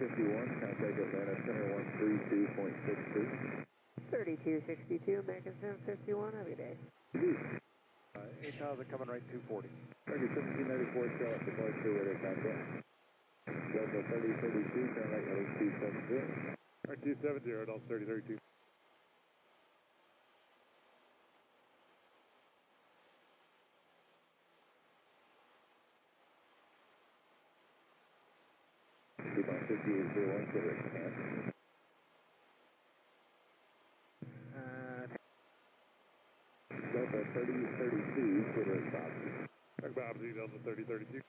3151, contact Atlanta Center 132.62. 3262, American 751, have a good day. 8,000 coming right 240. American 1794, Charlotte, departure with a contact. Delta 3032, turn right, LA 270. Right 270, Delta 3032. Coupon 5801, clear at command. Delta 3032, clear at Bobsey. Bobsey, Delta 3032.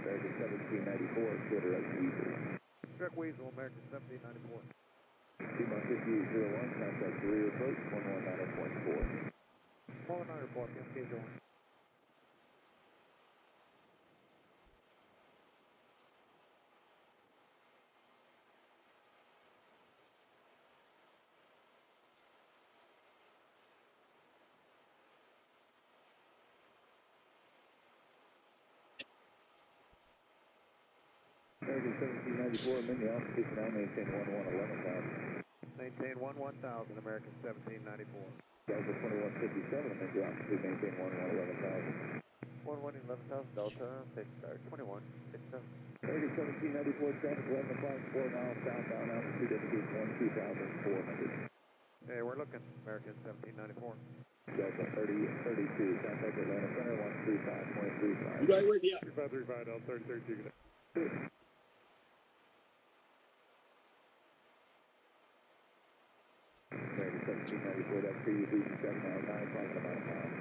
American 1794, clear at Weaver. Direct Weasel, American 1794. Coupon 5801, contact rear approach 119.4. 194, PMK going. American 1794, amend the altitude now, maintain 11,000. Maintain 1000, American 1794. Delta 2157, amend the altitude, maintain 11,000. 11,000, Delta, take 2167. American 1794, traffic 11 o'clock, 4 miles southbound, altitude indicate 12,400. Hey, we're looking, American 1794. Delta 3032, contact Atlanta Center 135.35. You guys ready? Yeah. 3535, Delta 3032. American 1794, that previously 7 miles, 9 o'clock in about a mile.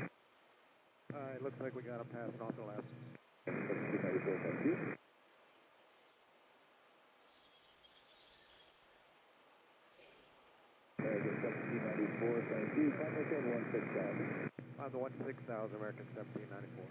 It looks like we got him passing off the last. 1794, thank you. American 1794, thank you. Final code 16,000. On the 16,000, American 1794.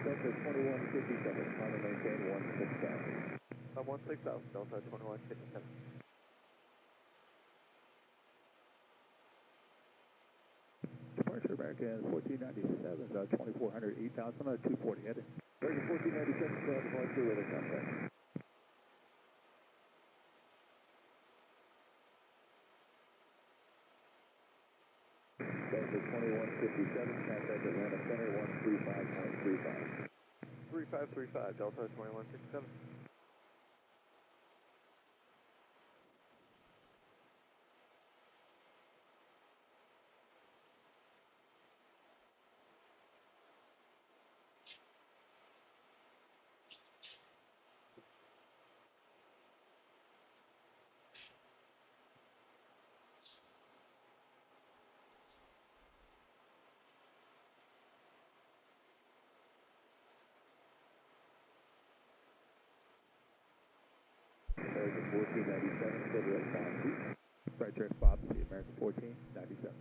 Delta 2157, final maintain 16,000. 16,000, Delta 2157. Departure American 1497, 2400, 8,000, 240 heading. American 1497, clear departure with a contact. Delta 2157, contact Atlanta Center 135.35. 3535, Delta 2167. American 1497, clear at Bobsey. Right track Bobsey, American 1497.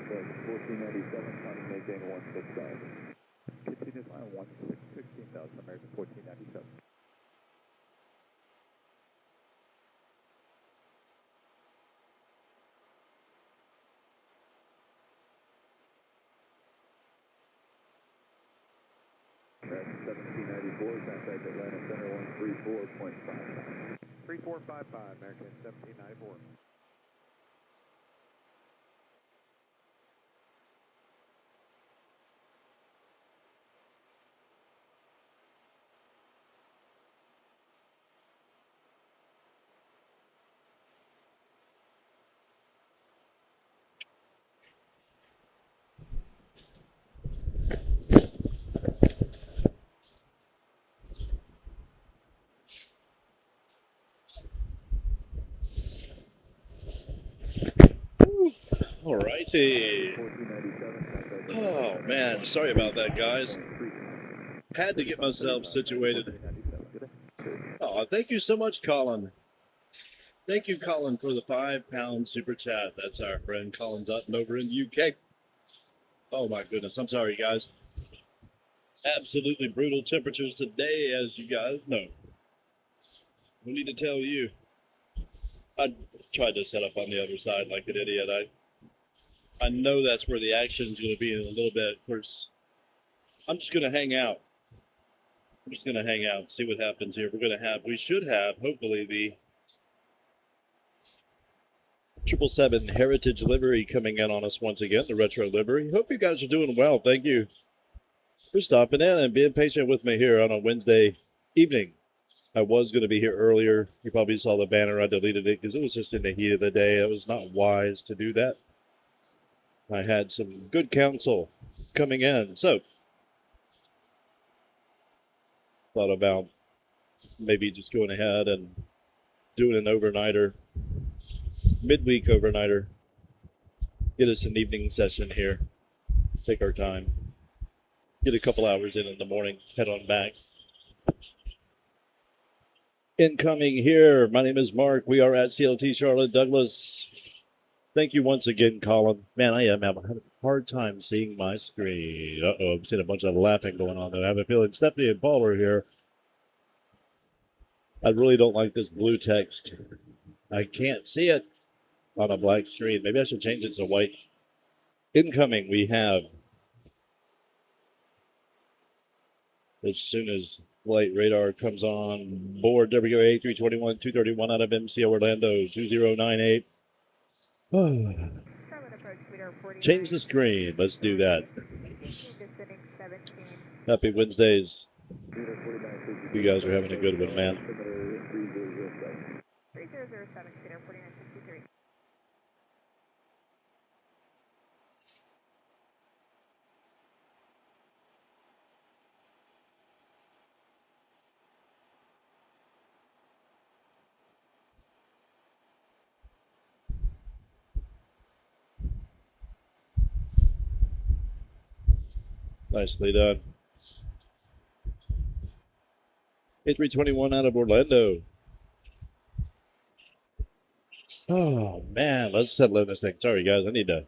American 1497, final maintain 16,000. Continuous line 16,000, American 1497. American 1794, contact Atlanta Center 134.55. 3455, American 1794. Hey. 1497. Oh, man. Sorry about that, guys. Had to get myself situated. Oh, thank you so much, Colin. Thank you, Colin, for the £5 super chat. That's our friend Colin Dutton over in UK. Oh, my goodness. I'm sorry, guys. Absolutely brutal temperatures today, as you guys know. We need to tell you. I tried to set up on the other side like an idiot. I know that's where the action is going to be in a little bit. Of course, I'm just going to hang out. I'm just going to hang out, see what happens here. We should have, hopefully, the 777 Heritage livery coming in on us once again, the retro livery. Hope you guys are doing well. Thank you for stopping in and being patient with me here on a Wednesday evening. I was going to be here earlier. You probably saw the banner. I deleted it because it was just in the heat of the day. It was not wise to do that. I had some good counsel coming in. So, thought about maybe just going ahead and doing an overnighter, midweek overnighter. Get us an evening session here. Take our time. Get a couple hours in the morning. Head on back. Incoming here. My name is Mark. We are at CLT Charlotte-Douglas. Thank you once again, Colin. Man, I am having a hard time seeing my screen. Uh-oh, I'm seeing a bunch of laughing going on there. I have a feeling Stephanie and Paul are here. I really don't like this blue text. I can't see it on a black screen. Maybe I should change it to white. Incoming, we have, as soon as flight radar comes on board, WA 321, 231 out of MCO Orlando, 2098. Change the screen. Let's do that. Happy Wednesdays. You guys are having a good one, man. 3007, Cedar 4963. Nicely done. A321 out of Orlando. Oh, man. Let's settle in this thing. Sorry, guys. I need to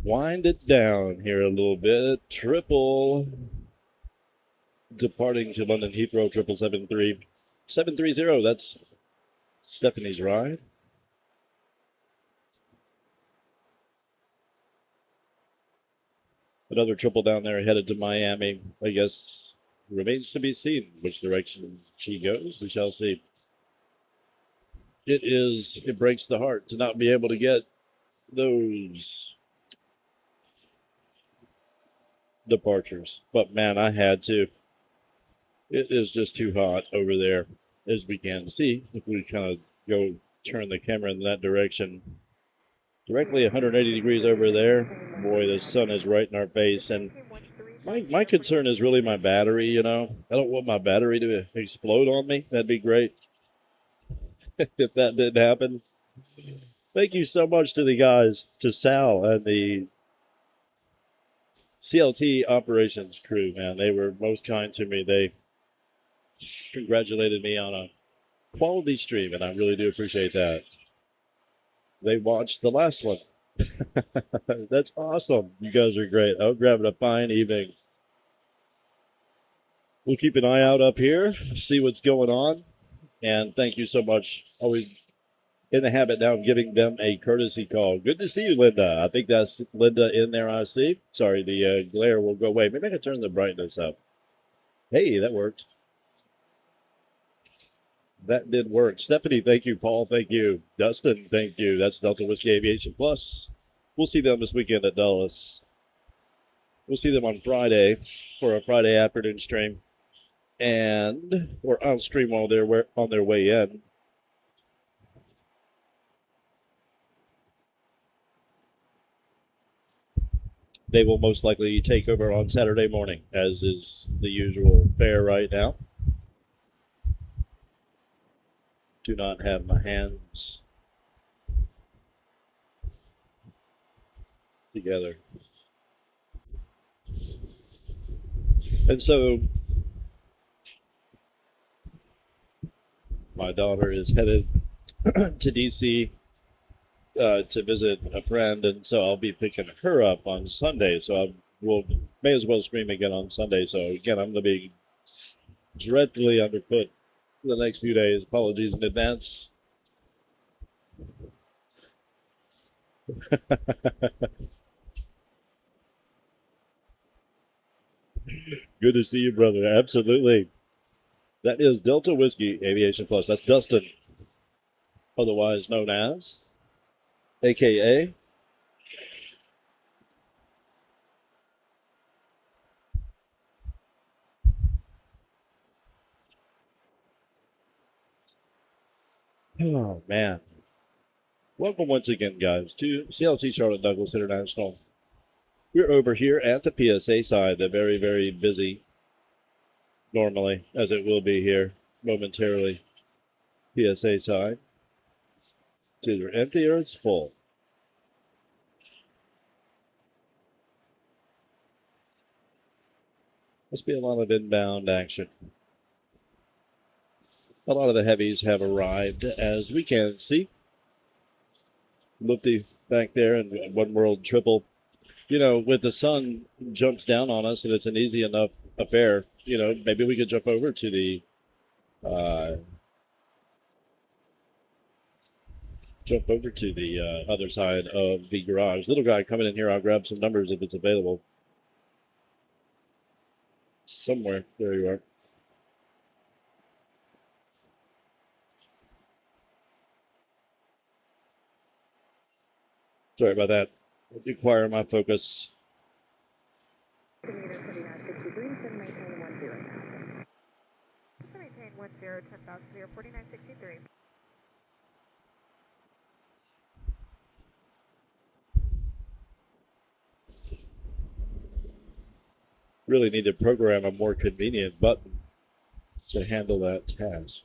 wind it down here a little bit. Triple. Departing to London Heathrow, 777-3. 730. That's Stephanie's ride. Another triple down there headed to Miami. I guess remains to be seen which direction she goes. We shall see. It breaks the heart to not be able to get those departures. But man, I had to. It is just too hot over there, as we can see. If we kind of go turn the camera in that direction. Directly 180 degrees over there. Boy, the sun is right in our face. And my concern is really my battery, you know. I don't want my battery to explode on me. That'd be great if that didn't happen. Thank you so much to the guys, to Sal and the CLT operations crew, man. They were most kind to me. They congratulated me on a quality stream, and I really do appreciate that. They watched the last one. That's awesome. You guys are great. I hope you're having a fine evening. We'll keep an eye out up here, see what's going on. And thank you so much. Always in the habit now of giving them a courtesy call. Good to see you, Linda. I think that's Linda in there, I see. Sorry, the glare will go away. Maybe I can turn the brightness up. Hey, that worked. That did work. Stephanie, thank you. Paul, thank you. Dustin, thank you. That's Delta Whiskey Aviation Plus. We'll see them this weekend at Dulles. We'll see them on Friday for a Friday afternoon stream. Or I'll stream while they're on their way in. They will most likely take over on Saturday morning, as is the usual fare right now. Do not have my hands together. And so my daughter is headed to DC to visit a friend, and so I'll be picking her up on Sunday. So may as well stream again on Sunday. So again, I'm going to be dreadfully underfoot for the next few days. Apologies in advance. Good to see you, brother. Absolutely. That is Delta Whiskey Aviation Plus. That's Dustin, otherwise known as, AKA. Oh, man. Welcome once again, guys, to CLT Charlotte-Douglas International. We're over here at the PSA side. They're very, very busy normally, as it will be here momentarily. PSA side. It's either empty or it's full. Must be a lot of inbound action. A lot of the heavies have arrived, as we can see. Lufty back there and One World Triple. You know, with the sun jumps down on us and it's an easy enough affair, you know, maybe we could jump over to the other side of the garage. Little guy coming in here, I'll grab some numbers if it's available. Somewhere. There you are. Sorry about that. Require my focus. Maintain 10,000, 4963. Really need to program a more convenient button to handle that task.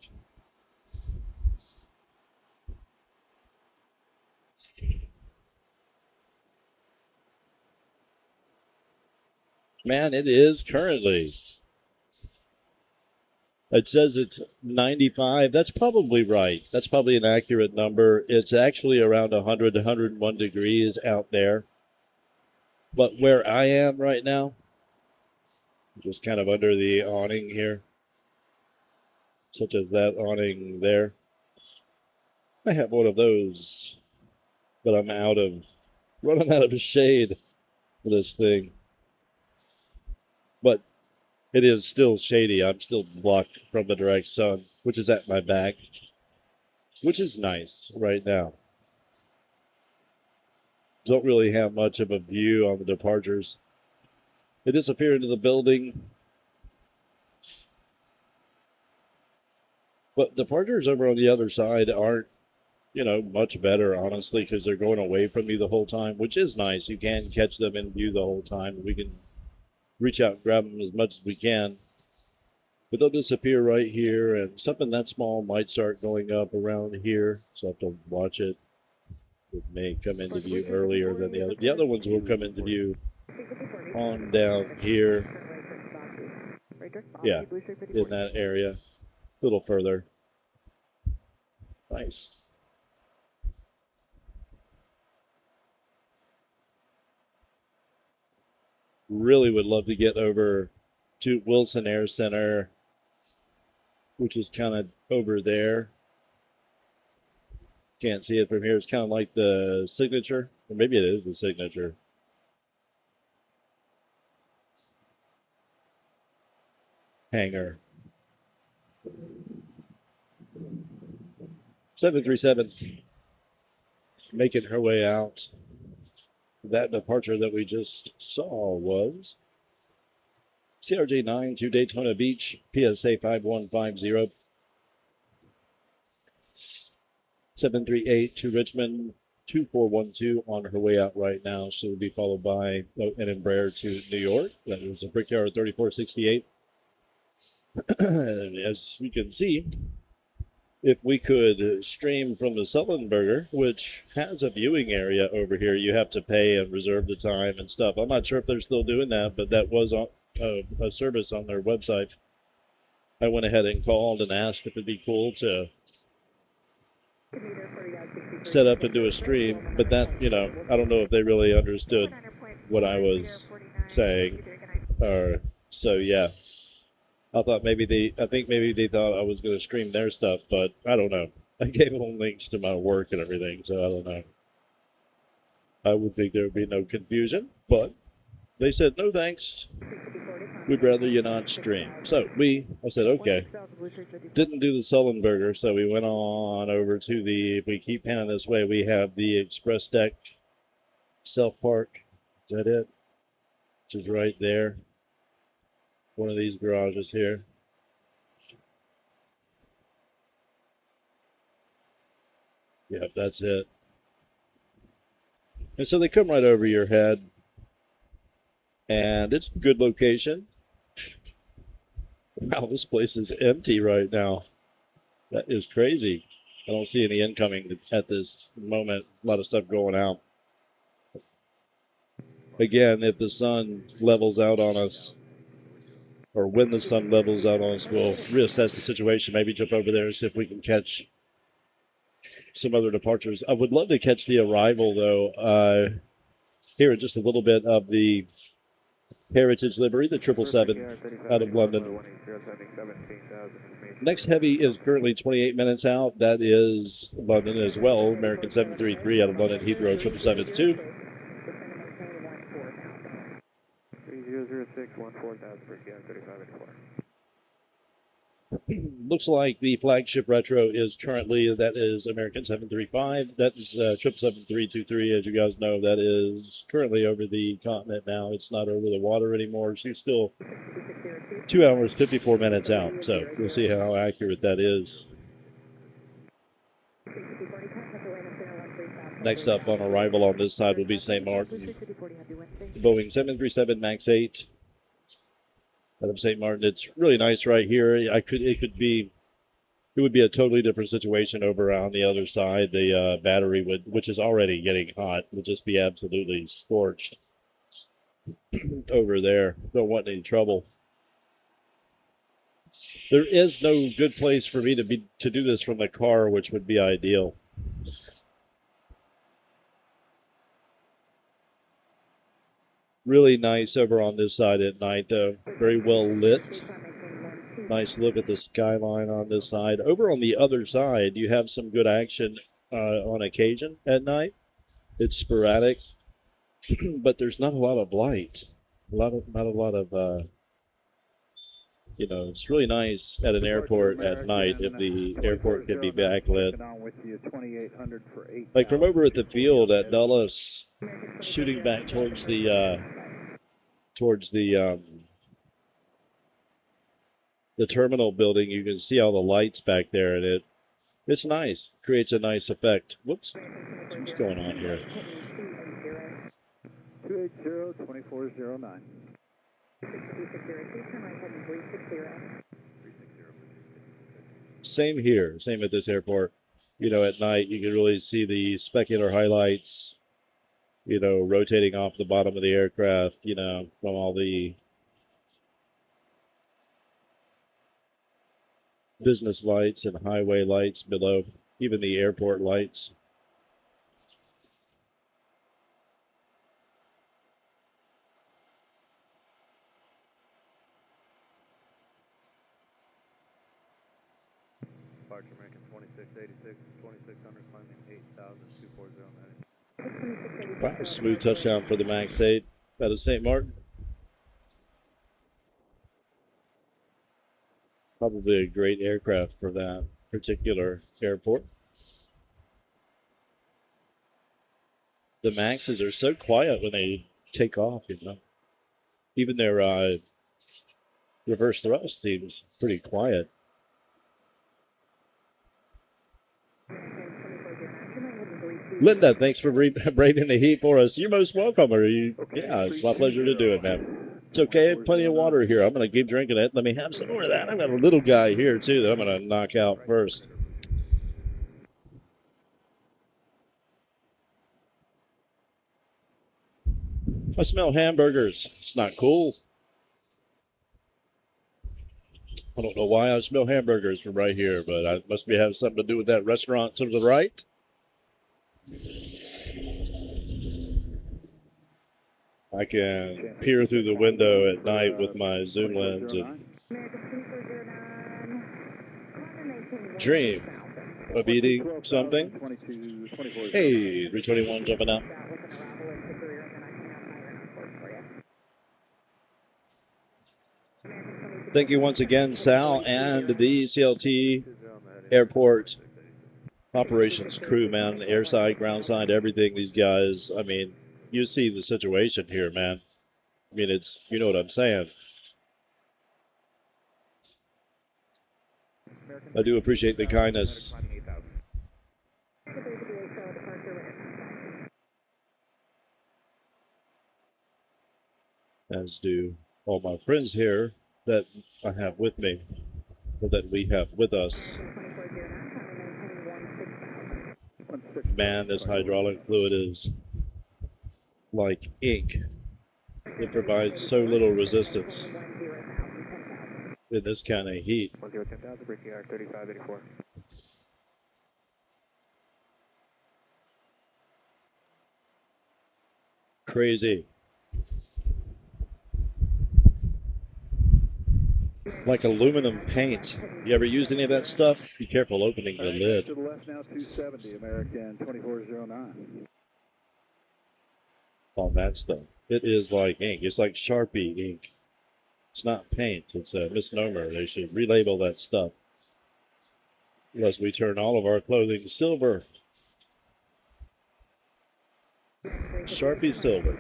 Man, it is currently. It says it's 95. That's probably right. That's probably an accurate number. It's actually around 100 to 101 degrees out there. But where I am right now, just kind of under the awning here, such as that awning there. I have one of those, but I'm running out of shade for this thing. But it is still shady. I'm still blocked from the direct sun, which is at my back, which is nice right now. Don't really have much of a view on the departures. They disappear into the building. But departures over on the other side aren't, you know, much better, honestly, because they're going away from me the whole time, which is nice. You can catch them in view the whole time. We can reach out and grab them as much as we can. But they'll disappear right here, and something that small might start going up around here, so I have to watch it. It may come into view earlier than the other. The other ones will come into view on down here. Yeah, in that area. A little further. Nice. Really would love to get over to Wilson Air Center, which is kind of over there. Can't see it from here. It's kind of like the Signature, or maybe it is the Signature. Hangar. 737 making her way out. That departure that we just saw was CRJ-9 to Daytona Beach, PSA 5150. 738 to Richmond, 2412 on her way out right now. She will be followed by an Embraer to New York. That is a Brickyard 3468. As you can see, if we could stream from the Sullenberger, which has a viewing area over here. You have to pay and reserve the time and stuff. I'm not sure if they're still doing that, but that was on, a service on their website. I went ahead and called and asked if it'd be cool to set up and do a stream, but that, you know, I don't know if they really understood what I was saying, or so yeah. I think maybe they thought I was going to stream their stuff, but I don't know. I gave them links to my work and everything, so I don't know. I would think there would be no confusion, but they said no thanks. We'd rather you not stream. So I said okay. Didn't do the Sullenberger, so we went on over to the. If we keep panning this way, we have the Express Deck Self Park. Is that it? Which is right there. One of these garages here. Yep, that's it. And so they come right over your head. And it's a good location. Wow, this place is empty right now. That is crazy. I don't see any incoming at this moment. A lot of stuff going out. Again, if the sun levels out on us, or when the sun levels out on us, we'll reassess the situation. Maybe jump over there and see if we can catch some other departures. I would love to catch the arrival, though, here in just a little bit of the Heritage Livery, the 777 out of London. Next heavy is currently 28 minutes out. That is London as well. American 733 out of London, Heathrow 772. 3006-14,000 Looks like the flagship retro is currently, that is American 735. That is 777-323, as you guys know. That is currently over the continent now. It's not over the water anymore. She's still 2 hours, 54 minutes out. So we'll see how accurate that is. Next up on arrival on this side will be St. Martin. Boeing 737 MAX 8 out of St. Martin. It's really nice right here. It would be a totally different situation over on the other side. The battery which is already getting hot, would just be absolutely scorched over there. Don't want any trouble. There is no good place for me to do this from the car, which would be ideal. Really nice over on this side at night, though. Very well lit. Nice look at the skyline on this side. Over on the other side, you have some good action on occasion at night. It's sporadic, but there's not a lot of light. Not a lot of, it's really nice at an airport at night if the airport can be backlit. Like from over at the field at Dulles, shooting back towards the terminal building, you can see all the lights back there, and it's nice. Creates a nice effect. What's going on here? 280-2409. Same here. Same at this airport. At night you can really see the specular highlights, rotating off the bottom of the aircraft, from all the business lights and highway lights below, even the airport lights. Departure American 2686, 2600, climbing 8,240 Wow, smooth touchdown for the MAX 8 out of St. Martin. Probably a great aircraft for that particular airport. The MAXs are so quiet when they take off, Even their reverse thrust seems pretty quiet. Linda, thanks for braving the heat for us. You're most welcome. Yeah, it's my pleasure to do it, man. It's okay. Plenty of water here. I'm going to keep drinking it. Let me have some more of that. I've got a little guy here, too, that I'm going to knock out first. I smell hamburgers. It's not cool. I don't know why I smell hamburgers from right here, but it must be having something to do with that restaurant to the right. I can peer through the window at night with my zoom lens and dream of eating something. Hey, 321 jumping out. Thank you once again, Sal, and the CLT Airport operations crew, man. Airside, groundside, everything. These guys, I mean, you see the situation here, man. I mean, it's, you know what I'm saying. I do appreciate the kindness. As do all my friends here that I have with me, or that we have with us. Man, this hydraulic fluid is like ink. It provides so little resistance in this kind of heat. Crazy. Like aluminum paint. You ever used any of that stuff? Be careful opening the lid. To the left now, 270, American 2409. On that stuff. It is like ink. It's like Sharpie ink. It's not paint. It's a misnomer. They should relabel that stuff. Unless we turn all of our clothing silver. Sharpie silver.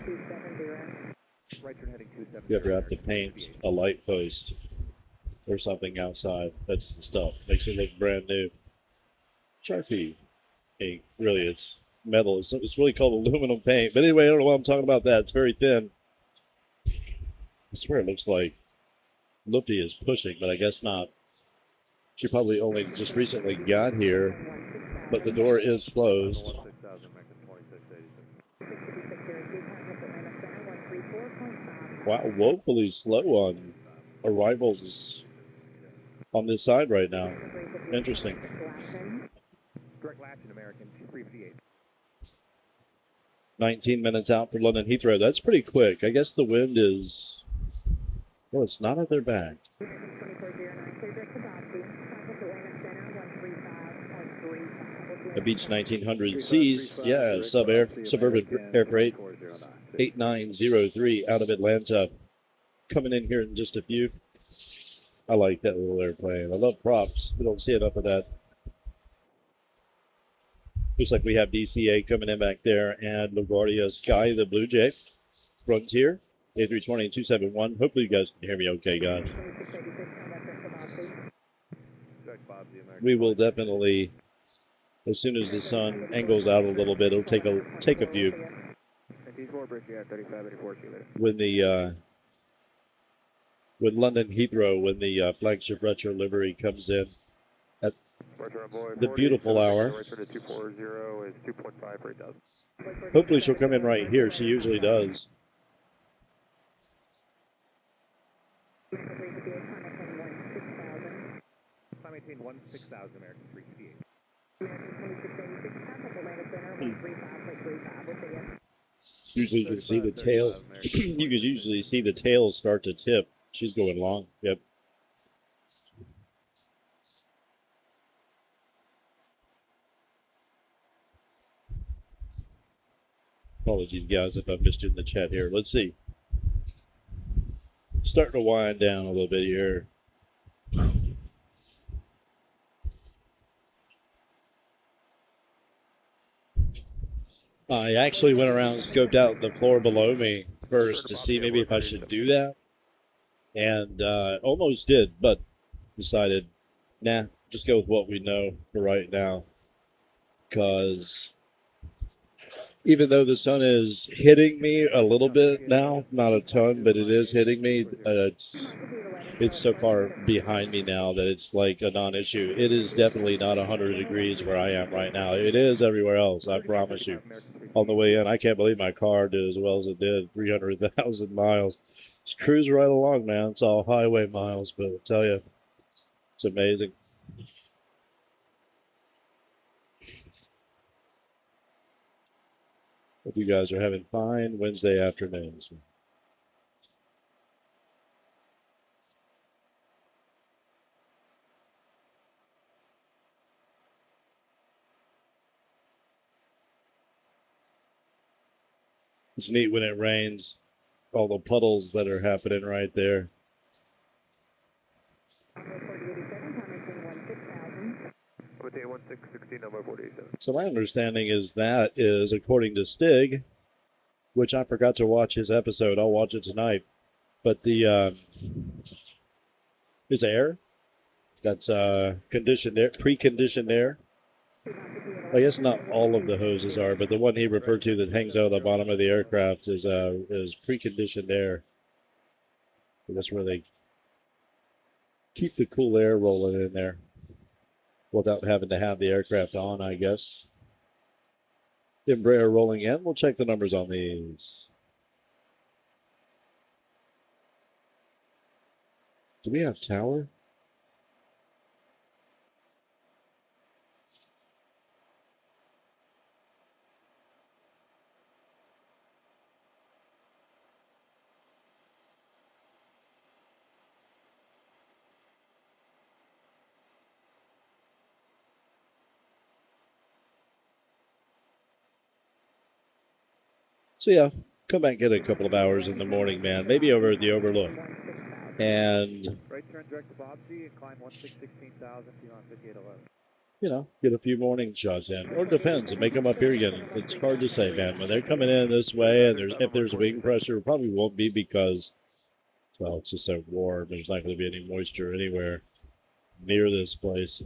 You ever have to paint a light post or something outside? That's the stuff. Makes it look brand new. Sharpie ink. Really, it's metal. It's really called aluminum paint. But anyway, I don't know why I'm talking about that. It's very thin. I swear it looks like Loopy is pushing, but I guess not. She probably only just recently got here, but the door is closed. Wow, woefully slow on arrivals on this side right now. Interesting. Direct latch in American 2358. 19 minutes out for London Heathrow. That's pretty quick. I guess the wind is, well, it's not at their back. A Beach 1900 seas, yeah, suburban air freight, 8903 out of Atlanta. Coming in here in just a few. I like that little airplane. I love props. We don't see enough of that. Looks like we have DCA coming in back there, and LaGuardia Sky, the Blue Jay, runs here. A320 and 271. Hopefully you guys can hear me okay, guys. We will definitely, as soon as the sun angles out a little bit, it'll take a few. When London Heathrow, when the flagship retro livery comes in at the beautiful hour. Hopefully she'll come in right here. She usually does. Usually you can see the tail. You can usually see the tail start to tip. She's going long. Yep. Apologies, guys, if I missed you in the chat here. Let's see. Starting to wind down a little bit here. I actually went around and scoped out the floor below me first to see maybe if I should do that. And almost did, but decided, nah, just go with what we know for right now. Because even though the sun is hitting me a little bit now, not a ton, but it is hitting me, it's it's so far behind me now that it's like a non-issue. It is definitely not 100 degrees where I am right now. It is everywhere else, I promise you. On the way in, I can't believe my car did as well as it did, 300,000 miles. Just cruise right along, man. It's all highway miles, but I'll tell you, it's amazing. Hope you guys are having fine Wednesday afternoons. It's neat when it rains, all the puddles that are happening right there. So my understanding is that is, according to Stig, which I forgot to watch his episode. I'll watch it tonight. But the is air that's conditioned air, preconditioned air. I guess not all of the hoses are, but the one he referred to that hangs out of the bottom of the aircraft is preconditioned air. So that's where they keep the cool air rolling in there without having to have the aircraft on, I guess. Embraer rolling in. We'll check the numbers on these. Do we have tower? So yeah, come back and get a couple of hours in the morning, man. Maybe over at the Overlook. And, Right turn direct to Bobsey and climb 16,000 feet on 5811. you know, get a few morning shots in. Or it depends. And make them up here again. It's hard to say, man. When they're coming in this way, and if there's wing pressure, it probably won't be because, well, it's just so warm. There's not going to be any moisture anywhere near this place,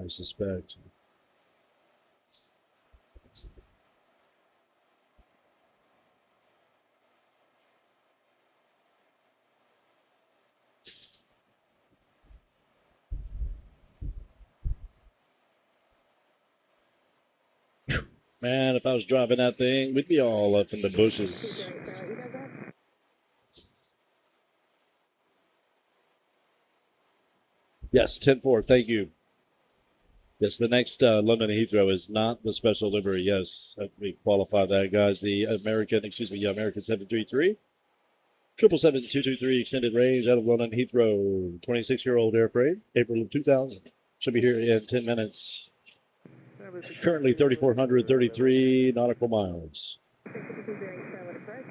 I suspect. Man, if I was driving that thing, we'd be all up in the bushes. Yes, 10-4, thank you. Yes, the next London Heathrow is not the special livery. Yes, we qualify that, guys. The American 733. 777-223 extended range out of London Heathrow. 26-year-old airfreight, April of 2000. Should be here in 10 minutes. Currently 3,433 nautical miles.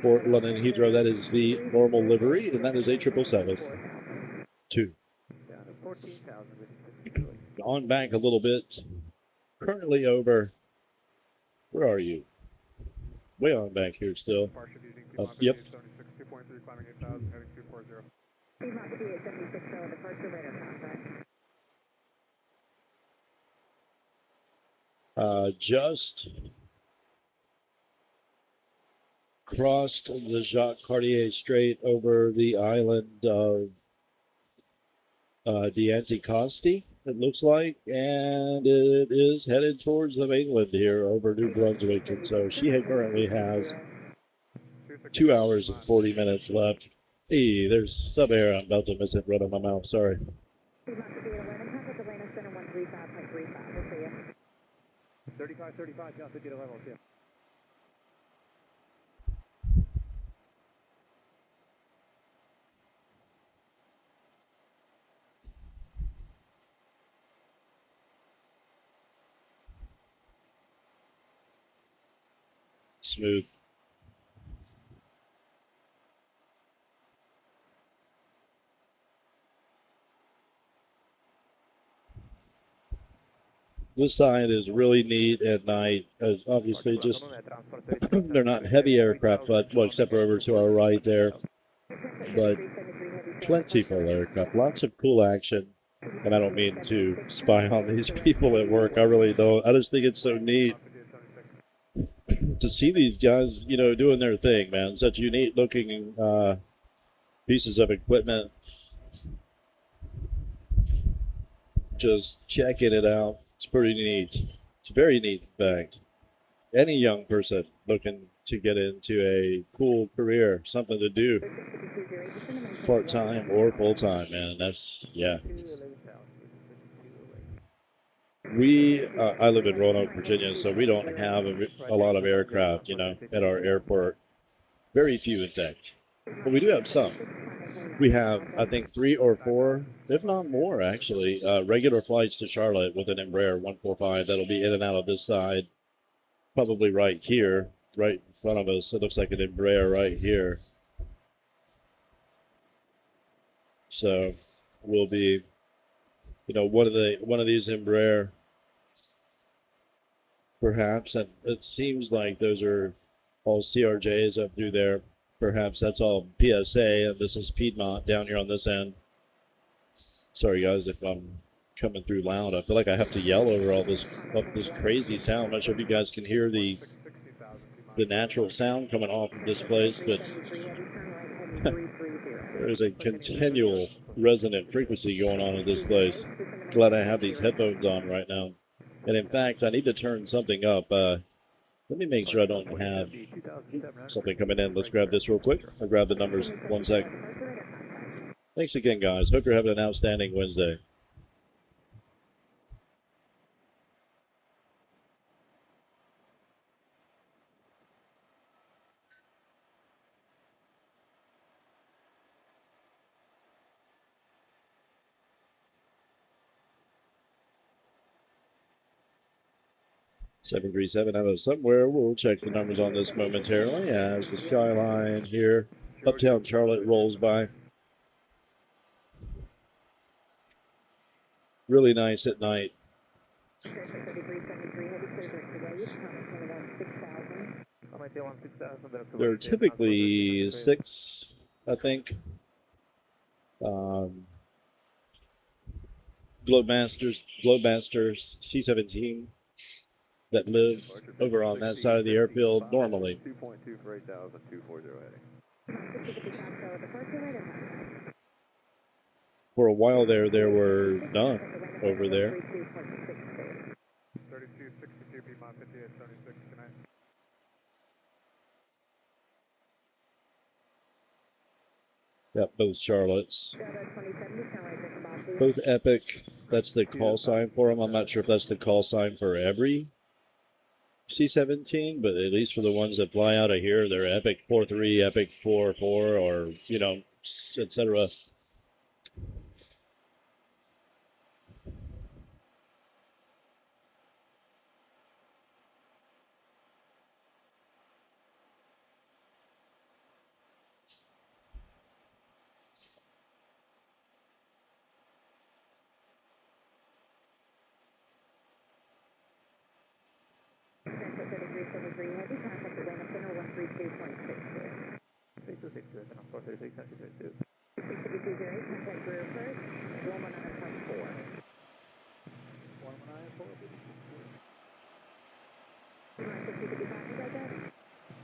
For London Heathrow, that is the normal livery, and that is a 777-2. On back a little bit. Currently over. Where are you? Way on back here still. Yep. Just crossed the Jacques Cartier Strait over the island of d'Anticosti, it looks like, and it is headed towards the mainland here over New Brunswick, and so she currently has 2 hours and 40 minutes left. Hey, there's some air. I'm about to miss it right on my mouth. Sorry. 35, John 50 level, yeah. Smooth. This side is really neat at night, as obviously just they're not heavy aircraft, but well, except for over to our right there, but plentiful aircraft, lots of cool action. And I don't mean to spy on these people at work. I really don't. I just think it's so neat to see these guys, you know, doing their thing, man. Such unique looking pieces of equipment. Just checking it out. It's pretty neat. It's very neat, in fact. Any young person looking to get into a cool career, something to do, part-time or full-time, man. That's, yeah. I live in Roanoke, Virginia, so we don't have a lot of aircraft, you know, at our airport. Very few, in fact. But we do have some. We have, I think, 3 or 4, if not more, actually, regular flights to Charlotte with an Embraer 145 that'll be in and out of this side, probably right here, right in front of us. It looks like an Embraer right here. So we'll be, you know, one of these Embraer, perhaps, and it seems like those are all CRJs up through there. Perhaps that's all PSA, and this is Piedmont down here on this end. Sorry, guys, if I'm coming through loud. I feel like I have to yell over all this crazy sound. I'm not sure if you guys can hear the natural sound coming off of this place, but there's a continual resonant frequency going on in this place. Glad I have these headphones on right now. And in fact, I need to turn something up. Let me make sure I don't have something coming in. Let's grab this real quick. I'll grab the numbers. 1 sec. Thanks again, guys. Hope you're having an outstanding Wednesday. $737 out of somewhere. We'll check the numbers on this momentarily as the skyline here, uptown Charlotte, rolls by. Really nice at night. There are typically 6, I think, Globemasters C-17 that live over on that side of the airfield normally. 2.2 for 8,000, 240 heading. For a while there were none over there. 32, 62, Piedmont 58, 76 tonight. Yep, both Charlottes. Both Epic. That's the call sign for them. I'm not sure if that's the call sign for every C-17, but at least for the ones that fly out of here, they're Epic 4-3, Epic 4-4, or, you know, etc.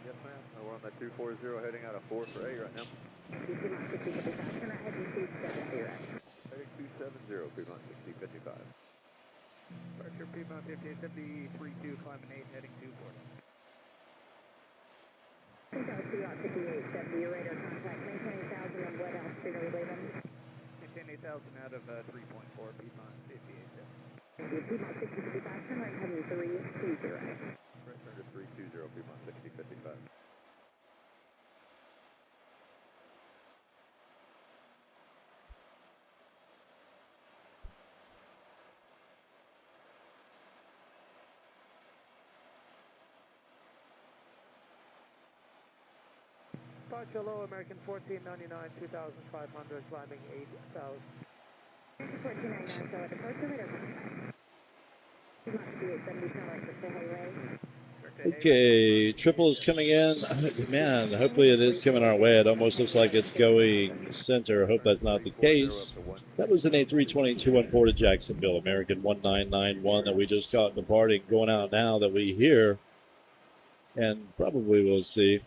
Yes, ma'am. We're on that 240 heading out of 4 for A right now. Heading 270, Piedmont 6055. Departure Piedmont 5870, 32, climbing 8, heading 240. Your radar contact, maintain 8,000 on what altitude are we leaving? Maintain 8,000 out of 3.4, Piedmont 5870. Piedmont 6055, turn right heading 320. Right turn to 320, Piedmont 6055. Departure low, American 1499, 2,500, climbing 8,000. 1499, so at departure radar contact. Piedmont 5870, turn right for Hayway. Okay, triple is coming in. Man, hopefully it is coming our way. It almost looks like it's going center. I hope that's not the case. That was an A320-214 to Jacksonville, American 1991 that we just caught departing, going out now that we hear, and probably we'll see.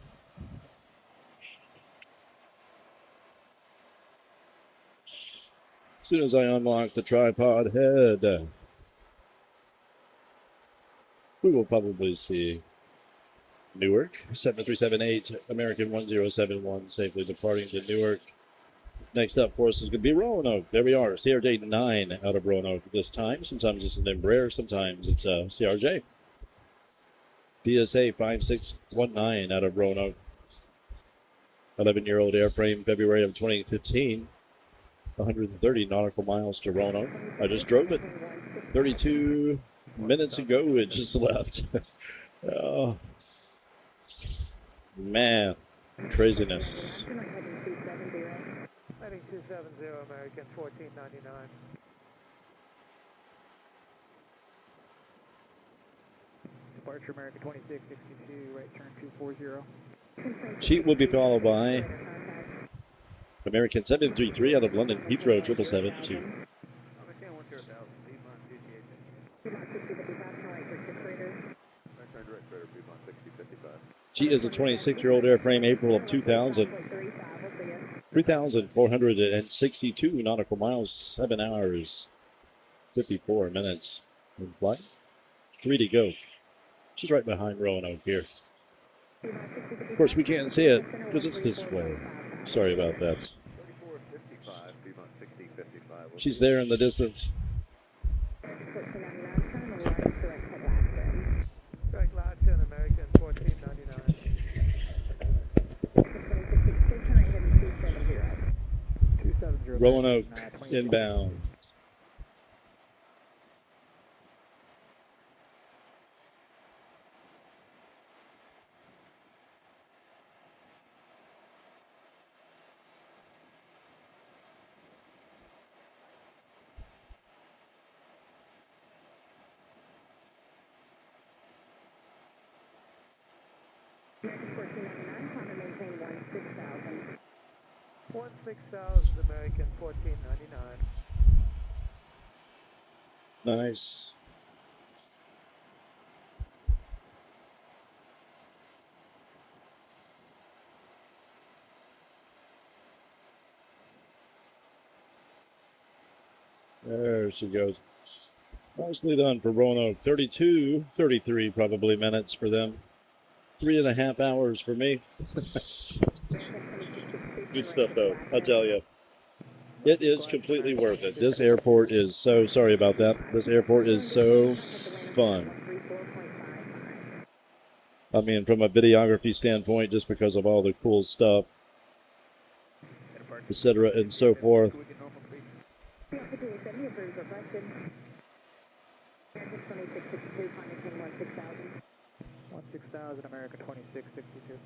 soon as I unlock the tripod head, we will probably see Newark, 7378, American 1071, safely departing to Newark. Next up for us is going to be Roanoke. There we are, CRJ 9 out of Roanoke this time. Sometimes it's an Embraer, sometimes it's a CRJ. PSA 5619 out of Roanoke. 11-year-old airframe, February of 2015. 130 nautical miles to Roanoke. I just drove it 32 minutes ago. It just left. Oh, man, craziness. Heading 270, American 1499. Departure American 2662, right turn 240. Sheet will be followed by American 733 out of London Heathrow 772. American 120,000, Piedmont 288. She is a 26-year-old airframe, April of 2000. 3,462 nautical miles, 7 hours, 54 minutes in flight. 3 to go. She's right behind Roanoke here. Of course, we can't see it because it's this way. Sorry about that. She's there in the distance. Strike last turn American 1499. Roanoke inbound. American 1499, climb and maintain 16,000. 16,000 American 1499. Nice. There she goes. Nicely done for Roanoke. 32, 33 probably minutes for them. 3.5 hours for me. Good stuff, though, I tell you. It is completely worth it. This airport is so, sorry about that. This airport is so fun. I mean, from a videography standpoint, just because of all the cool stuff, etc. and so forth. 16,000 American 2662.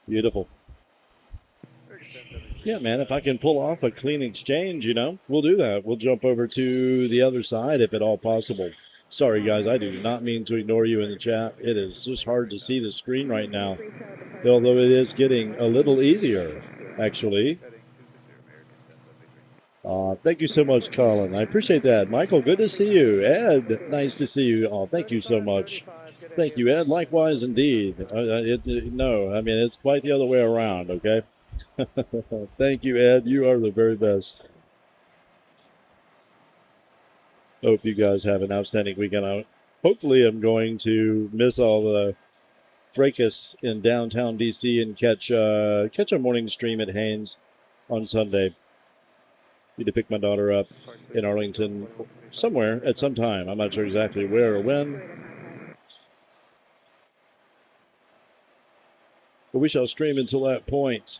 Beautiful. Yeah, man, if I can pull off a clean exchange, you know, we'll do that. We'll jump over to the other side if at all possible. Sorry, guys, I do not mean to ignore you in the chat. It is just hard to see the screen right now, although it is getting a little easier, actually. Thank you so much, Colin. I appreciate that. Michael, good to see you. Ed, nice to see you. Oh, thank you so much. Thank you, Ed. Likewise, indeed. No, I mean, it's quite the other way around, okay? Thank you, Ed. You are the very best. Hope you guys have an outstanding weekend. Hopefully, I'm going to miss all the fracas in downtown D.C. and catch a morning stream at Haynes on Sunday. Need to pick my daughter up in Arlington somewhere at some time. I'm not sure exactly where or when. But we shall stream until that point.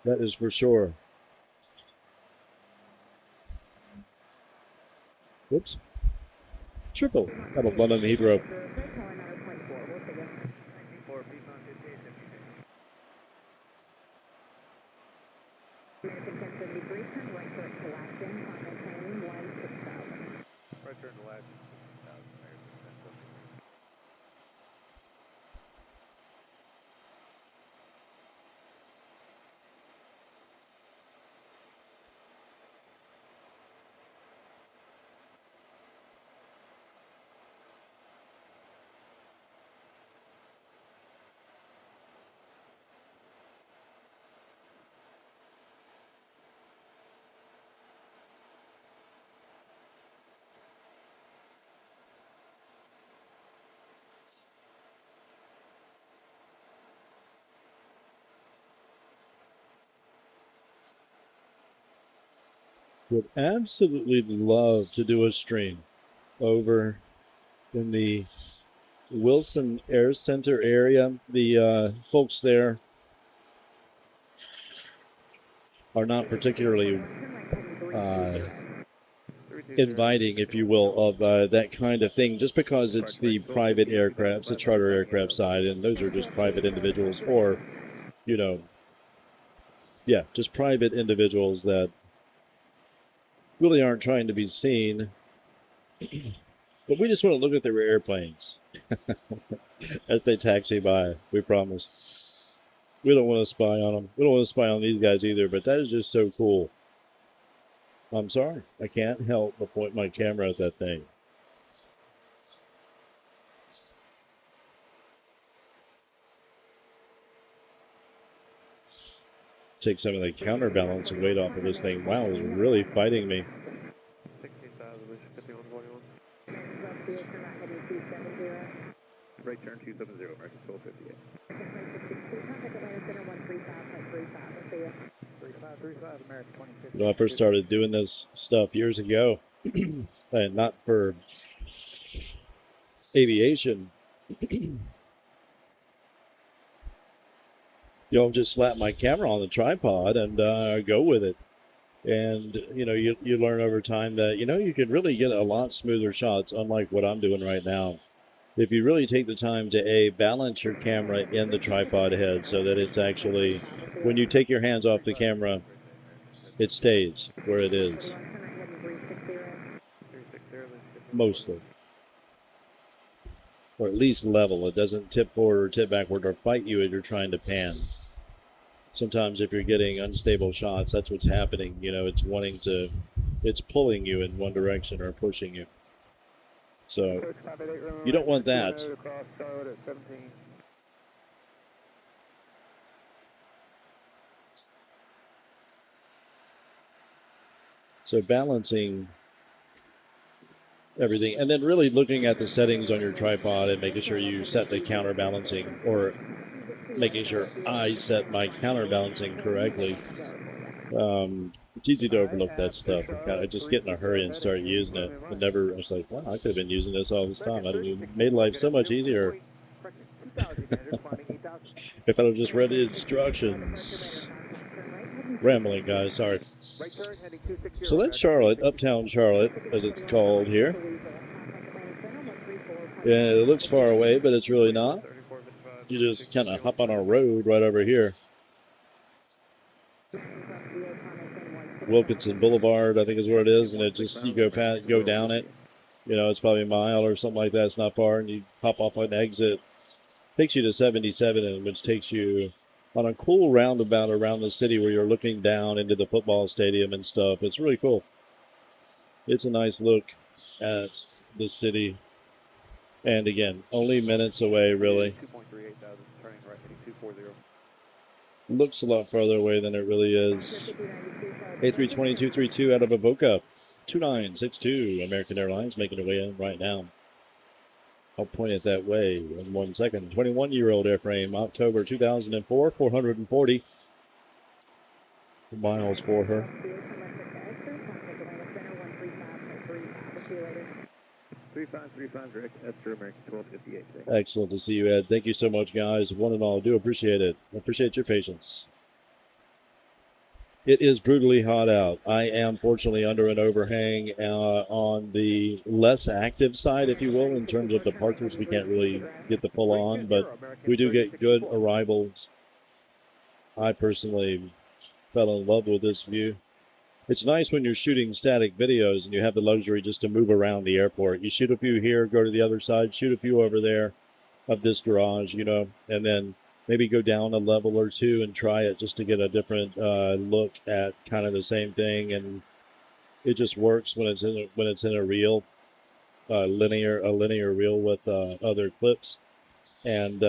That is for sure. Whoops. Triple out of London Heathrow. American 1073, turn right for collapsing, climb and maintain 16,000. Right turn to left. Would absolutely love to do a stream over in the Wilson Air Center area. The folks there are not particularly inviting, if you will, of that kind of thing, just because it's the private aircrafts, the charter aircraft side, and those are just private individuals, or, you know, yeah, just private individuals that really aren't trying to be seen. But we just want to look at their airplanes as they taxi by, we promise. We don't want to spy on them. We don't want to spy on these guys either, but that is just so cool. I'm sorry. I can't help but point my camera at that thing. Take some of the counterbalance and weight off of this thing. Wow, it's really fighting me. 16,000, right turn 270, American 1258. 3535, American 2050. When I first started doing this stuff years ago, and not for aviation, you'll just slap my camera on the tripod and go with it. And, you know, you learn over time that, you know, you can really get a lot smoother shots, unlike what I'm doing right now. If you really take the time to, balance your camera in the tripod head so that it's actually, when you take your hands off the camera, it stays where it is. Mostly. Or at least level. It doesn't tip forward or tip backward or fight you as you're trying to pan. Sometimes if you're getting unstable shots, that's what's happening. You know, it's pulling you in one direction or pushing you. So you don't want that. So balancing everything, and then really looking at the settings on your tripod and making sure you set the counterbalancing, or making sure I set my counterbalancing correctly. It's easy to overlook that stuff. I just get in a hurry and start using it. I was like, wow, I could have been using this all this time. I'd have made life so much easier if I'd have just read the instructions. Rambling, guys, sorry. So that's Charlotte, Uptown Charlotte, as it's called here. Yeah, it looks far away, but it's really not. You just kind of hop on a road right over here. Wilkinson Boulevard, I think is where it is, and it just, you go down it. You know, it's probably a mile or something like that. It's not far, and you hop off an exit. Takes you to 77, which takes you on a cool roundabout around the city where you're looking down into the football stadium and stuff. It's really cool. It's a nice look at the city. And again, only minutes away, really. 2.38 thousand, turning right, heading 240. Looks a lot farther away than it really is. A320-232 out of Avoca. 2962, American Airlines, making their way in right now. I'll point it that way in 1 second. 21-year-old airframe, October 2004, 440 miles for her. 3535, Esther, American 1258. Excellent to see you, Ed. Thank you so much, guys. One and all, do appreciate it. Appreciate your patience. It is brutally hot out. I am fortunately under an overhang on the less active side, if you will, in terms of the partners. We can't really get the full on, but we do get good arrivals. I personally fell in love with this view. It's nice when you're shooting static videos and you have the luxury just to move around the airport. You shoot a few here, go to the other side, shoot a few over there of this garage, you know, and then maybe go down a level or two and try it just to get a different look at kind of the same thing. And it just works when it's in a reel, linear reel with other clips. And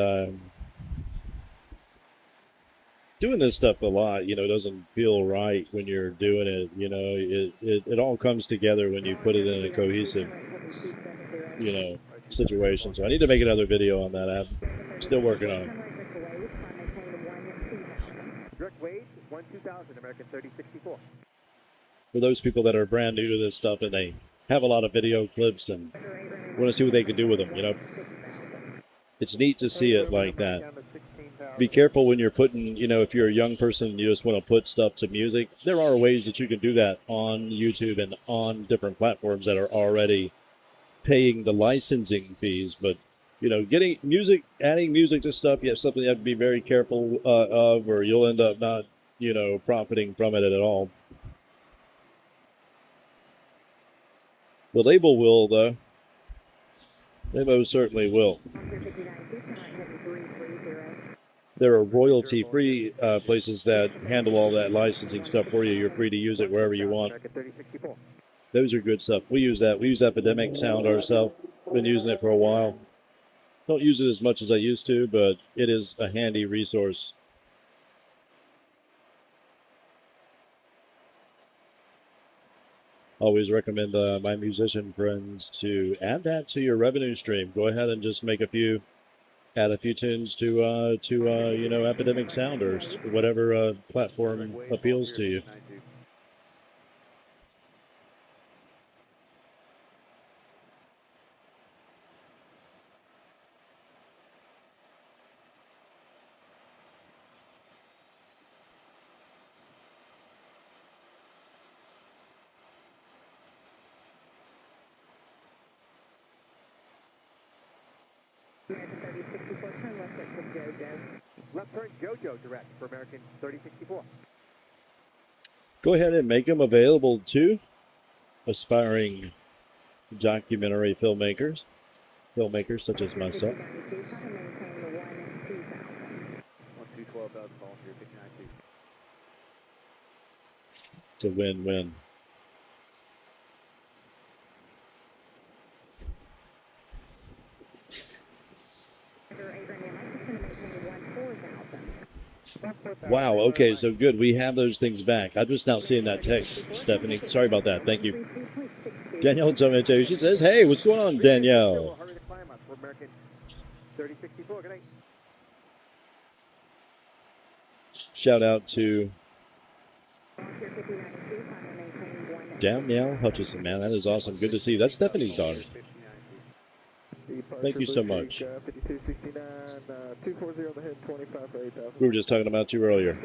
doing this stuff a lot, you know, doesn't feel right when you're doing it. You know, it all comes together when you put it in a cohesive, you know, situation. So I need to make another video on that. I'm still working on it. Direct wave, 12,000, American 3064. for those people that are brand new to this stuff and they have a lot of video clips and want to see what they can do with them, you know. It's neat to see it like that. Be careful when you're putting, you know, if you're a young person and you just want to put stuff to music, there are ways that you can do that on YouTube and on different platforms that are already paying the licensing fees. But, you know, getting music, adding music to stuff, you have something you have to be very careful of, or you'll end up not, you know, profiting from it at all. The label will, though. They most certainly will. There are royalty-free places that handle all that licensing stuff for you. You're free to use it wherever you want. Those are good stuff. We use that. We use Epidemic Sound ourselves. Been using it for a while. Don't use it as much as I used to, but it is a handy resource. Always recommend my musician friends to add that to your revenue stream. Go ahead and just make add a few tunes to you know, Epidemic Sound or whatever platform appeals to you. Left turn JoJo direct for American 3064. Go ahead and make them available to aspiring documentary filmmakers such as myself. 12,000 volunteer 59. It's a win-win. Wow, okay, so good. We have those things back. I'm just now seeing that text, Stephanie. Sorry about that. Thank you. Danielle Tomato, she says, hey, what's going on, Danielle? Shout out to Danielle Hutchison, man. That is awesome. Good to see you. That's Stephanie's daughter. Thank you so much. We were just talking about you earlier.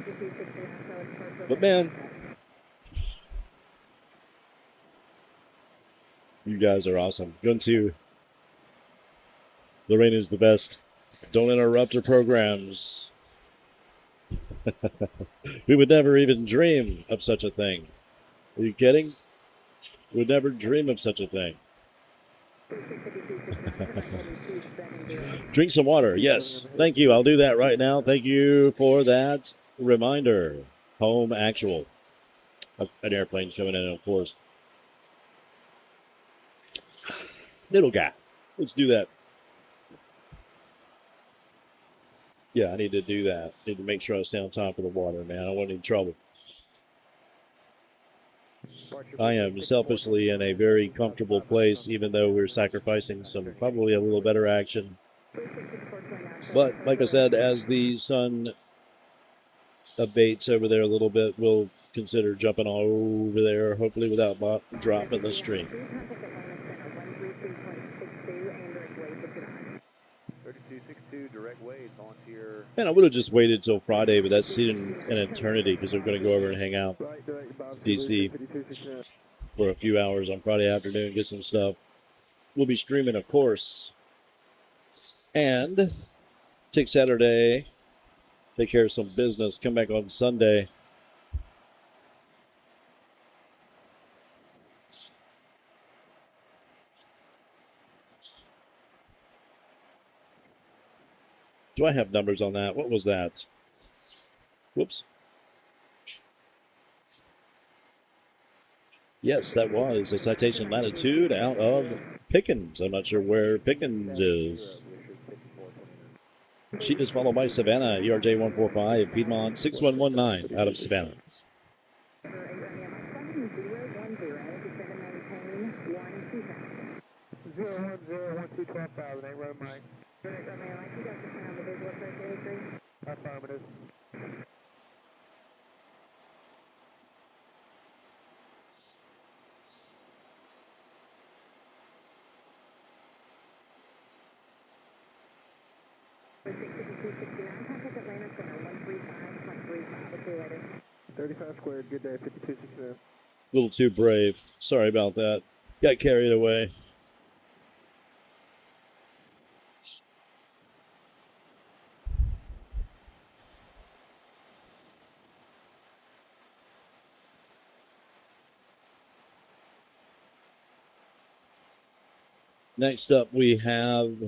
But man, you guys are awesome. Going to Lorena's the best. Don't interrupt her programs. We would never even dream of such a thing. Are you kidding? We would never dream of such a thing. Drink some water. Yes. Thank you. I'll do that right now. Thank you for that reminder. Home actual. An airplane's coming in, of course. Little guy. Let's do that. Yeah, I need to do that. Need to make sure I stay on top of the water, man. I don't want any trouble. I am selfishly in a very comfortable place, even though we're sacrificing some probably a little better action. But like I said, as the sun abates over there a little bit, we'll consider jumping all over there, hopefully without dropping the stream. 3262 direct waves onto your. Man, I would have just waited till Friday, but that's in an eternity because we're going to go over and hang out DC for a few hours on Friday afternoon, get some stuff. We'll be streaming, of course. And take Saturday, take care of some business, come back on Sunday. Do I have numbers on that? What was that? Whoops. Yes, that was a citation latitude out of Pickens. I'm not sure where Pickens is. She is followed by Savannah, ERJ 145, Piedmont 6119 out of Savannah. 35 squared, good day, 5260. A little too brave. Sorry about that. Got carried away. Next up, we have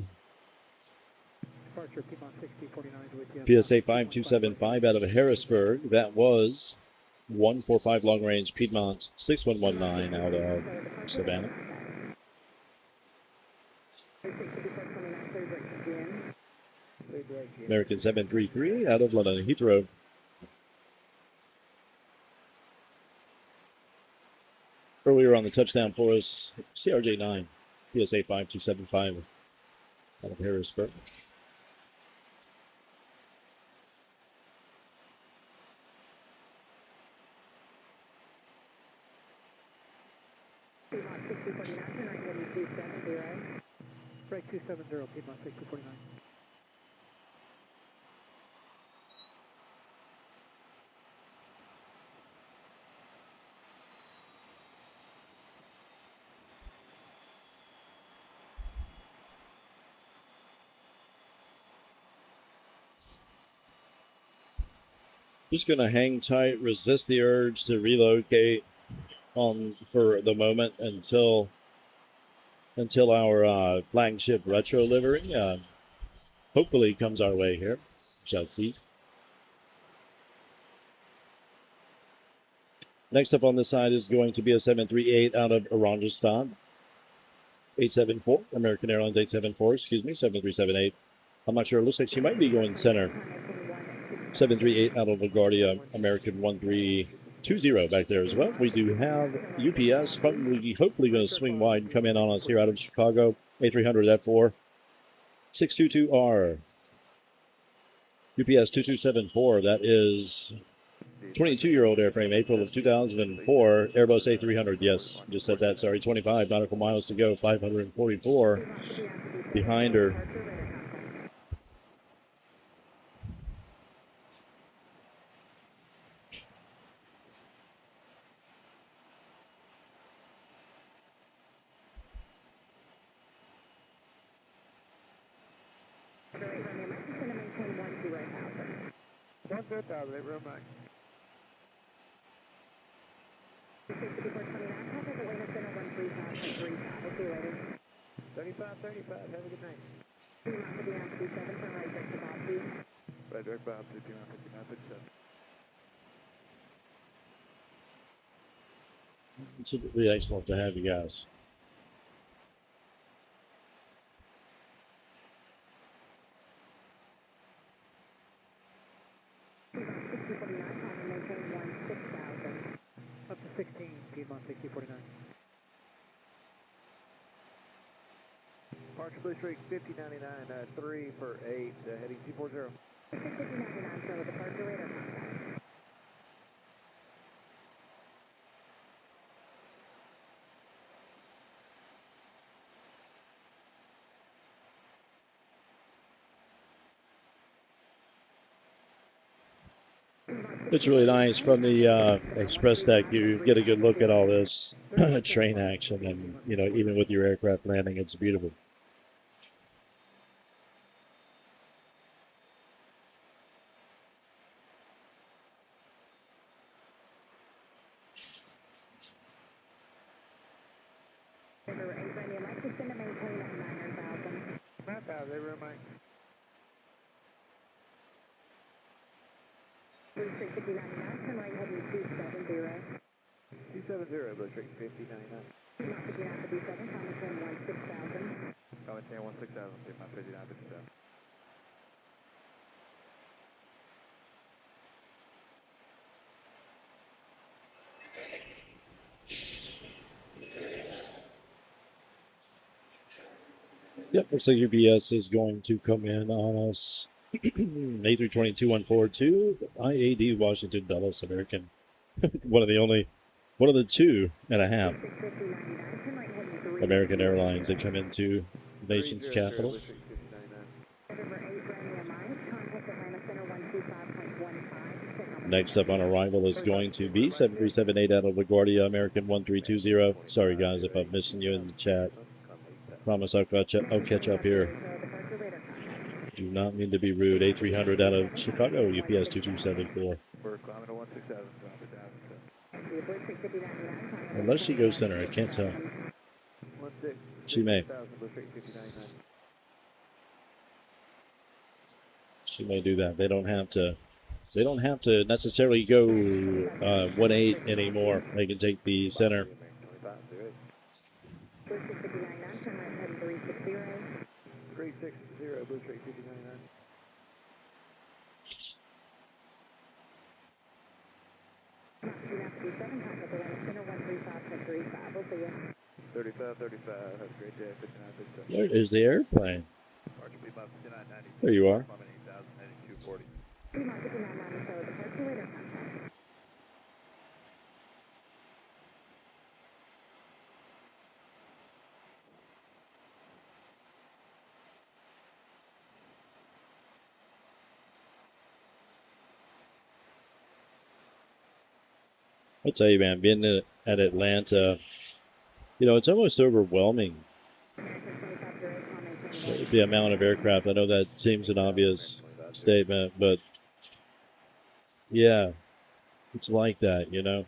Departure Piedmont 6049 with you. PSA 5275 out of Harrisburg. That was 145 long range Piedmont 6119 out of Savannah. American 733 out of London Heathrow. Earlier on the touchdown for us, CRJ9, PSA 5275 out of Harrisburg. Break 270, Piedmont 6249. Just going to hang tight, resist the urge to relocate for the moment until our flagship retro livery hopefully comes our way here. Shall see. Next up on this side is going to be a 738 out of Oranjestad. 874, American Airlines 874, excuse me, 7378. I'm not sure, it looks like she might be going center. 738 out of LaGuardia, American 1320 back there as well. We do have UPS, probably, hopefully going to swing wide and come in on us here out of Chicago. A300 F4, 622R. UPS 2274, that is 22-year-old airframe, April of 2004. Airbus A300, yes, just said that, sorry. 25 nautical miles to go, 544 behind her. Real nice. 35, have a good night. Right, direct bound, 59, 59, 57. It's really excellent to have you guys. Up to 16, Piedmont 6049. Departure Blue Streak 5099, 3 for 8, heading 240. 5099, so departure radar contact. It's really nice from the express deck. You get a good look at all this train action, and even with your aircraft landing, it's beautiful. Map out, they real nice. 5099, turn right heading 270. 270, Blue Streak 5099. 59 to B7, Thomas 16000. Coming 10, 16,000, Piedmont 59, 57. Yep, looks like UPS is going to come in on us. A320-2142, IAD Washington Dulles American. one of the 2.5 American Airlines that come into the nation's capital. Next up on arrival is going to be 7378 out of LaGuardia, American 1320. Sorry, guys, if I'm missing you in the chat. Promise I'll catch up here. Do not mean to be rude. A300 out of Chicago, UPS 2274. We're climbing to 167, Unless she goes center, I can't tell. 16, She may. 60,000, Blue Street 59.9. She may do that. They don't have to. They don't have to necessarily go 1-8 anymore. They can take the center. 360, Blue Street 59.9. $35, have a great day. 59.6. There is the airplane. RGB about 59.90. There you are. Climbing 8,000, 240. I tell you, man, being at Atlanta, you know, it's almost overwhelming. The amount of aircraft. I know that seems an obvious statement, but yeah, it's like that, you know.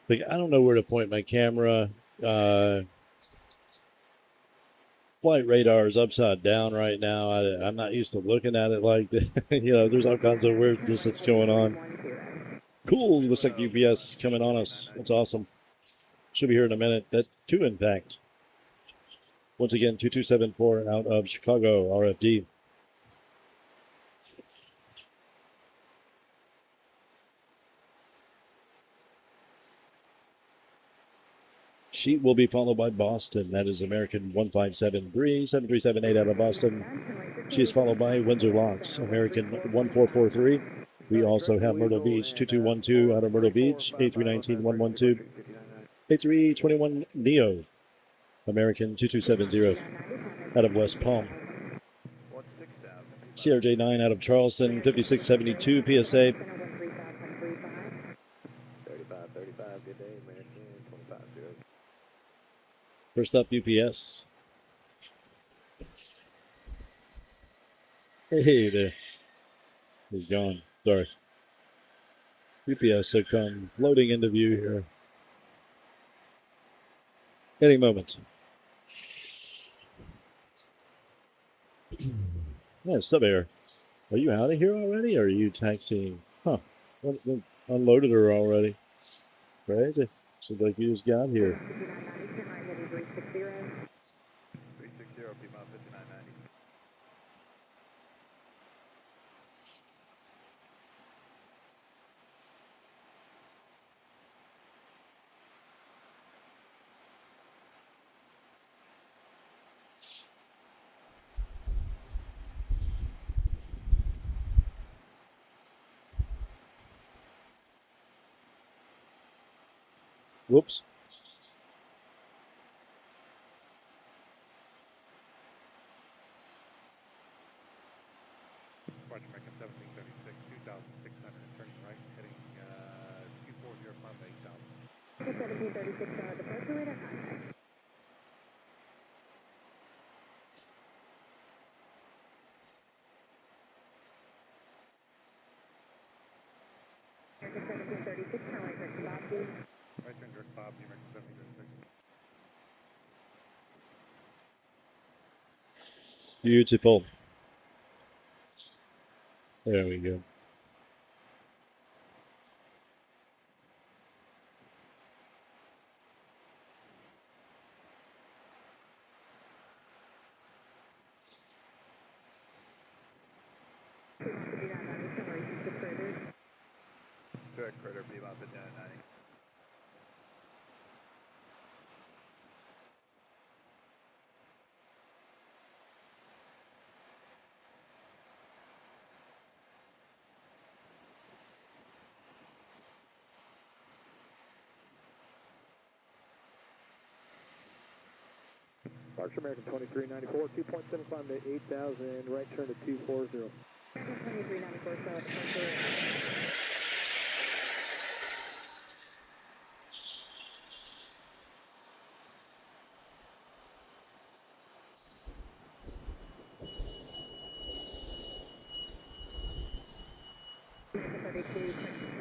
Like, I don't know where to point my camera. Flight radar is upside down right now. I'm not used to looking at it like that. You know, there's all kinds of weirdness that's going on. Cool. Looks like UPS is coming on us. That's awesome. Should be here in a minute. That two, in fact. Once again, 2274 out of Chicago, RFD. She will be followed by Boston. That is American 1573, 7378 out of Boston. She is followed by Windsor Locks, American 1443. We also have Myrtle Beach 2212 out of Myrtle Beach, A319 112, A321 Neo, American 2270 out of West Palm. CRJ 9 out of Charleston, 5672 PSA. 35, good day, American 25-0. First up, UPS. Hey there. He's gone. Sorry. UPS will come floating into view here any moment. Yeah, Subair. Are you out of here already, or are you taxiing? Huh. What unloaded her already. Crazy. Seems like you just got here. 360, be about 59.90. Whoops. Roger, American 1736, 2,600, turning right, heading 240, climb 8,000. 1736 departure radar contact. American 1736, runway correct to Bobby. Right turn direct Bob, American 1736. Beautiful. There we go. Direct crater, be about 59.90. Departure American 2394, 2.7 climb to 8,000, right turn to 240. American 2394 Charlotte, departure. American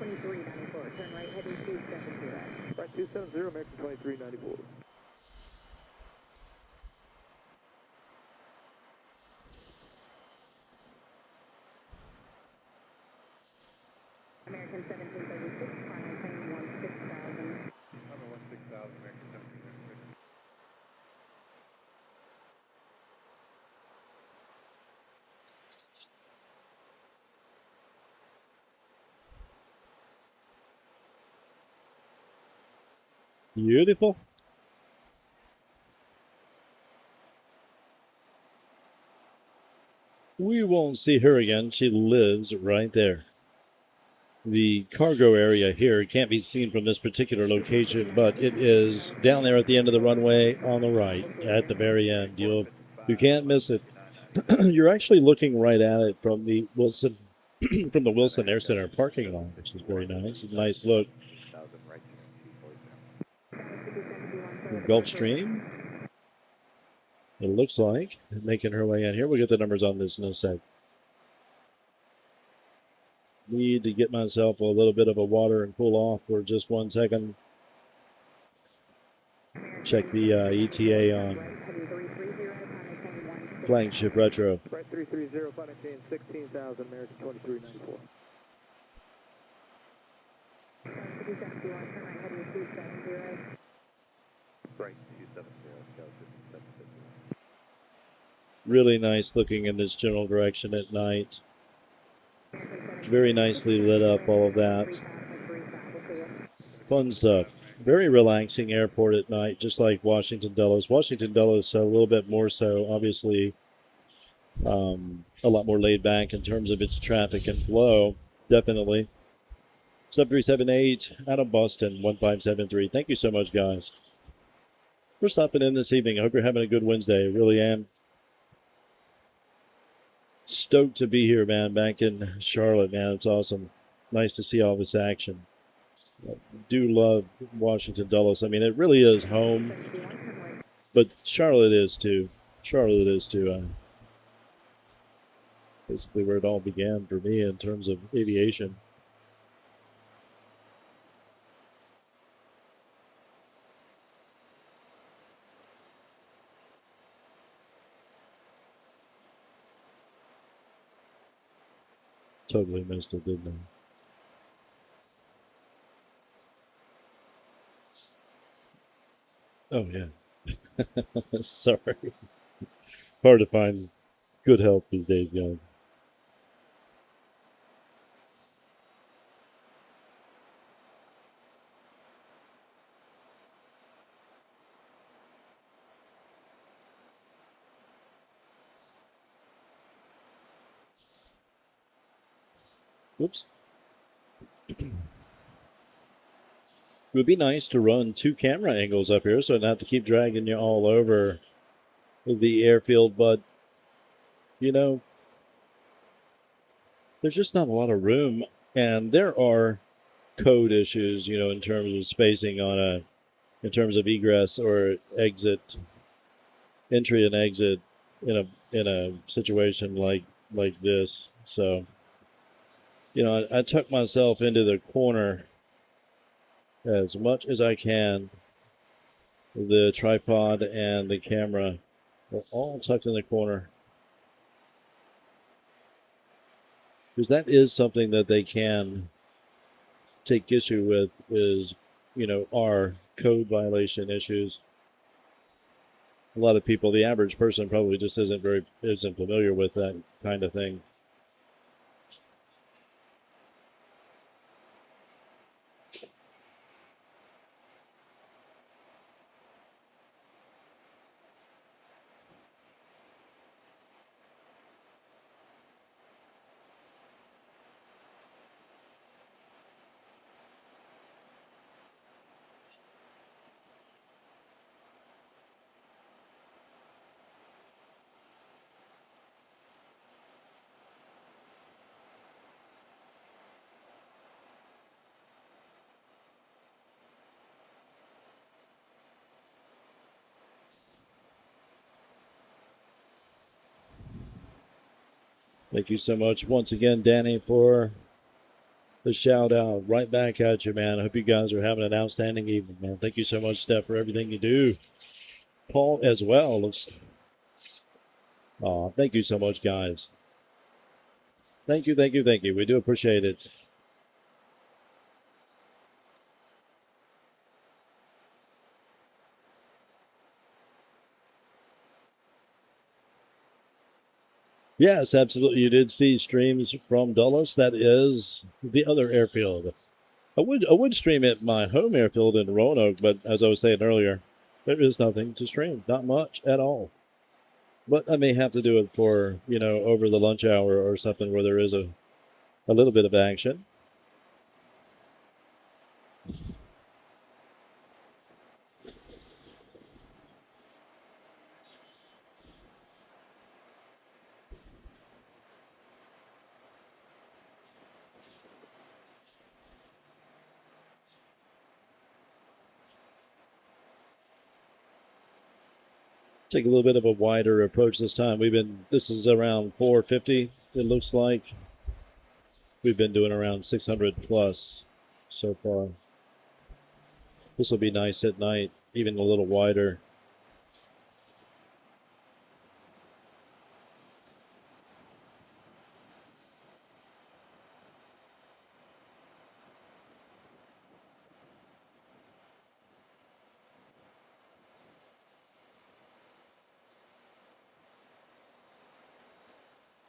2394, turn right heading 270. Right 270, American 2394. American 1736, final plane 16,000. Number 16,000, American 1736. Beautiful. We won't see her again. She lives right there. The cargo area here can't be seen from this particular location, but it is down there at the end of the runway on the right, at the very end. You can't miss it. You're actually looking right at it from the Wilson from the Wilson Air Center parking lot, which is very nice. It's a nice look. Gulfstream, it looks like, making her way in here. We'll get the numbers on this in a sec. Need to get myself a little bit of a water and cool off for just 1 second. Check the ETA on Flagship Retro. Right 330, final chain 16,000, American 2394. Right 270, Delta 750. Really nice looking in this general direction at night. Very nicely lit up, all of that. Fun stuff. Very relaxing airport at night, just like Washington Dulles. Washington Dulles a little bit more so, obviously, a lot more laid back in terms of its traffic and flow, definitely. Sub 378 out of Boston, 1573. Thank you so much, guys, for stopping in this evening. I hope you're having a good Wednesday. I really am. Stoked to be here, man, back in Charlotte, man. It's awesome. Nice to see all this action. I do love Washington Dulles. I mean, it really is home, but Charlotte is too. Charlotte is too. Basically where it all began for me in terms of aviation. Totally missed it, didn't I? Oh, yeah. Sorry. Hard to find good health these days, guys. Whoops. It would be nice to run 2 camera angles up here so I don't have to keep dragging you all over the airfield, but, you know, there's just not a lot of room, and there are code issues, you know, in terms of spacing in terms of egress or exit, entry and exit in a situation like this. So, you know, I tuck myself into the corner as much as I can. The tripod and the camera are all tucked in the corner, because that is something that they can take issue with, is, you know, our code violation issues. A lot of people, the average person probably just isn't familiar with that kind of thing. Thank you so much once again, Danny, for the shout out. Right back at you, man. I hope you guys are having an outstanding evening, man. Thank you so much, Steph, for everything you do. Paul as well. Looks. Thank you so much, guys. Thank you, thank you, thank you. We do appreciate it. Yes, absolutely. You did see streams from Dulles. That is the other airfield. I would stream at my home airfield in Roanoke, but as I was saying earlier, there is nothing to stream. Not much at all. But I may have to do it for, over the lunch hour or something where there is a little bit of action. Take a little bit of a wider approach this time. This is around 450, it looks like. We've been doing around 600 plus so far. This will be nice at night, even a little wider.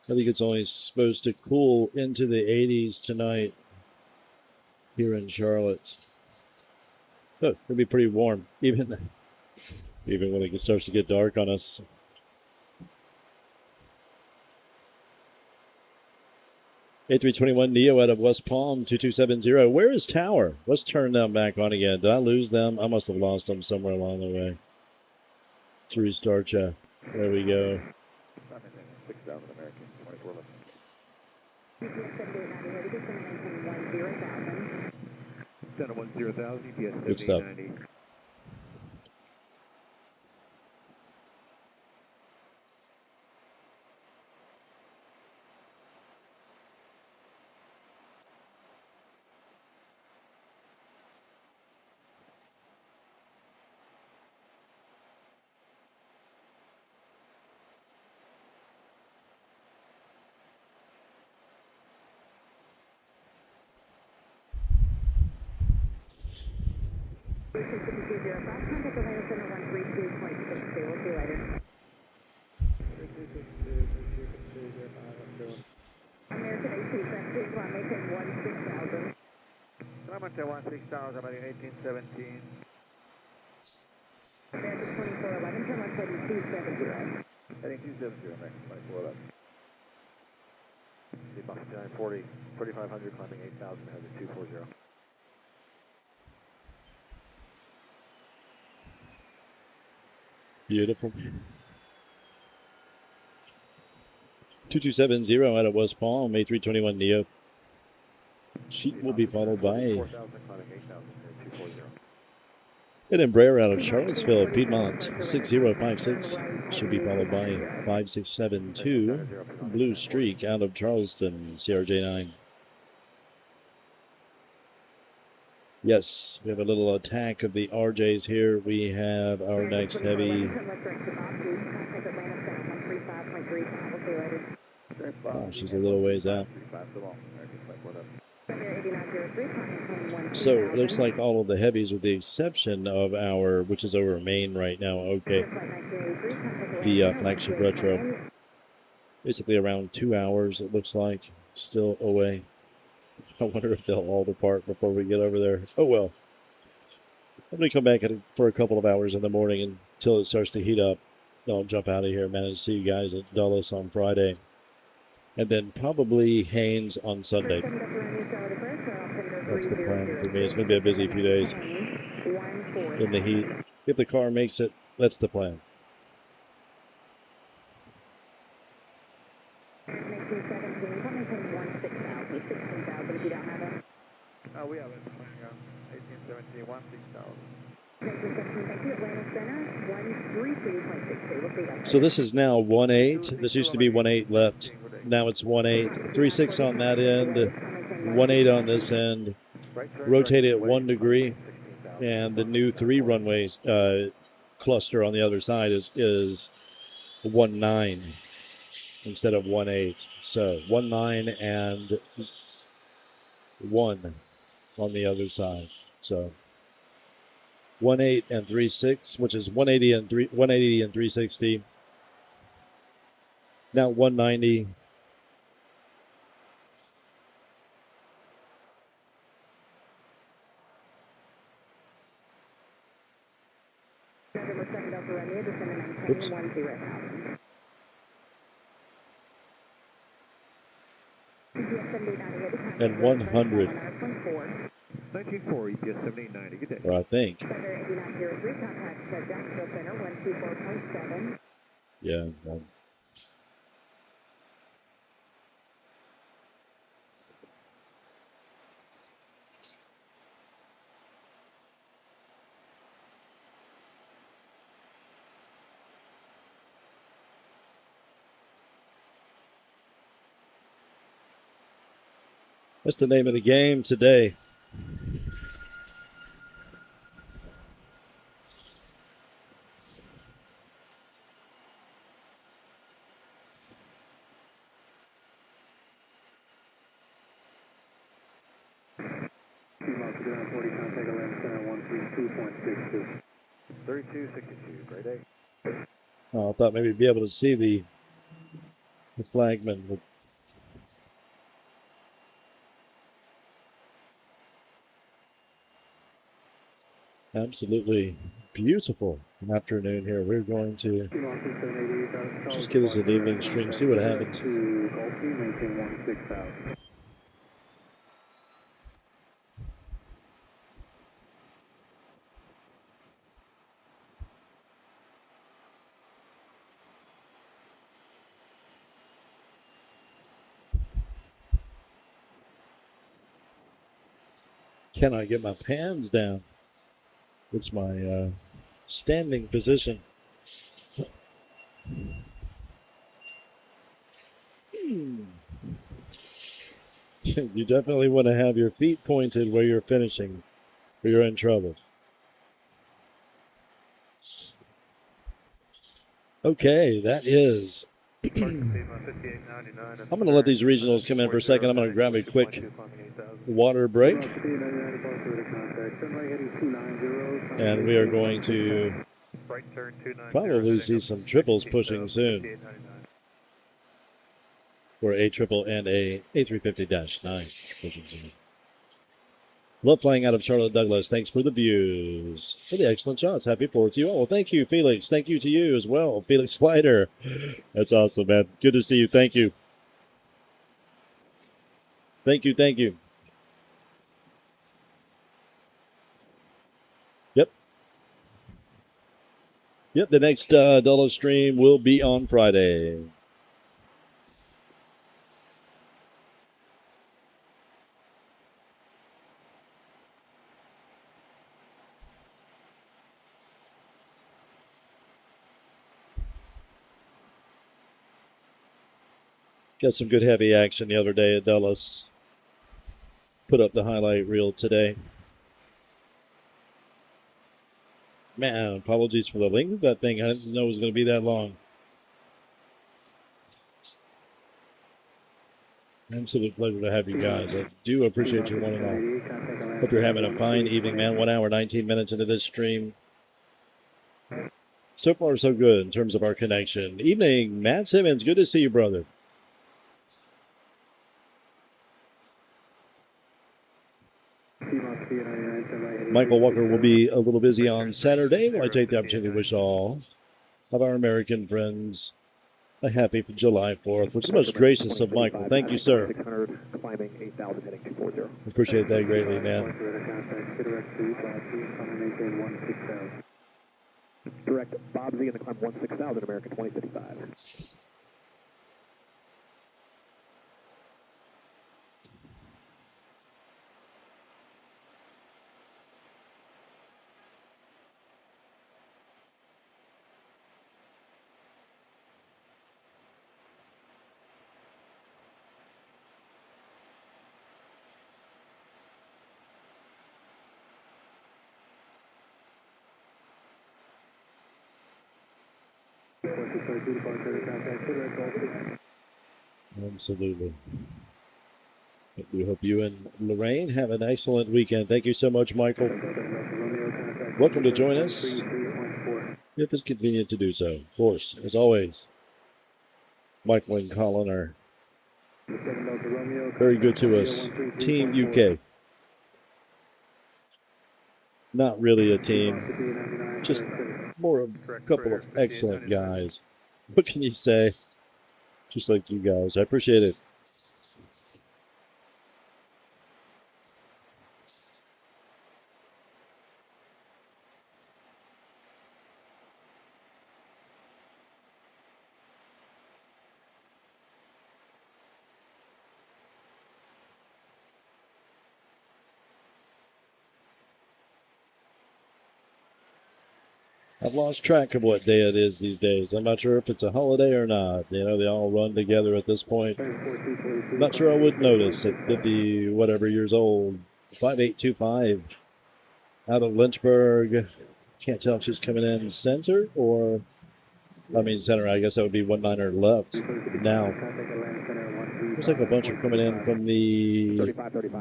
I think it's only supposed to cool into the 80s tonight here in Charlotte. Oh, it'll be pretty warm, even when it starts to get dark on us. A321neo out of West Palm 2270. Where is Tower? Let's turn them back on again. Did I lose them? I must have lost them somewhere along the way. To restart you. There we go. 6,000 American 24 left. Center 10,000, EPS Good stuff. 7090. Clemente 16,000, American 1817. American 2411, turn left heading 270. Heading 270, American 24 left. About 940, 3,500, climbing 8,000, heading 240. Beautiful. 2270 out of West Palm, A321neo. Sheet will be followed by 4,000, climbing 8,000, heading 240. an Embraer out of Charlottesville, Piedmont 6056. Should be followed by 5672. Blue Streak out of Charleston, CRJ9. Yes, we have a little attack of the RJs here. We have our next heavy. She's a little ways out. So it looks like all of the heavies, with the exception of our, which is over Maine right now, okay, the flagship retro. Basically around 2 hours, it looks like, still away. I wonder if they'll all depart before we get over there. Oh, well. I'm going to come back for a couple of hours in the morning until it starts to heat up. Then I'll jump out of here, man, and see you guys at Dulles on Friday. And then probably Haynes on Sunday. That's the plan for me. It's going to be a busy few days in the heat. If the car makes it, that's the plan. We have it. 1871, 6,000. So this is now 1.8. This used to be 1.8 left now it's 1-8. 3-6 on that end, 1-8 on this end. Rotate it 1 degree, and the new 3 runways cluster on the other side is 1-9 instead of 1-8. So 1-9 and 1 on the other side. So 1-8 and 3-6, which is 180 and 360. Now 190. Oops. And 100. 19.4 EPS 7890. Good day. Or I think. Yeah. That's the name of the game today. Oh, I thought maybe be able to see the flagman. Absolutely beautiful afternoon here. We're going to just give us an evening stream, see what happens. Can I get my pans down? It's my standing position. You definitely want to have your feet pointed where you're finishing, or you're in trouble. Okay, that is. I'm going to let these regionals come in for a second. I'm going to grab a quick water break. And we are going to probably see some triples pushing soon. For a triple and a A350-9 pushing soon. Love flying out of Charlotte-Douglas. Thanks for the views. For the excellent shots. Happy 4th to you all. Well, thank you, Felix. Thank you to you as well, Felix Slider. That's awesome, man. Good to see you. Thank you. Thank you. Thank you. Yep, the next Dulles stream will be on Friday. Got some good heavy action the other day at Dulles. Put up the highlight reel today. Man, apologies for the length of that thing. I didn't know it was going to be that long. Absolute pleasure to have you guys. I do appreciate you one and all. Hope you're having a fine evening, man. 1 hour, 19 minutes into this stream. So far, so good in terms of our connection. Evening, Matt Simmons. Good to see you, brother. Michael Walker will be a little busy on Saturday. Well, I take the opportunity to wish all of our American friends a happy July 4th, which is most gracious of Michael. Thank you, sir. Appreciate that greatly, man. Direct Bob Z in the climb 16,000, American 2055. Absolutely. We hope you and Lorraine have an excellent weekend. Thank you so much, Michael. Welcome to join us if it's convenient to do so. Of course, as always, Michael and Colin are very good to us. Team UK. Not really a team, just more of a couple of excellent guys. What can you say? Just like you guys. I appreciate it. I've lost track of what day it is these days. I'm not sure if it's a holiday or not. You know, they all run together at this point. Not sure I would notice at 50 whatever years old. 5825 out of Lynchburg. Can't tell if she's coming in center or, center. I guess that would be 19er left. Now, looks like a bunch are coming in from the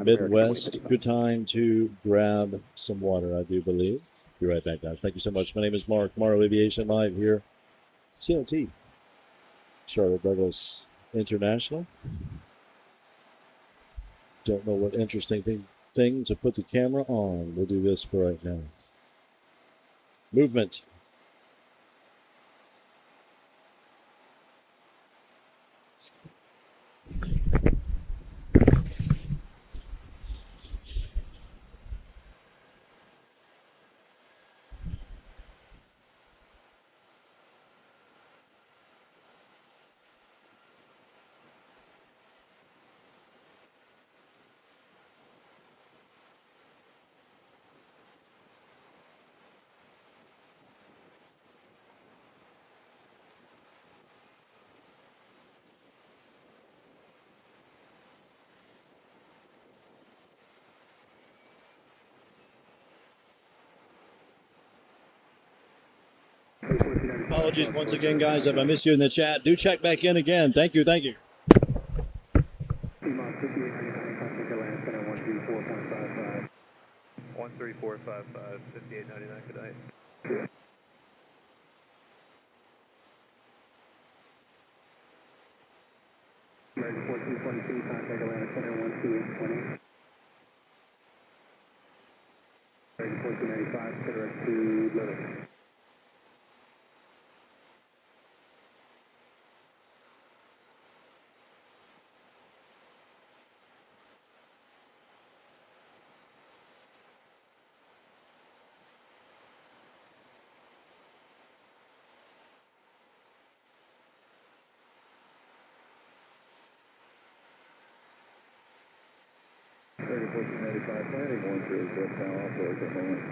Midwest. Good time to grab some water, I do believe. Be right back, guys. Thank you so much. My name is Mark Morrow Aviation, live here, CLT Charlotte-Douglas International. Don't know what interesting thing to put the camera on. We'll do this for right now. Movement. Apologies once again, guys, if I missed you in the chat. Do check back in again. Thank you. 13455, 5899, good night. American 4222, contact Atlanta Center 12820. American 4295, direct to Little. American 4295, planning 136 now also at the moment.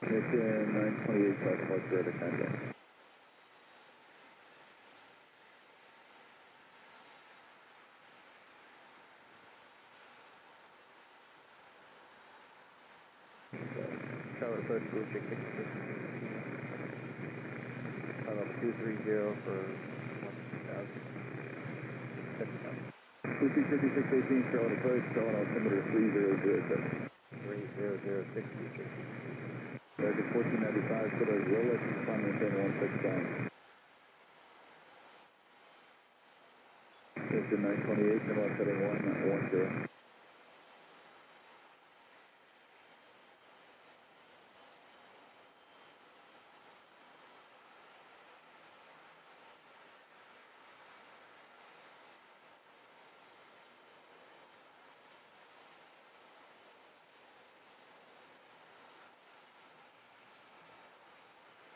It's 928 South Mark River contact. Charlotte approach, blue chick 66. Level 230 for 1,000. 5618 Charlotte approach, calling altimeter 3006. 3006, blue chick 66. American 1495, put a Rolex and climb maintain 165. It's 928, and left heading 110.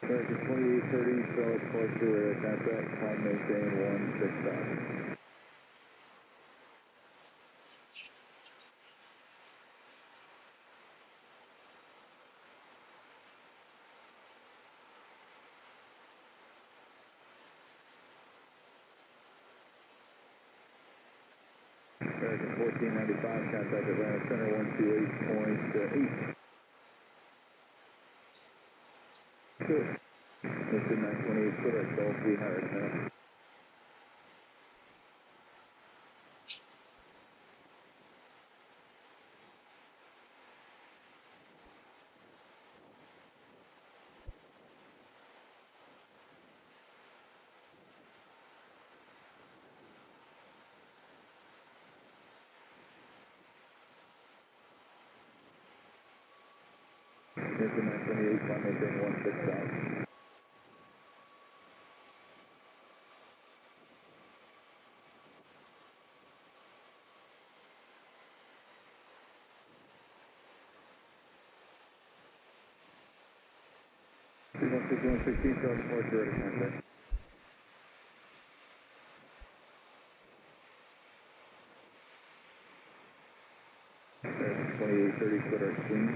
American 2830, Charlotte departure radar contact, climb maintain 16000. American 1495, contact Atlanta Center 128.8. Good. Mr. 928, put our Gulf, we hired now. Mr. 928, climb maintain 16000. One 16, Charlotte departure radar contact. American 2830, put our Queen.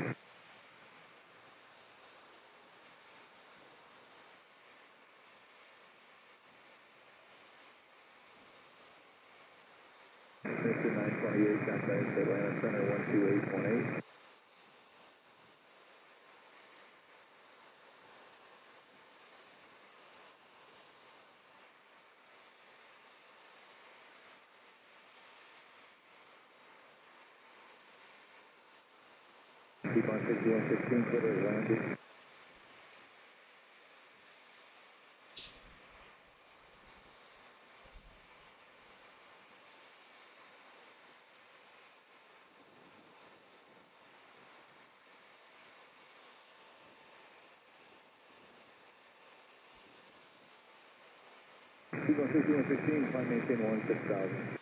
Mr. 928, contact Atlanta Center 128.8. Keep on 6116, put our landing. Keep on 6116, climb maintain 16000.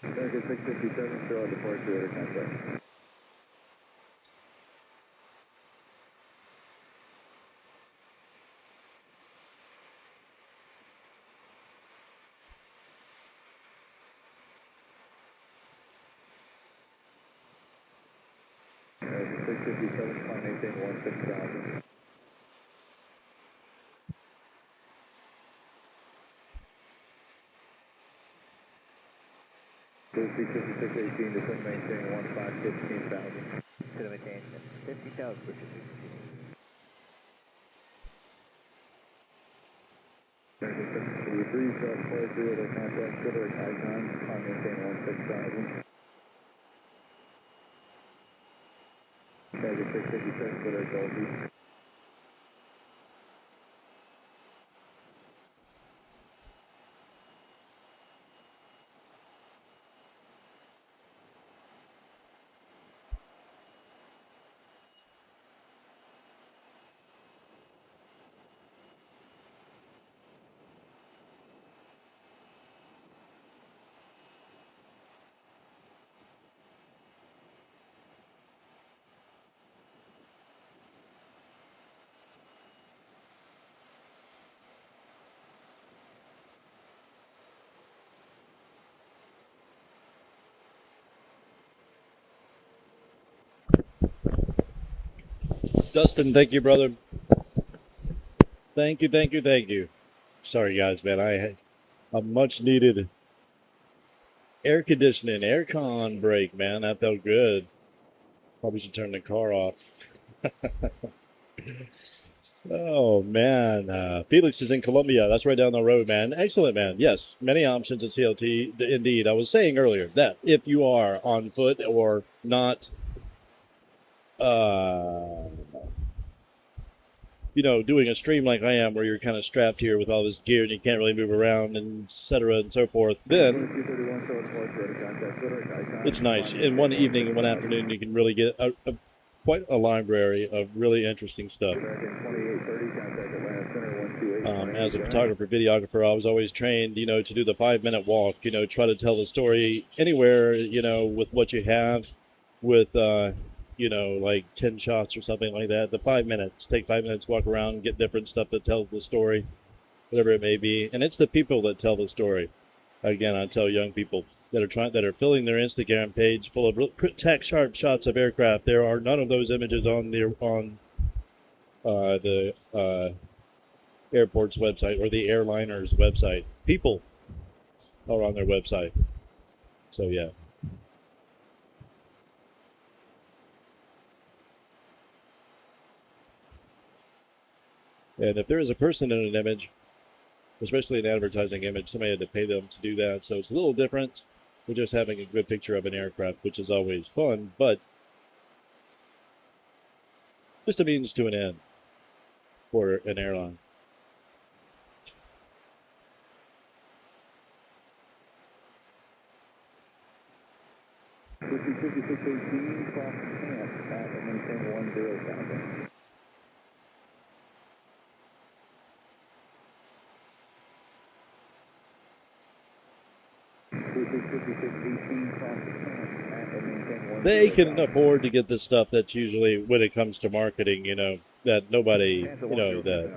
American 657, Charlotte departure radar contact. American 657, climb maintain 16000. Lucy 5618, descend maintain 1515,000. Descend maintain 50,000, which is American 733, Charlotte departure radar contact, Civic Icon, climb maintain 16000. American 656, put our Gulfie. Dustin, thank you, brother. Thank you, thank you, thank you. Sorry, guys, man. I had a much needed air conditioning, aircon break, man. That felt good. Probably should turn the car off. Oh, man. Felix is in Colombia. That's right down the road, man. Excellent, man. Yes, many options at CLT. Indeed. I was saying earlier that if you are on foot or not, you know, doing a stream like I am, where you're kind of strapped here with all this gear and you can't really move around, and et cetera and so forth, then it's nice. In one evening and one afternoon, you can really get quite a library of really interesting stuff. As a photographer, videographer, I was always trained, you know, to do the 5-minute walk, you know, try to tell the story anywhere, you know, with what you have, with, you know, like 10 shots or something like that. The 5 minutes, take 5 minutes, walk around, get different stuff that tells the story, whatever it may be. And it's the people that tell the story. Again, I tell young people that are filling their Instagram page full of tack sharp shots of aircraft. There are none of those images on the airport's website or the airliner's website. People are on their website. So yeah. And if there is a person in an image, especially an advertising image, somebody had to pay them to do that. So it's a little different. We're just having a good picture of an aircraft, which is always fun, but just a means to an end for an airline. They can afford to get the stuff that's usually, when it comes to marketing, you know, that nobody, you know, that,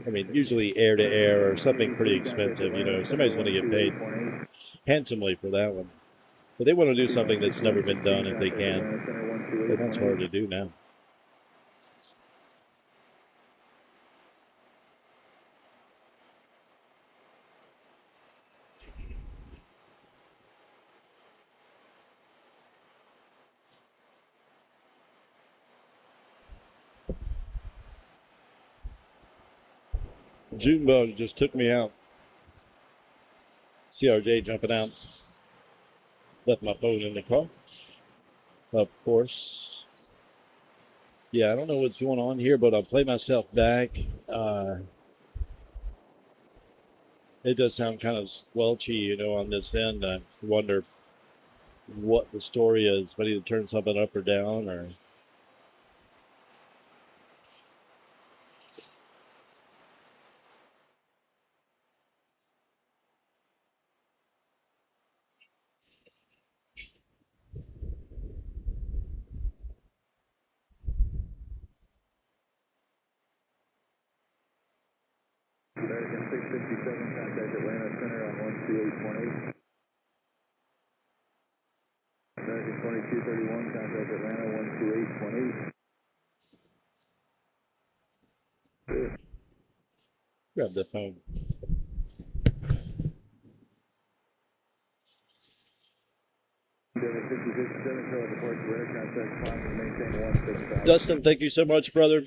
I mean, usually air to air or something pretty expensive, you know, somebody's going to get paid handsomely for that one. But they want to do something that's never been done if they can. And that's hard to do now. Junebug just took me out. CRJ jumping out. Left my phone in the car. Of course. Yeah, I don't know what's going on here, but I'll play myself back. It does sound kind of squelchy, you know, on this end. I wonder what the story is. If I need to turn something up or down, or... American 657, contact Atlanta Center on 12818. American 2231, contact Atlanta 12818. Grab the phone. Dustin, thank you so much, brother.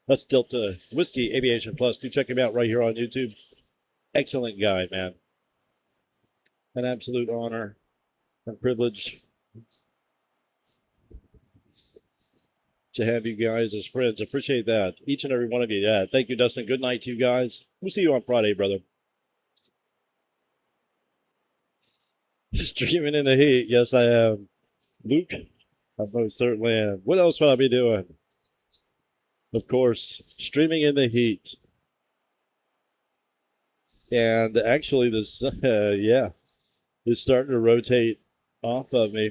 That's Delta Whiskey Aviation Plus. Do check him out right here on YouTube. Excellent guy, man. An absolute honor and privilege to have you guys as friends. Appreciate that. Each and every one of you. Yeah. Thank you, Dustin. Good night to you guys. We'll see you on Friday, brother. Streaming in the heat. Yes, I am. Luke, I most certainly am. What else would I be doing? Of course, streaming in the heat. And actually, this, yeah, is starting to rotate off of me.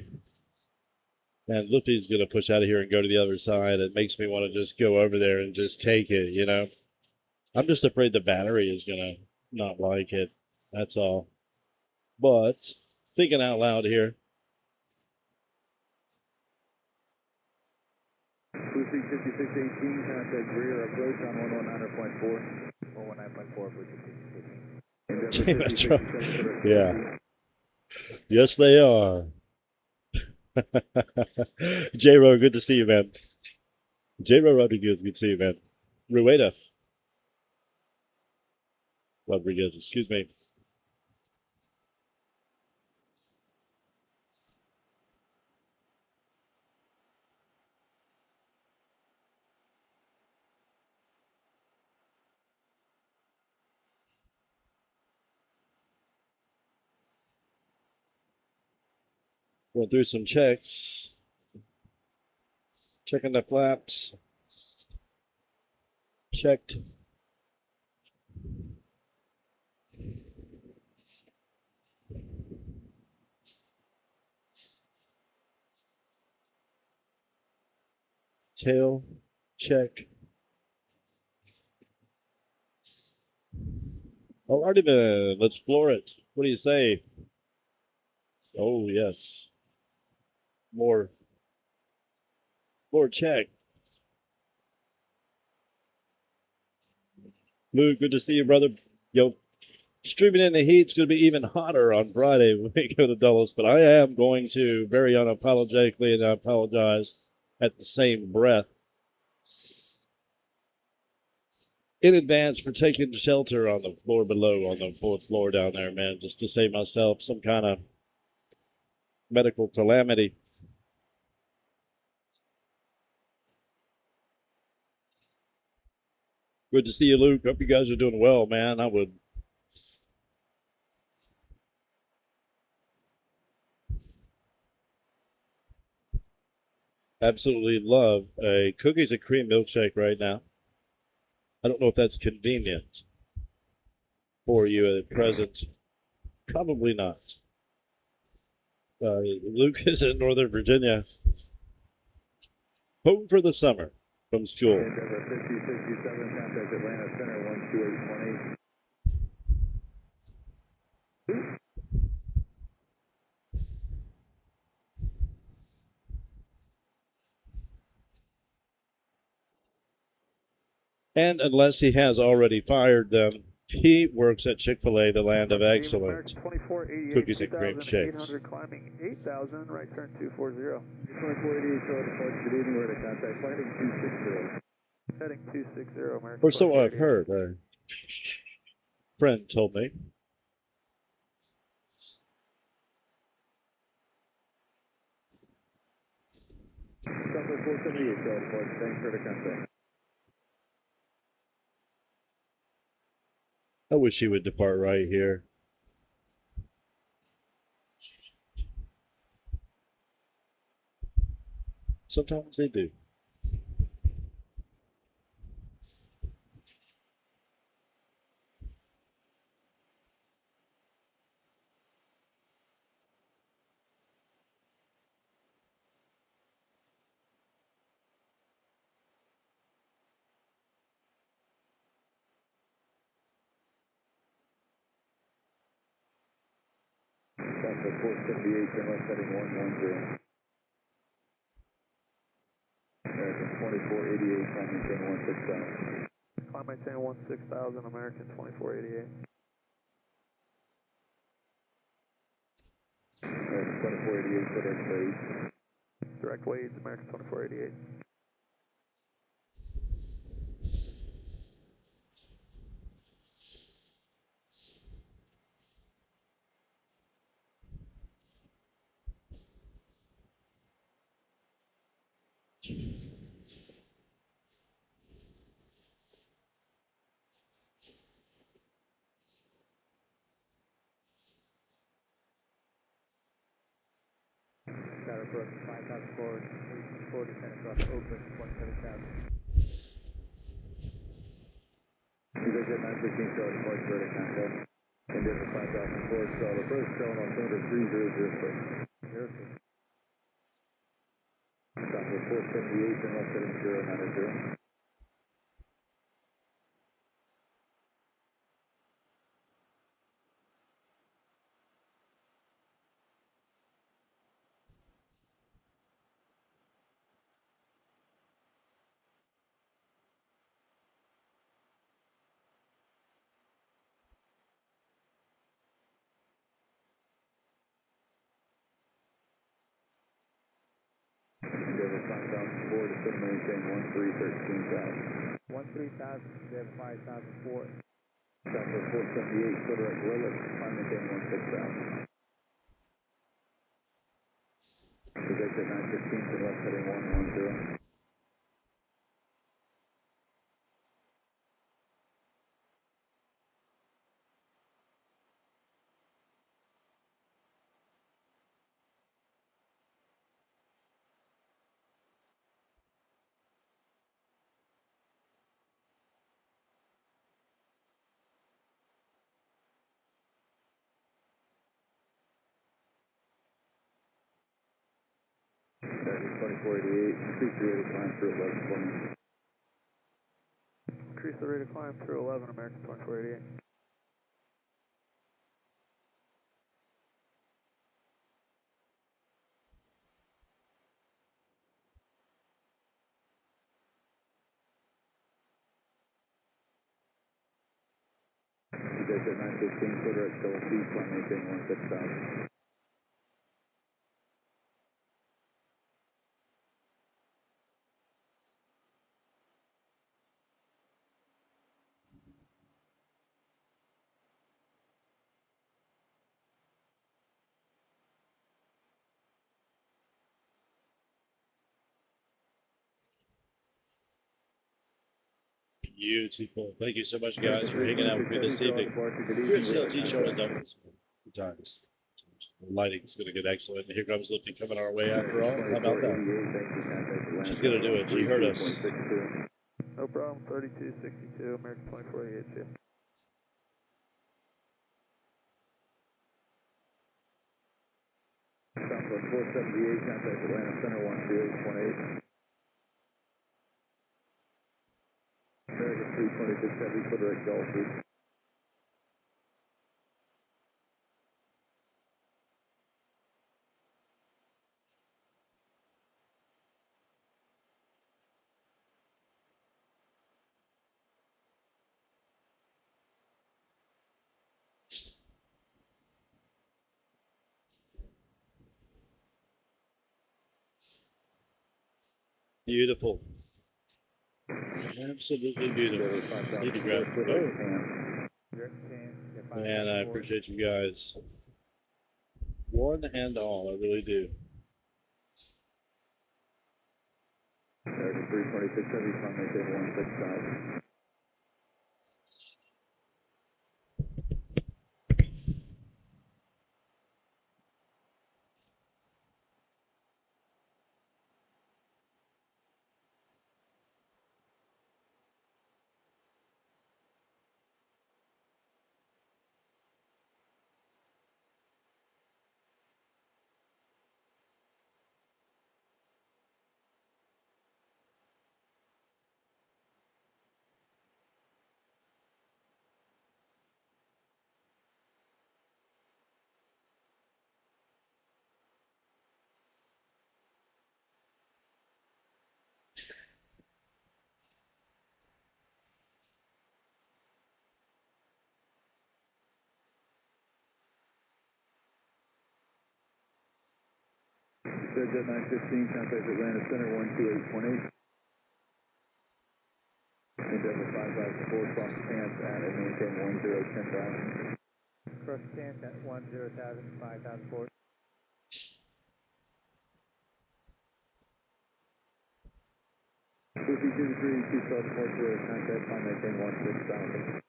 And Luffy's going to push out of here and go to the other side. It makes me want to just go over there and just take it, you know? I'm just afraid the battery is going to not like it. That's all. But thinking out loud here. Lucy 5618, contact rear approach on 119.4. 119.4, That's right. Yeah. Yes, they are. J-Ro, good to see you, man. J-Ro Rodriguez, good to see you, man. Rueda Rodriguez, excuse me. Went through some checks. Checking the flaps. Checked. Tail. Check. Alrighty then, let's floor it. What do you say? Oh, yes. More check. Luke, good to see you, brother. Yo, streaming in the heat's going to be even hotter on Friday when we go to Dulles, but I am going to very unapologetically, and I apologize at the same breath, in advance for taking shelter on the floor below, on the fourth floor down there, man, just to save myself some kind of medical calamity. Good to see you, Luke. Hope you guys are doing well, man. I would absolutely love a cookies and cream milkshake right now. I don't know if that's convenient for you at present. Probably not. Luke is in Northern Virginia, home for the summer from school. 5067, contact Atlanta Center 12818. And unless he has already fired them, he works at Chick-fil-A, the land of excellent 2488, cookies and cream shakes. 2,800 climbing 8,000, right turn 240. 2488, Charlotte Departure, good evening, we're at a contact landing 260. Heading 260, American. Or so I've heard. A friend told me. Southwest 478, Charlotte Departure, thanks for the contact. I wish he would depart right here. Sometimes they do. Southwest 478, turn left heading 110. American 2488, climb maintain 16000. Climb maintain 16,000, American 2488. American 2488, direct wave. Direct waves, American 2488. Tower approach 5000 forward, 40 descent across open 177. Division 915, Charlotte Departure, ready contact. India for 5000 forward, Charlotte approach, showing on altimeter 3006. 06. Southwest 478, turn left heading 090. Endeavor 5000 forward, descend maintain 1313,000. 13,000, Endeavor 5,000 forward. Southwest 478, still direct Willis, climb maintain 16,000. Projected 915, turn left heading 110. 2488, increase the rate of climb through 11 for me. Increase the rate of climb through 11, American 2488. You guys at 915, clear direct CLT, climb maintain 16,000. Beautiful. Thank you so much, guys, for hanging out with me this evening. Here at CLT Charlotte-Douglas. Good times. The lighting is going to get excellent. Here comes Lifty coming our way after all. How about that? She's going to do it. She heard us. No problem, 3262, American 2488, see ya. Southwest 478, contact Atlanta Center 12818. American 326 Heavy, clear direct CLT. Beautiful. Absolutely beautiful. Need to grab and I appreciate you guys. One and all, I really do. American 326 Heavy, climb maintain 16,000. Jet 915, contact Atlanta Center 12818. Endeavor 5004, cross stance at and maintain 10,000. Cross stance at 10,000, 5004. Whiskey 23, 2 South Portugal, contact, climb maintain 16,000.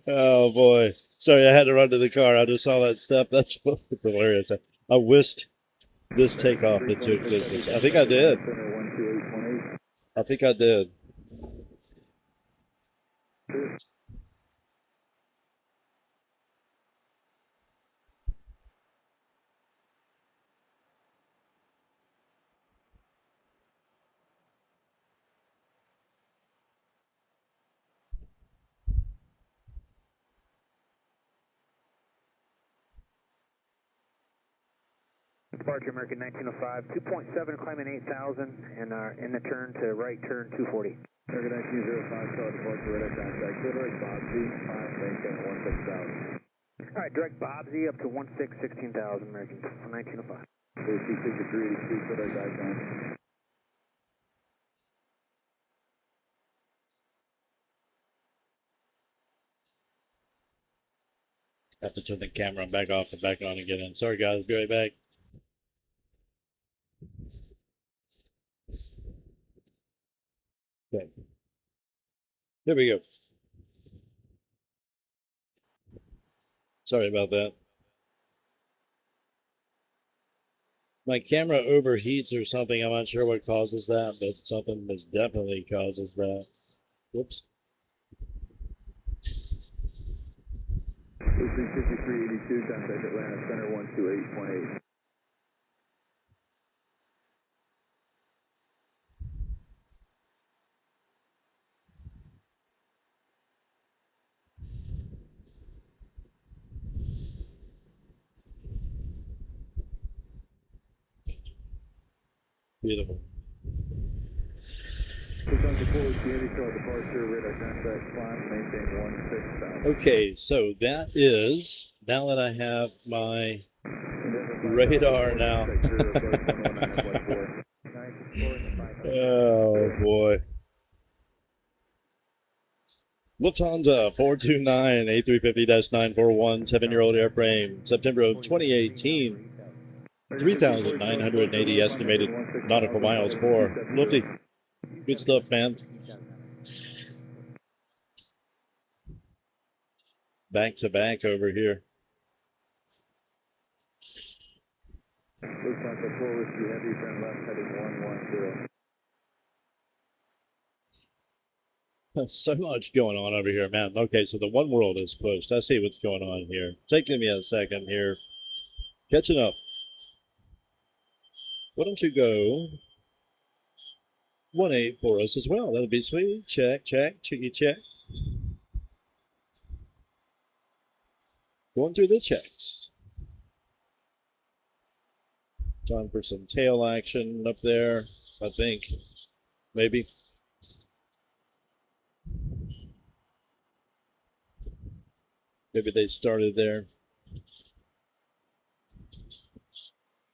Oh boy. Sorry, I had to run to the car. I just saw that step. That's hilarious. I wished this takeoff into existence. I think I did. I think I did. Departure American 1905, 2.7, climbing 8,000, and in the turn to right, turn 240. American 1905, Charlotte departure, radar contact, clear direct Bobsy, climb maintain 16,000. All right, direct Bobsy up to 16,000, American 1905. AC 6382, clear direct icon. Have to turn the camera back off and back on again. Sorry guys, be right back. Okay. There we go. Sorry about that. My camera overheats or something. I'm not sure what causes that, but something most definitely causes that. Whoops. 5382, contact Atlanta Center 128.8. Beautiful. Lufthansa 4 Yankee Charlotte departure, radar contact, climb, maintain 16,000. Okay, so that is, now that I have my radar now. Oh boy. Lufthansa 429 A350-941 7-year-old airframe, September of 2018, 3,980 estimated nautical miles for Lufty. Good stuff, man. Back to back over here. Lufthansa 4 Whiskey Heavy, turn left heading 110. So much going on over here, man. Okay, so the one world is pushed. I see what's going on here. Taking me a second here. Catching up. Why don't you go 1-8 for us as well? That'll be sweet. Check, check, cheeky check. Going through the checks. Time for some tail action up there, I think. Maybe. Maybe they started there.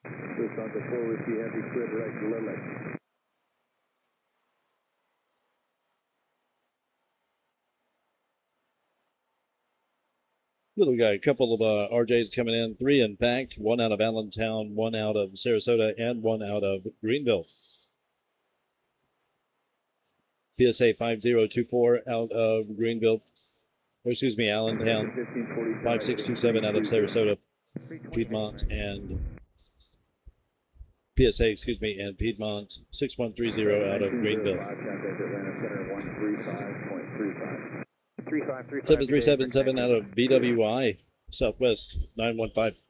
Lufthansa 4 Whiskey Heavy, clear right Lily. Little guy, a couple of RJs coming in. 3, in fact. 1 out of Allentown, 1 out of Sarasota, and 1 out of Greenville. PSA 5024 out of Greenville. Excuse me, Allentown. 5627 out of Sarasota, Piedmont, and PSA, excuse me, and Piedmont. 6130 out of Greenville. 7377 out of BWI, Southwest 915.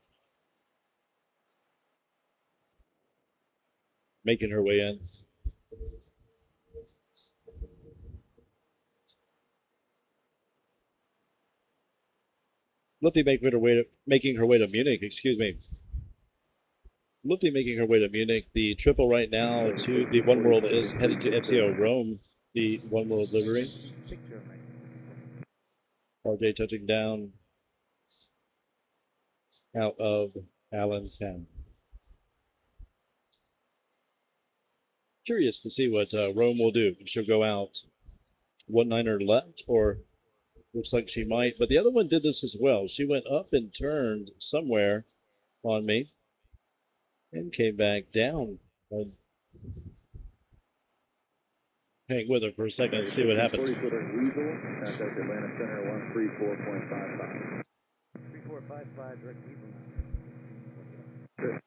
Making her way in. Lufty making her way to Munich, excuse me. Lufty making her way to Munich. The triple right now to the One World is headed to FCO Rome, the One World livery. RJ touching down out of Allentown. Curious to see what Rome will do. She'll go out 1-9er left, or looks like she might. But the other one did this as well. She went up and turned somewhere on me and came back down. Hang with her for a second and see what happens. 40-footer Weasel, contact Atlanta Center 134.55. 3455, direct Weasel.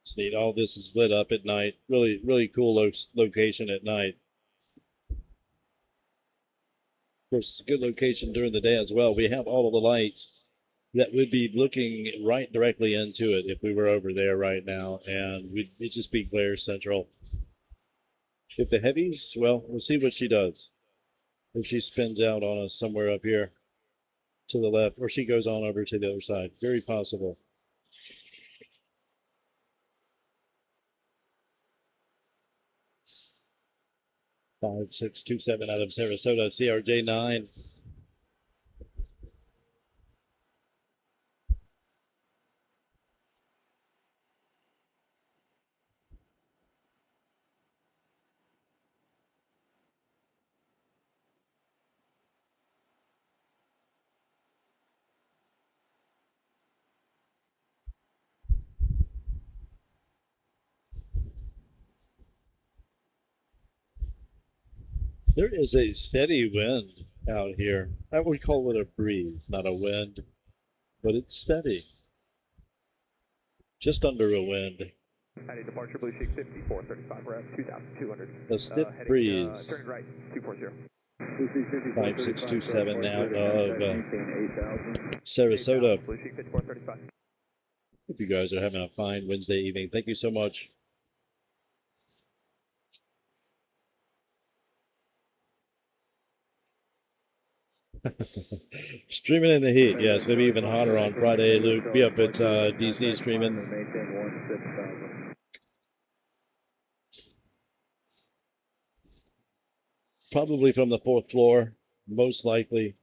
It's neat. All this is lit up at night. Really, really cool location at night. Of course, it's a good location during the day as well. We have all of the lights that would be looking right directly into it if we were over there right now, and it'd just be glare central. If the heavies, well, we'll see what she does. If she spins out on us somewhere up here to the left, or she goes on over to the other side. Very possible. Five, 6, 2, 7 out of Sarasota, CRJ9. There is a steady wind out here. I would call it a breeze, not a wind, but it's steady. Just under a wind. Heading departure, Blue Sheik 5435. We're at 2,200. A stiff breeze. Turning right, 240. 5627 now of Sarasota. Blue Sheik 5435. Hope you guys are having a fine Wednesday evening. Thank you so much. Streaming in the heat. Yeah, it's going to be even hotter on Friday, Luke. Be up at DC streaming. Probably from the 4th floor, most likely.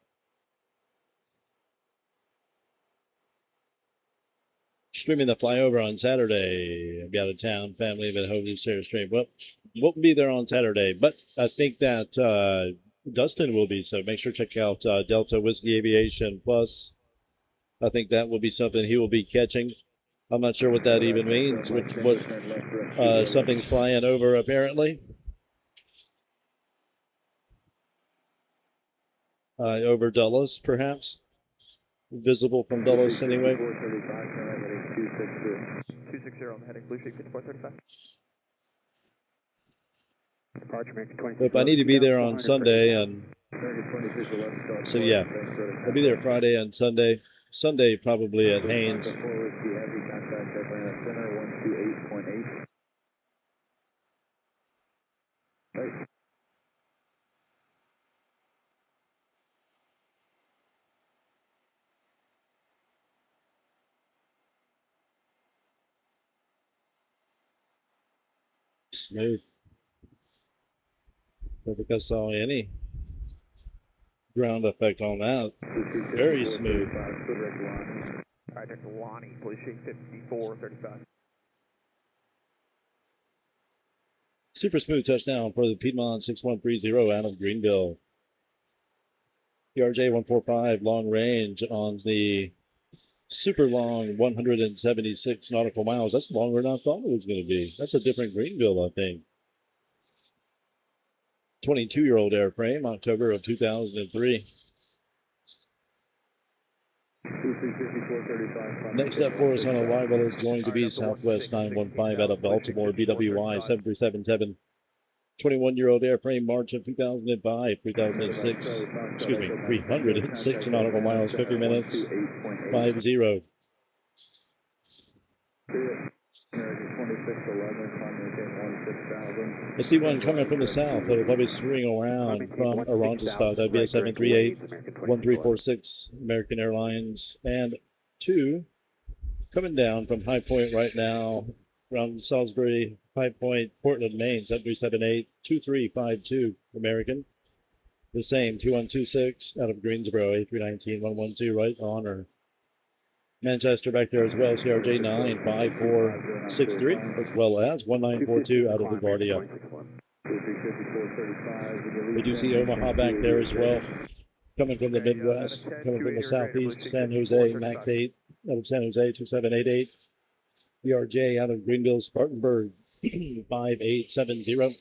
Streaming the flyover on Saturday. I've got a town family that hopefully share stream. Well, won't be there on Saturday, but I think that Dustin will be. So make sure to check out Delta Whiskey Aviation Plus. I think that will be something he will be catching. I'm not sure what that even means. What something's flying over apparently. Over Dulles, perhaps. Visible from Dulles anyway. 260 on the heading, Blue Sheik 5435. Departure, American 26. If I need to be there on Sunday, and so yeah, I'll be there Friday and Sunday. Sunday probably at Haynes. Smooth. Don't think I saw any ground effect on that. Very smooth. Alright, there's Lonnie, Blue Sheik 5435. Super smooth touchdown for the Piedmont 6130 out of Greenville. PRJ 145 long range on the super long 176 nautical miles. That's longer than I thought it was going to be. That's a different Greenville, I think. 22-year-old airframe, October of 2003. Next up for us on arrival is going to be Southwest 915 out of Baltimore, BWI 7377. 21-year-old airframe, March of 2005, 306 nautical miles, 50 minutes, 50. I see one coming from the south that'll probably swing around from Arantzastadt. That'd be a 738, 1346 American Airlines, and 2 coming down from High Point right now, around Salisbury, High Point, Portland, Maine, 7378, 2352 American. The same, 2126 out of Greensboro, A319, 112 right on her. Manchester back there as well, CRJ 95463, as well as 1942 out of LaGuardia. We do see Omaha back there as well, coming from the Midwest, coming from the Southeast, San Jose, Max 8 out of San Jose, 2788. PRJ out of Greenville, Spartanburg, 5870.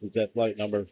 Is that flight number?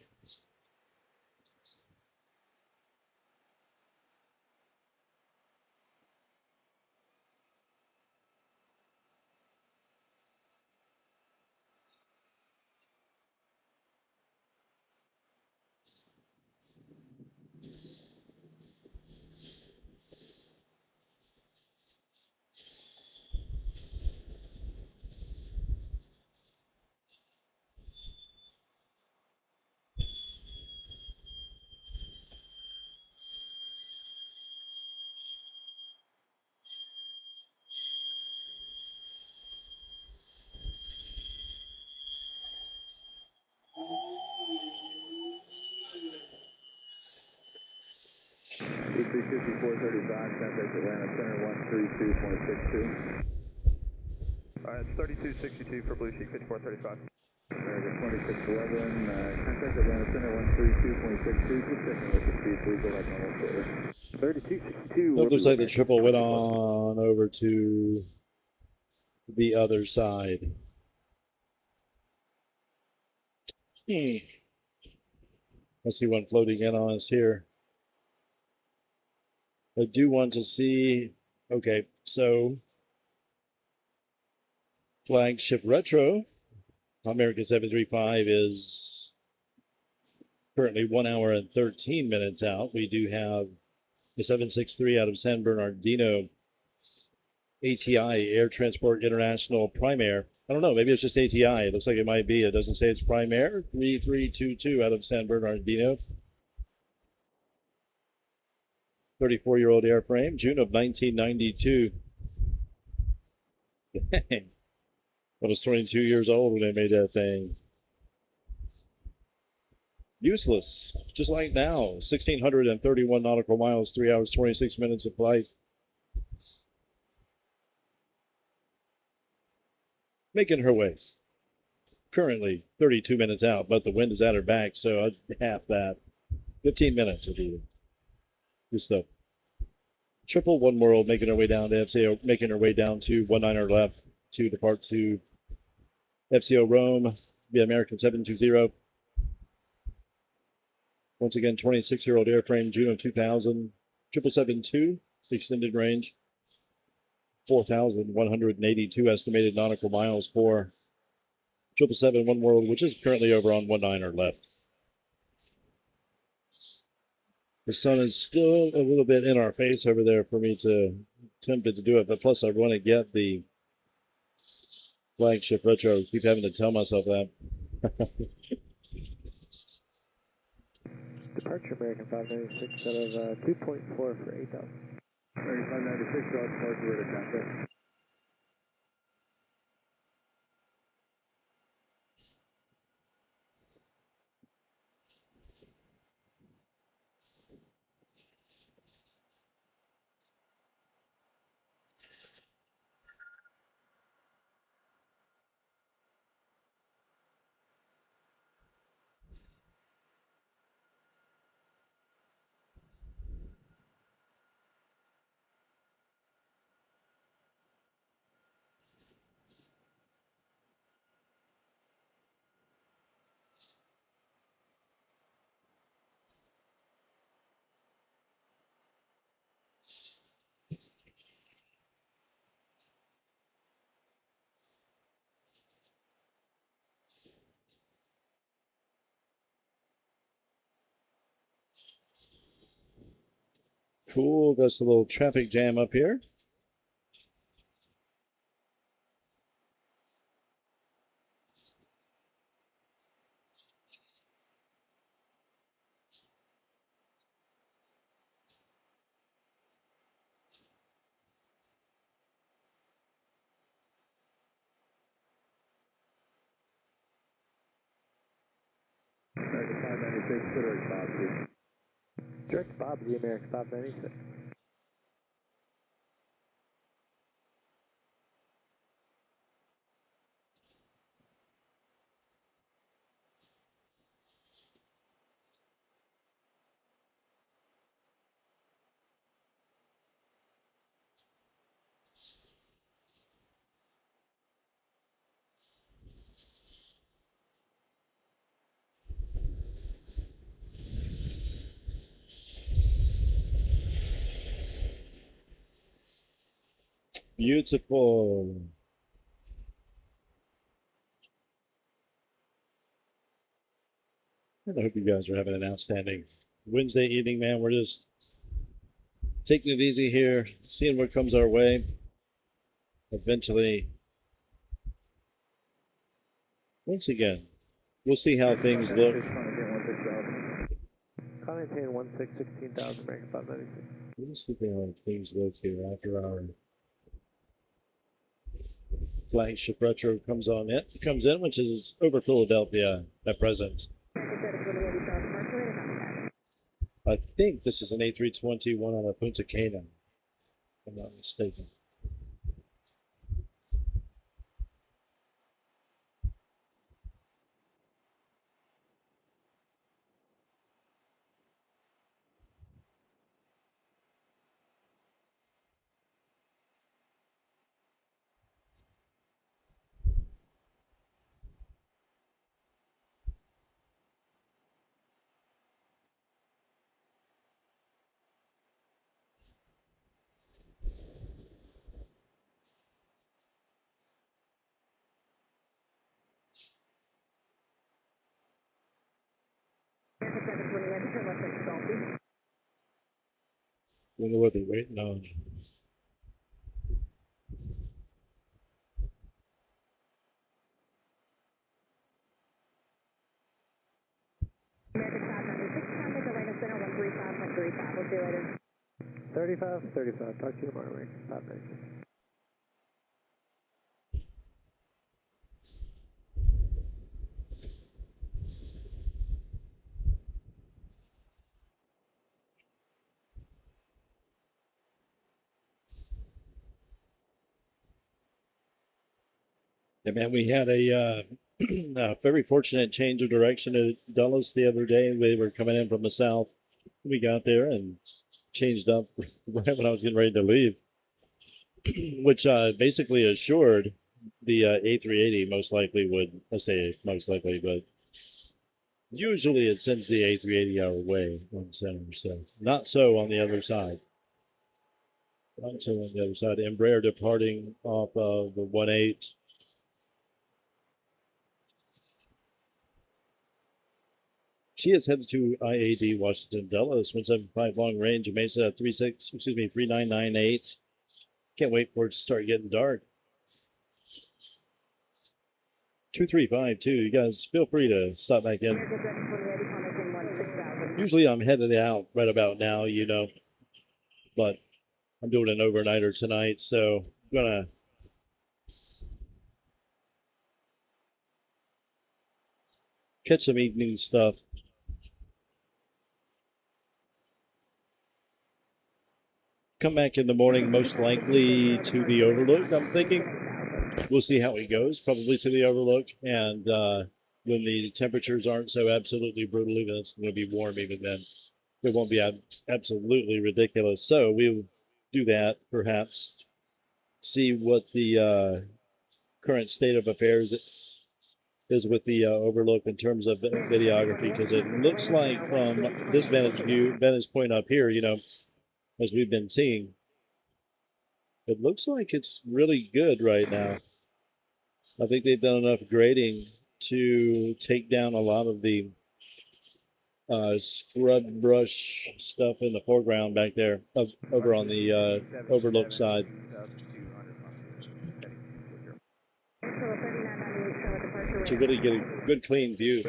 Contact Atlanta Center 132.62. It's 3262 for Blue Sheik 5435. American 2611, contact Atlanta Center 132.62. Just checking with the speed, please go like normal for 3262. It looks like the triple went on over to the other side. I see one floating in on us here. I do want to see, okay, so flagship retro, American 735 is currently 1 hour and 13 minutes out. We do have the 763 out of San Bernardino, ATI, Air Transport International Prime Air. I don't know, maybe it's just ATI. It looks like it might be. It doesn't say it's Prime Air. 3322 out of San Bernardino. 34-year-old airframe, June of 1992. Dang. I was 22 years old when they made that thing. Useless, just like now. 1,631 nautical miles, 3 hours, 26 minutes of flight. Making her way. Currently 32 minutes out, but the wind is at her back, so I'd half that. 15 minutes would be good stuff. Triple One World making her way down to FCO, making her way down to 19er left to depart to FCO Rome, the American 720. Once again, 26-year-old airframe, June of 2000. 772, extended range. 4,182 estimated nautical miles for 777 One World, which is currently over on 19er left. The sun is still a little bit in our face over there for me to tempted to do it, but plus I want to get the flagship retro. I keep having to tell myself that. Departure American 596 out of 2.4 for 8,000. American 596, Charlotte, departure to contact. Cool, that's a little traffic jam up here. American 596, direct Bob. Direct Bob, the American 596. Beautiful. I hope you guys are having an outstanding Wednesday evening, man. We're just taking it easy here, seeing what comes our way. Eventually, once again, we'll see how things look. Content 16,000 American 596. We'll see how things look here after our flagship retro comes in, which is over Philadelphia at present. I think this is an A320 one out of Punta Cana, if I'm not mistaken. 728, turn left at Salty. Wonder what they're waiting on. American 596, contact Atlanta Center 135.35. We'll see you later. 35. Talk to you tomorrow, Rick. 596. Yeah, man, we had a very fortunate change of direction at Dulles the other day. We were coming in from the south. We got there and changed up right when I was getting ready to leave, which basically assured the A380 most likely would, let's say most likely, but usually it sends the A380 our way on center. So not so on the other side. Not so on the other side. Embraer departing off of the 18. She is headed to IAD Washington Dulles 175 long range Mesa 3998. Can't wait for it to start getting dark. 2352. You guys feel free to stop back in. Usually I'm headed out right about now, you know, but I'm doing an overnighter tonight, so I'm gonna catch some evening stuff. Come back in the morning, most likely to the Overlook, I'm thinking. We'll see how it goes, probably to the Overlook. And when the temperatures aren't so absolutely brutal, even it's going to be warm even then. It won't be absolutely ridiculous. So we'll do that, perhaps. See what the current state of affairs is with the Overlook in terms of videography, because it looks like from this vantage point up here, you know, as we've been seeing, it looks like it's really good right now. I think they've done enough grading to take down a lot of the scrub brush stuff in the foreground back there, over on the Overlook side. To really get a good clean view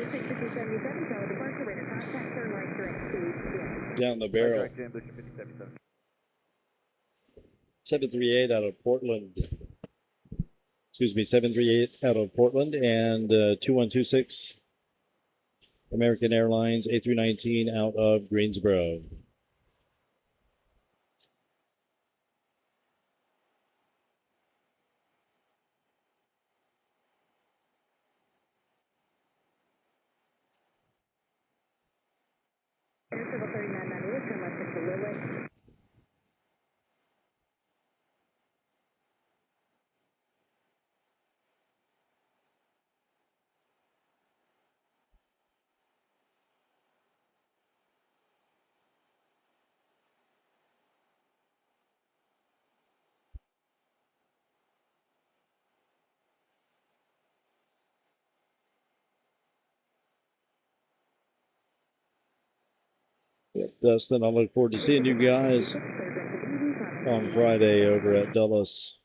down the barrel. 738 out of Portland. Excuse me, 738 out of Portland, and 2126 American Airlines A319 out of Greensboro. Yep, Dustin, I look forward to seeing you guys on Friday over at Dulles.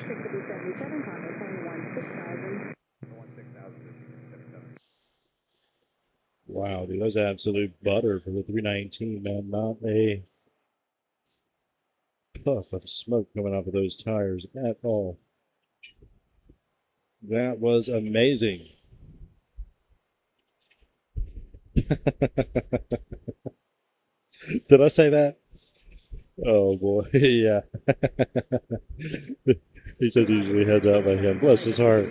6 will be 77, Honda, plane 16,000. 16,077. Wow, dude, that's absolute butter for the 319, man. Not a puff of smoke coming off of those tires at all. That was amazing. Did I say that? Oh boy, yeah. He says he usually heads out by him. Bless his heart.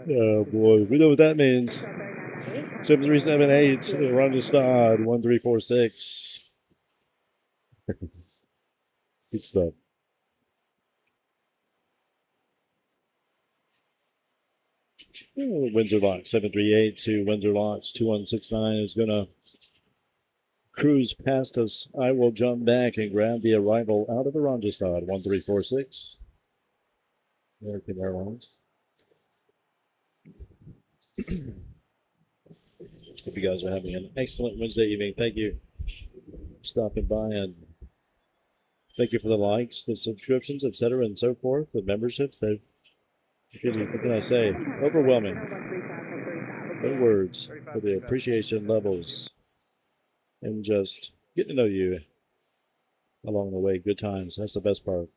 Oh boy, we know what that means. 7378, Ron Stod, 1346. Good stuff. Windsor Locks 738 to Windsor Locks 2169 is going to cruise past us. I will jump back and grab the arrival out of the Rondestad 1346. American Airlines. Hope you guys are having an excellent Wednesday evening. Thank you for stopping by, and thank you for the likes, the subscriptions, etc., and so forth, the memberships. They've really, what can I say? Overwhelming. No words for the appreciation levels and just getting to know you along the way. Good times. That's the best part.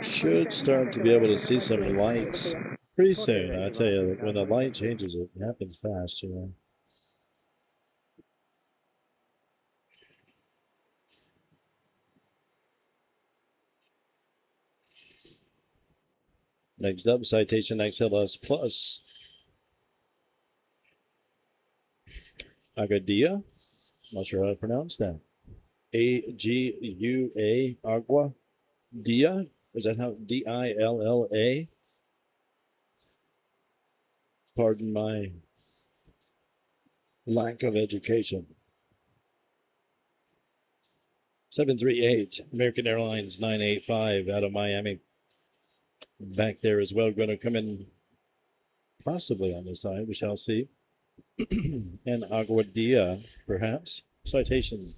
Should start to be able to see some lights pretty soon. I tell you, when the light changes, it happens fast, you know. Next up, Citation XLS Plus. Agadia. Not sure how to pronounce that. A-G-U-A, Agua Dia. Is that how? D-I-L-L-A? Pardon my lack of education. 738, American Airlines 985 out of Miami. Back there as well, going to come in possibly on this side, we shall see. And Aguadilla, perhaps. Citation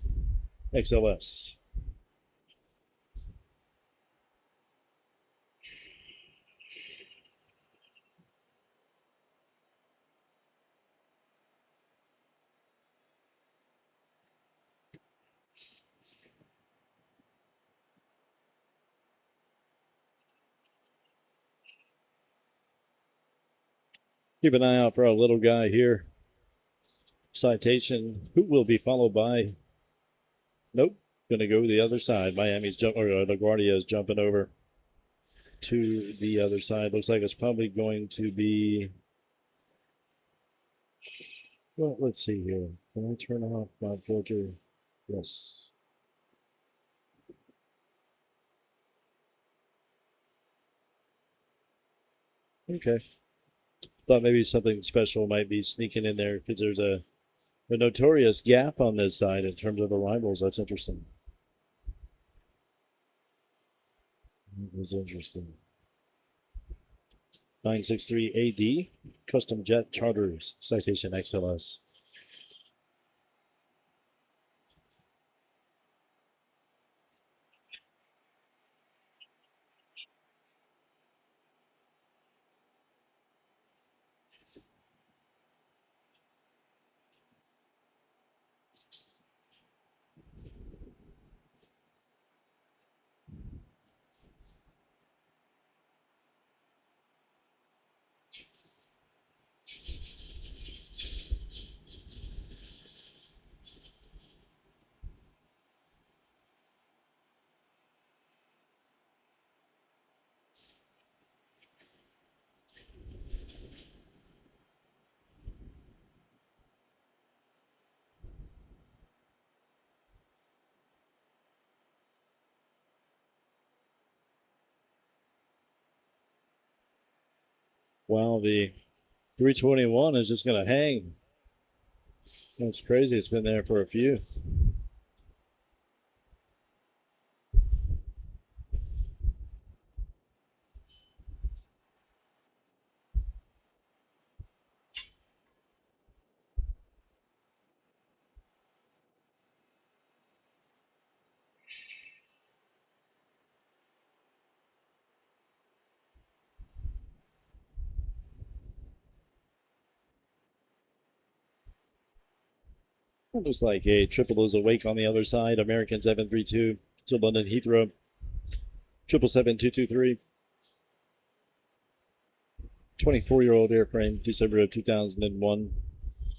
XLS. Keep an eye out for our little guy here. Citation, who will be followed by, nope, going to go the other side. Miami's LaGuardia is jumping over to the other side. Looks like it's probably going to be, well, let's see here. Can I turn off my filter? Yes. Okay. Thought maybe something special might be sneaking in there because there's a notorious gap on this side in terms of arrivals. That's interesting. That was interesting. 963 AD, Custom Jet Charters, Citation XLS. Wow, the 321 is just going to hang. That's crazy. It's been there for a few. It looks like a triple is awake on the other side. American 732 to London Heathrow. 777-223. 24-year-old airframe, December of 2001.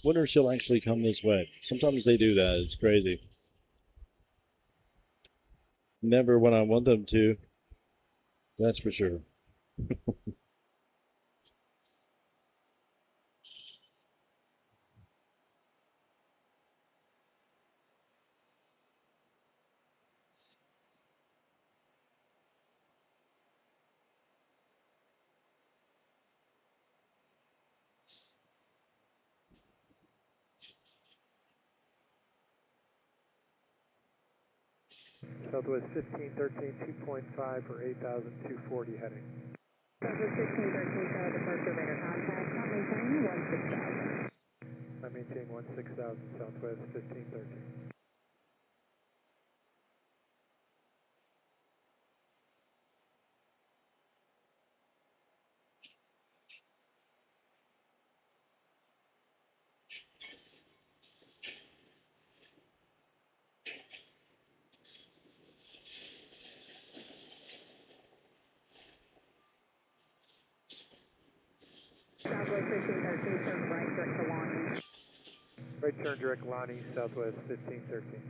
Wonder if she'll actually come this way. Sometimes they do that. It's crazy. Never when I want them to. That's for sure. Southwest 1513, 2.5 for 8,240 heading. Southwest 1513 Charlotte departure radar contact. Not maintaining 16,000. I maintain 16,000 Southwest 1513. Southwest 1513 turn right direct to Lonnie. Right turn direct Lonnie, Southwest 1513.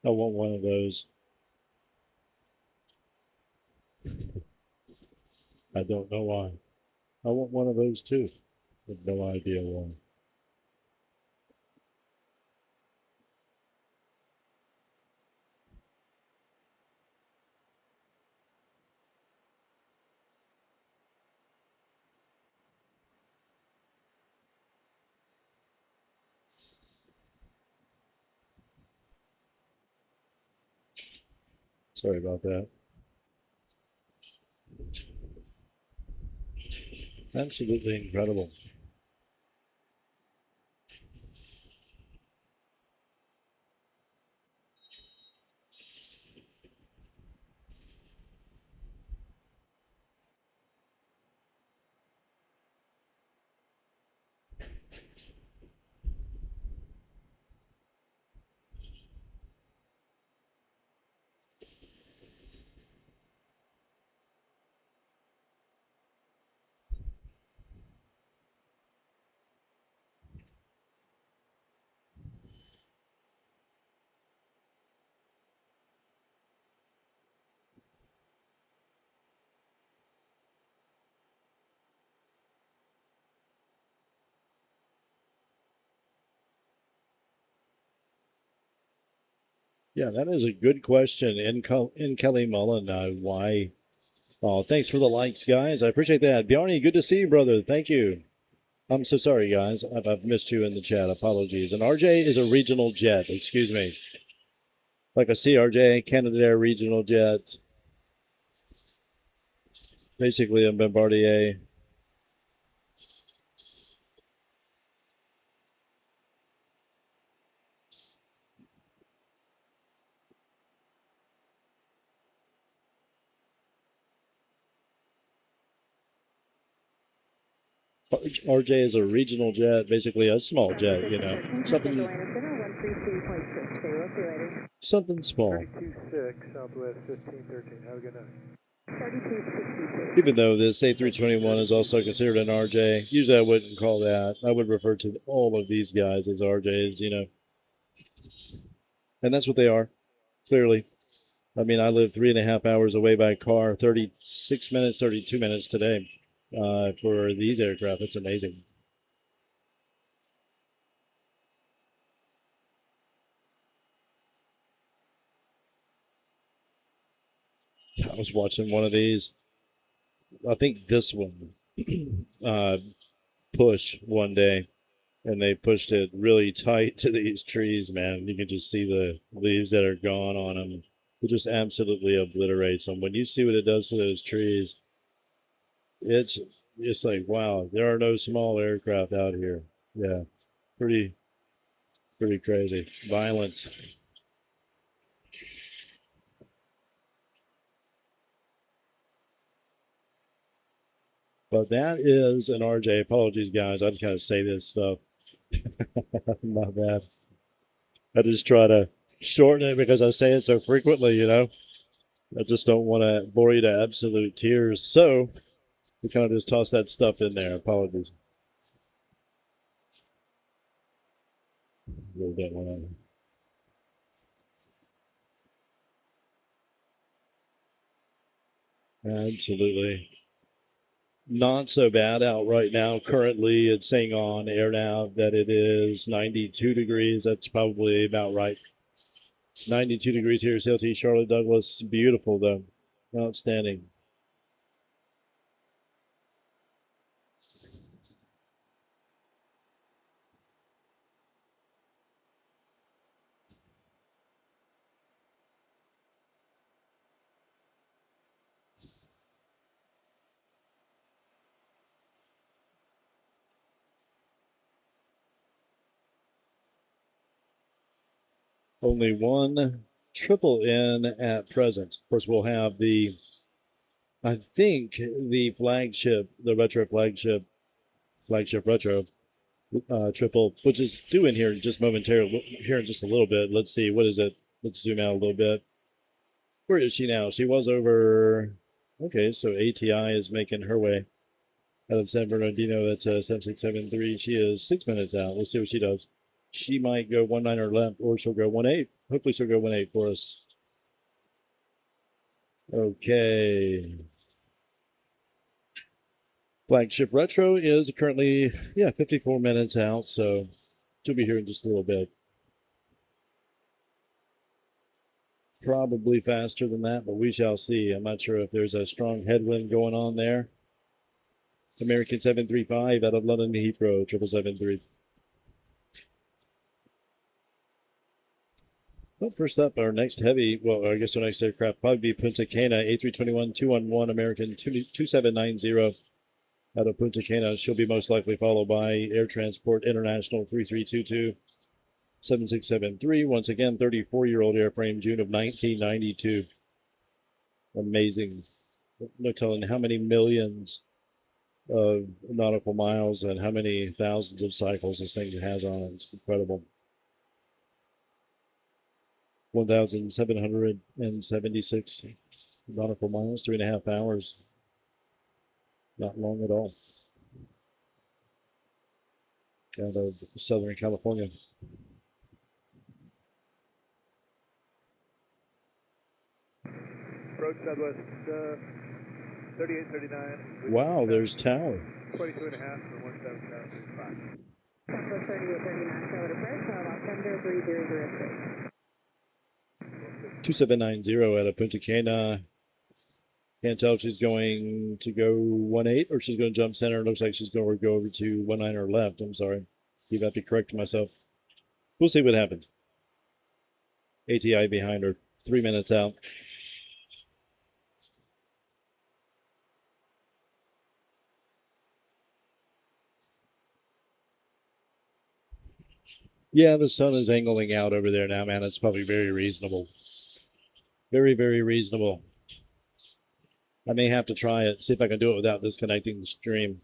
I want one of those. I don't know why. I want one of those too. I have no idea why. Sorry about that. Absolutely incredible. Yeah, that is a good question. In Kelly Mullen, why? Oh, thanks for the likes, guys. I appreciate that. Bjarni, good to see you, brother. Thank you. I'm so sorry, guys. I've missed you in the chat. Apologies. And RJ is a regional jet. Excuse me. Like a CRJ, Canadair regional jet. Basically a Bombardier. RJ is a regional jet, basically a small jet, you know, something small. 32.6, Southwest 1513. Have a good night. Even though this A321 is also considered an RJ, usually I wouldn't call that. I would refer to all of these guys as RJs, you know. And that's what they are, clearly. I mean, I live 3.5 hours away by car, 36 minutes, 32 minutes today for these aircraft. It's amazing. I was watching one of these. I think this one push one day, and they pushed it really tight to these trees, man. You can just see the leaves that are gone on them. It just absolutely obliterates them. When you see what it does to those trees, it's just like, wow, there are no small aircraft out here. Yeah, pretty crazy. Violent. But that is an RJ. Apologies, guys. I just kind of say this stuff. My bad. I just try to shorten it because I say it so frequently, you know. I just don't want to bore you to absolute tears. So we kind of just toss that stuff in there. Apologies. A little bit one. Absolutely. Not so bad out right now. Currently, it's saying on AirNav that it is 92 degrees. That's probably about right. 92 degrees here, CLT Charlotte-Douglas. Beautiful, though. Outstanding. Only one triple N at present. Of course, we'll have the, I think, the flagship, the retro flagship retro triple, which is due in here just momentarily, here in just a little bit. Let's see, what is it? Let's zoom out a little bit. Where is she now? She was over, okay, so ATI is making her way out of San Bernardino. That's 7673. She is 6 minutes out. Let's see what she does. She might go 19 left, or she'll go 18. Hopefully she'll go 18 for us. Okay. Flagship Retro is currently, 54 minutes out, so she'll be here in just a little bit. Probably faster than that, but we shall see. I'm not sure if there's a strong headwind going on there. American 735 out of London Heathrow, 773. Well, first up, our next heavy, well, I guess our next aircraft probably be Punta Cana, A321-211 American 2790 out of Punta Cana. She'll be most likely followed by Air Transport International 3322 7673. Once again, 34-year-old airframe, June of 1992. Amazing. No telling how many millions of nautical miles and how many thousands of cycles this thing has on it. It's incredible. 1,776 nautical miles, 3.5 hours. Not long at all. Out of Southern California. Approach Southwest 3839. Wow, there's tower. 22 and a half for 17735. Southwest 3839, Charlotte approach, Charlotte Thunder 3006. 2790 out of Punta Cana. Can't tell if she's going to go 18 or she's going to jump center. It looks like she's going to go over to 19 or left. I'm sorry. You've got to correct myself. We'll see what happens. ATI behind her, 3 minutes out. Yeah, the sun is angling out over there now, man. It's probably very reasonable. Very, very reasonable. I may have to try it, see if I can do it without disconnecting the stream.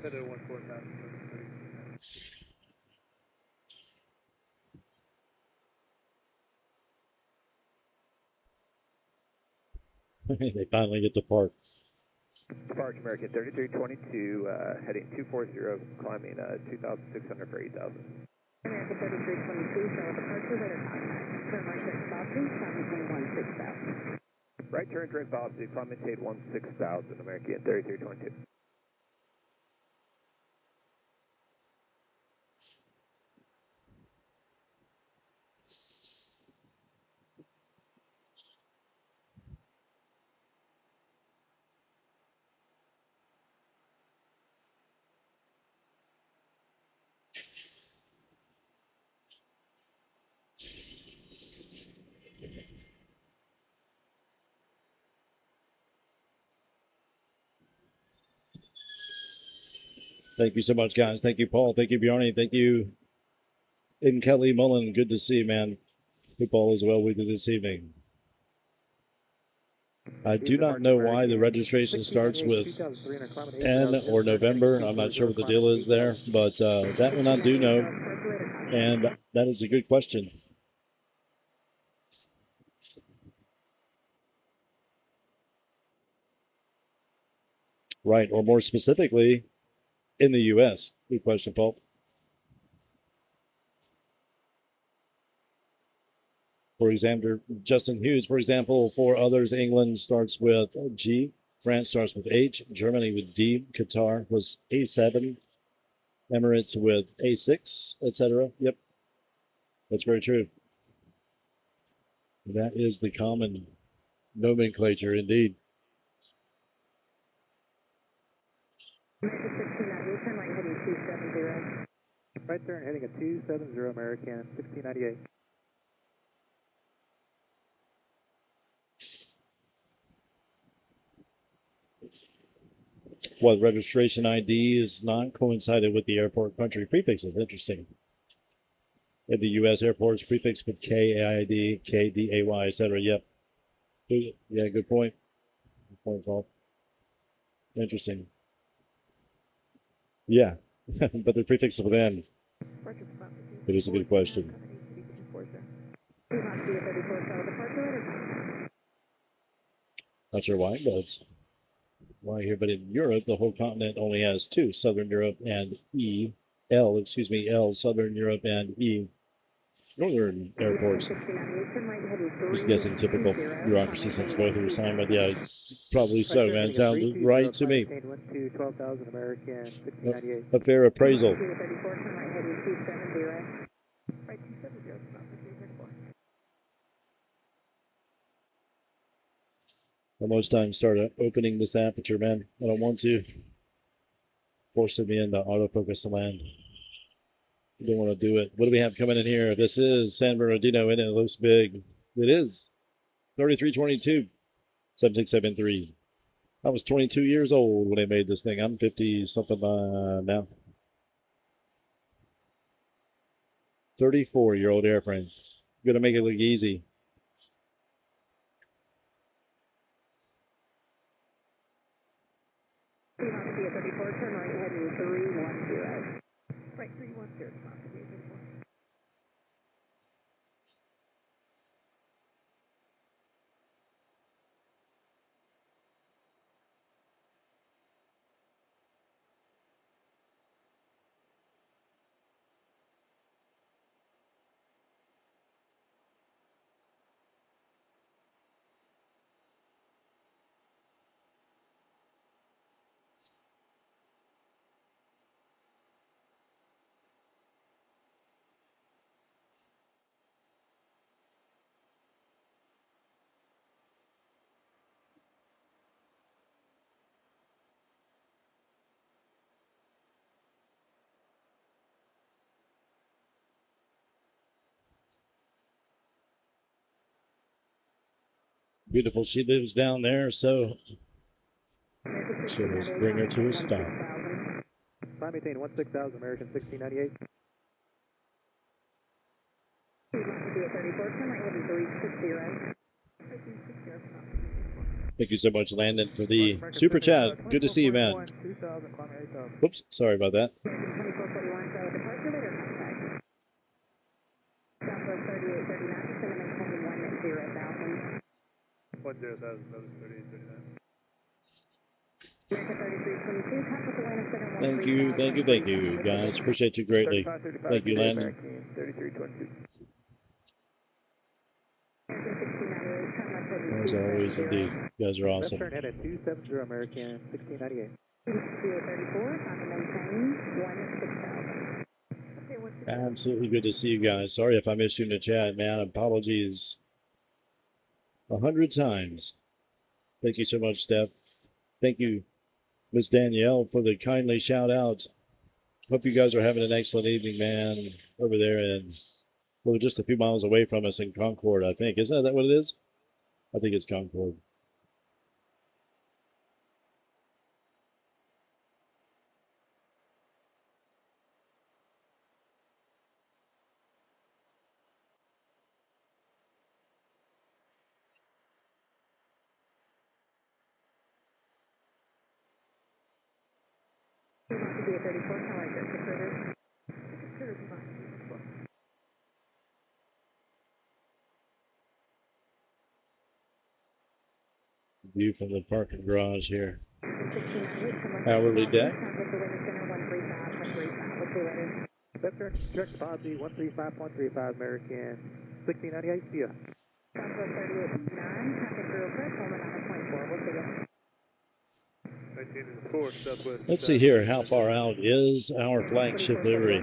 Set it at 14,000. They finally get to park. Departure American 3322, heading 240, climbing 2,600 for 8,000. American 3322, Charlotte departure, radar contact. Turn right direct velocity, climb maintain 16,000. Right turn direct velocity, climb maintain 16,000, American 3322. Thank you so much, guys. Thank you, Paul. Thank you, Bjarne. Thank you, and Kelly Mullen. Good to see you, man. Hope all is well with you this evening. I do not know why the registration starts with N or November. I'm not sure what the deal is there, but that one I do know, and that is a good question. Right, or more specifically, in the U.S. Good question, Paul. For example, Justin Hughes, for example, for others, England starts with G, France starts with H, Germany with D, Qatar was A7, Emirates with A6, etc. Yep, that's very true. That is the common nomenclature indeed. Right turn heading at 270, American 1698. Well, registration ID is not coincided with the airport country prefixes. Interesting. In the U.S. airports, prefix with KAID, KDAY, etc. Yep. Yeah, good point. Good point, Paul. Interesting. Yeah, but the prefix with N. It is a good question. Not sure why, but why here? But in Europe, the whole continent only has two: Southern Europe and L, Southern Europe and Northern airports. Just guessing typical bureaucracy since both are assigned, but yeah, probably so, man. Sounds right to me. A fair appraisal. I most times start opening this aperture, man. I don't want to force me into autofocus to land. I don't want to do it. What do we have coming in here? This is San Bernardino, and it looks big. It is 3322 7673. I was 22 years old when I made this thing. I'm 50 something now. 34-year-old airframe. Gonna make it look easy. Beautiful. She lives down there, so let's bring her to a stop. Climb maintain 16,000, American 1698. Thank you so much, Landon, for the super chat. Good to see you, man. 2000, climb 8000. Whoops, sorry about that. 2441 Charlotte departure, later contact. Southwest 3839, going to maintain 1 at 0,000. 10,000, another 3839. America 3322, contact Atlanta Center 13000. Thank you, guys. Appreciate you greatly. 3535, Thank you, Landon. American 3322. As always, indeed. You guys are Left awesome. turn headed 270, American 1698. 3834, time to maintain 1 at 6000. Absolutely good to see you guys. Sorry if I missed you in the chat, man. Apologies 100 times. Thank you so much, Steph. Thank you, Miss Danielle, for the kindly shout out. Hope you guys are having an excellent evening, man, over there. And we're just a few miles away from us in Concord, I think. Isn't that what it is? I think it's Concord. View from the parking garage here. Hourly deck. Left turn, direct deposit 135.35, American 1698. See ya. Southwest 3809, contact real quick, Coleman on the 24. We'll see you. 19 to the 4, Southwest. Let's see here. How far out is our flagship livery?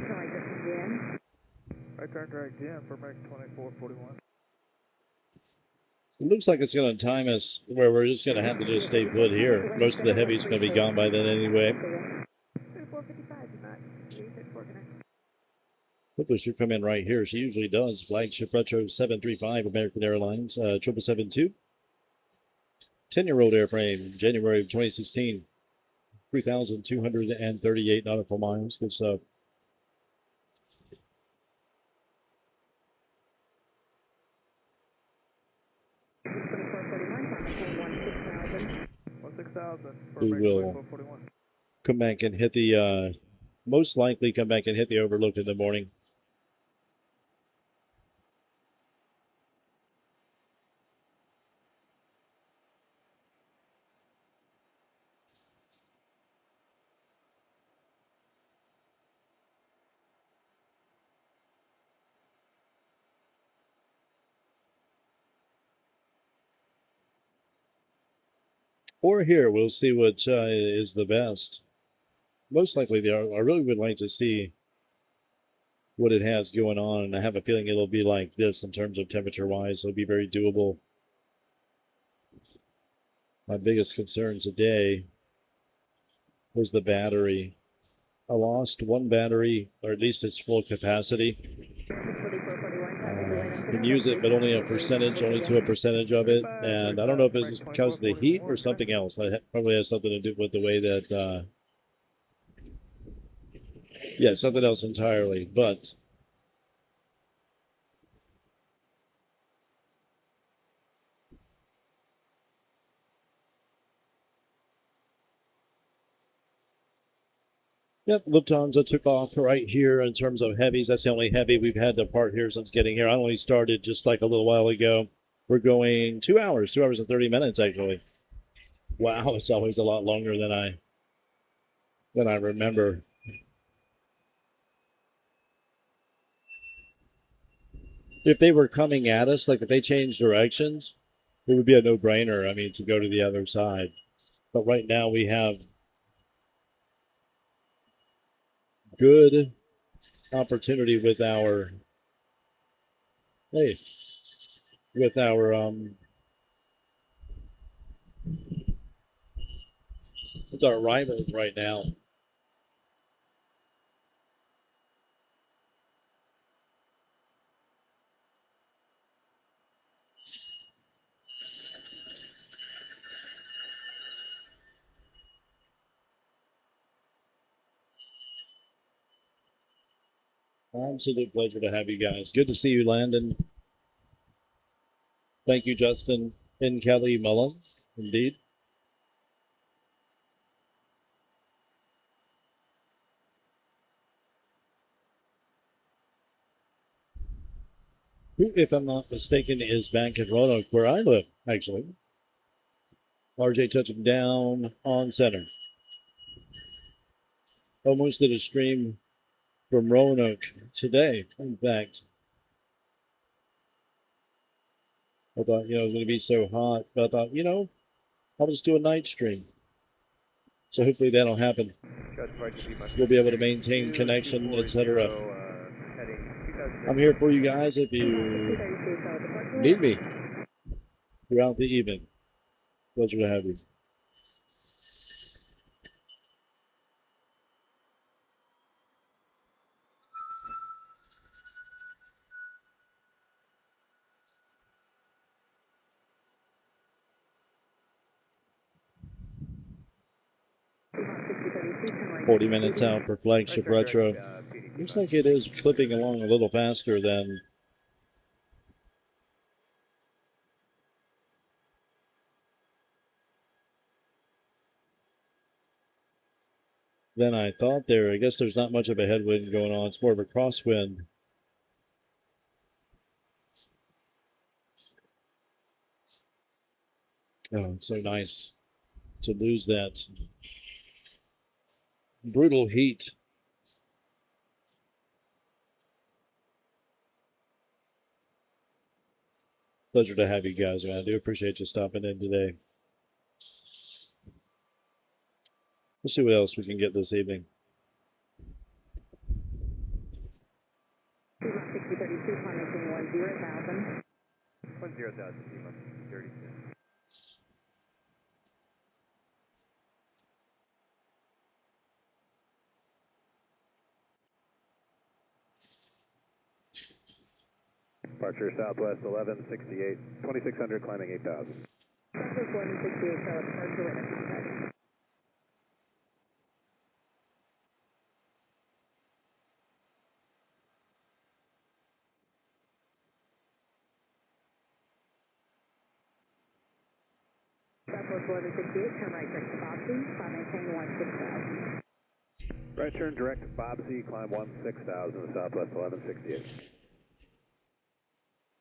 Right turn direct Jim for American 2441. It looks like it's going to time us where we're just going to have to just stay put here. Most of the heavy's going to be gone by then anyway. 455, you might. 8649. Hopefully she'll come in right here. She usually does. Flagship Retro 735 American Airlines, 7772. 10-year-old airframe, January of 2016. 3,238 nautical miles. Good stuff. We will come back and hit the, most likely come back and hit the overlook in the morning. Or here, we'll see which is the best. Most likely, I really would like to see what it has going on, and I have a feeling it'll be like this in terms of temperature-wise. It'll be very doable. My biggest concern today was the battery. I lost one battery, or at least its full capacity. Can use it, but only a percentage, only to a percentage of it. And I don't know if it's because of the heat or something else. It probably has something to do with the way that, yeah, something else entirely. But yep, Lufthansa took off right here in terms of heavies. That's the only heavy we've had to part here since getting here. I only started just like a little while ago. We're going 2 hours and 30 minutes actually. Wow, it's always a lot longer than I remember. If they were coming at us, like if they changed directions, it would be a no-brainer, I mean, to go to the other side. But right now we have good opportunity with our, hey, with our, with our rivals right now. Absolute pleasure to have you guys. Good to see you, Landon. Thank you, Justin and Kelly Mullen. Indeed. Who, if I'm not mistaken, is back in Roanoke, where I live, actually. RJ touching down on center. Almost did a stream from Roanoke today, in fact. I thought, it was going to be so hot, but I thought, I'll just do a night stream. So hopefully that'll happen. We'll be able to maintain connection, etc. I'm here for you guys if you need me throughout the evening. Pleasure to have you. Turn right. 40 minutes out for flagship retro. Looks like it is clipping along a little faster than I thought there. I guess there's not much of a headwind going on. It's more of a crosswind. Oh, it's so nice to lose that brutal heat. Pleasure to have you guys, man. I do appreciate you stopping in today. Let's see what else we can get this evening. 6032, climbing 10,000. 10,000, 32. Departure Southwest 1168, 2600, climbing 8,000. Southwest 1168, Charlotte, departure radar contact. Southwest 1168, turn right direct to Bobsey, climbing 10,160,000. Right turn direct to Bobsey, climb 16,000, Southwest 1168.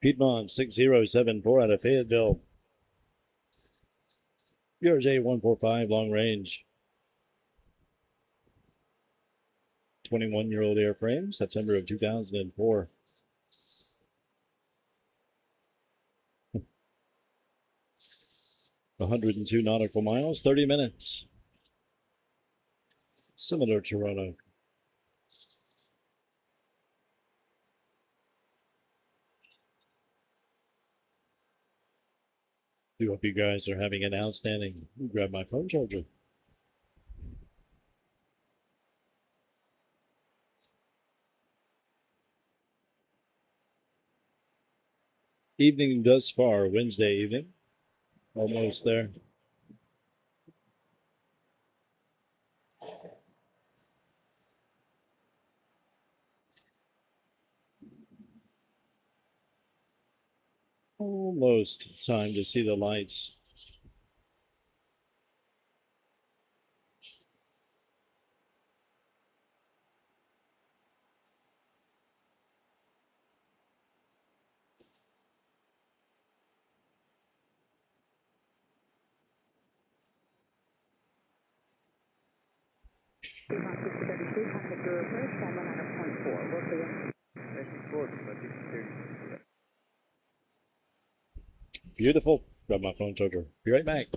Piedmont 6074 out of Fayetteville. URJ 145 long range. 21-year-old airframe, September of 2004. $102 nautical miles, 30 minutes. Similar to Roanoke. Do hope you guys are having an outstanding. Grab my phone charger. Evening thus far, Wednesday evening. Almost there. Almost time to see the lights. Piedmont 6032, contact your approach, climb 100.4. We'll see you. 94, Piedmont 6032. Beautiful. Grab my phone charger. Be right back.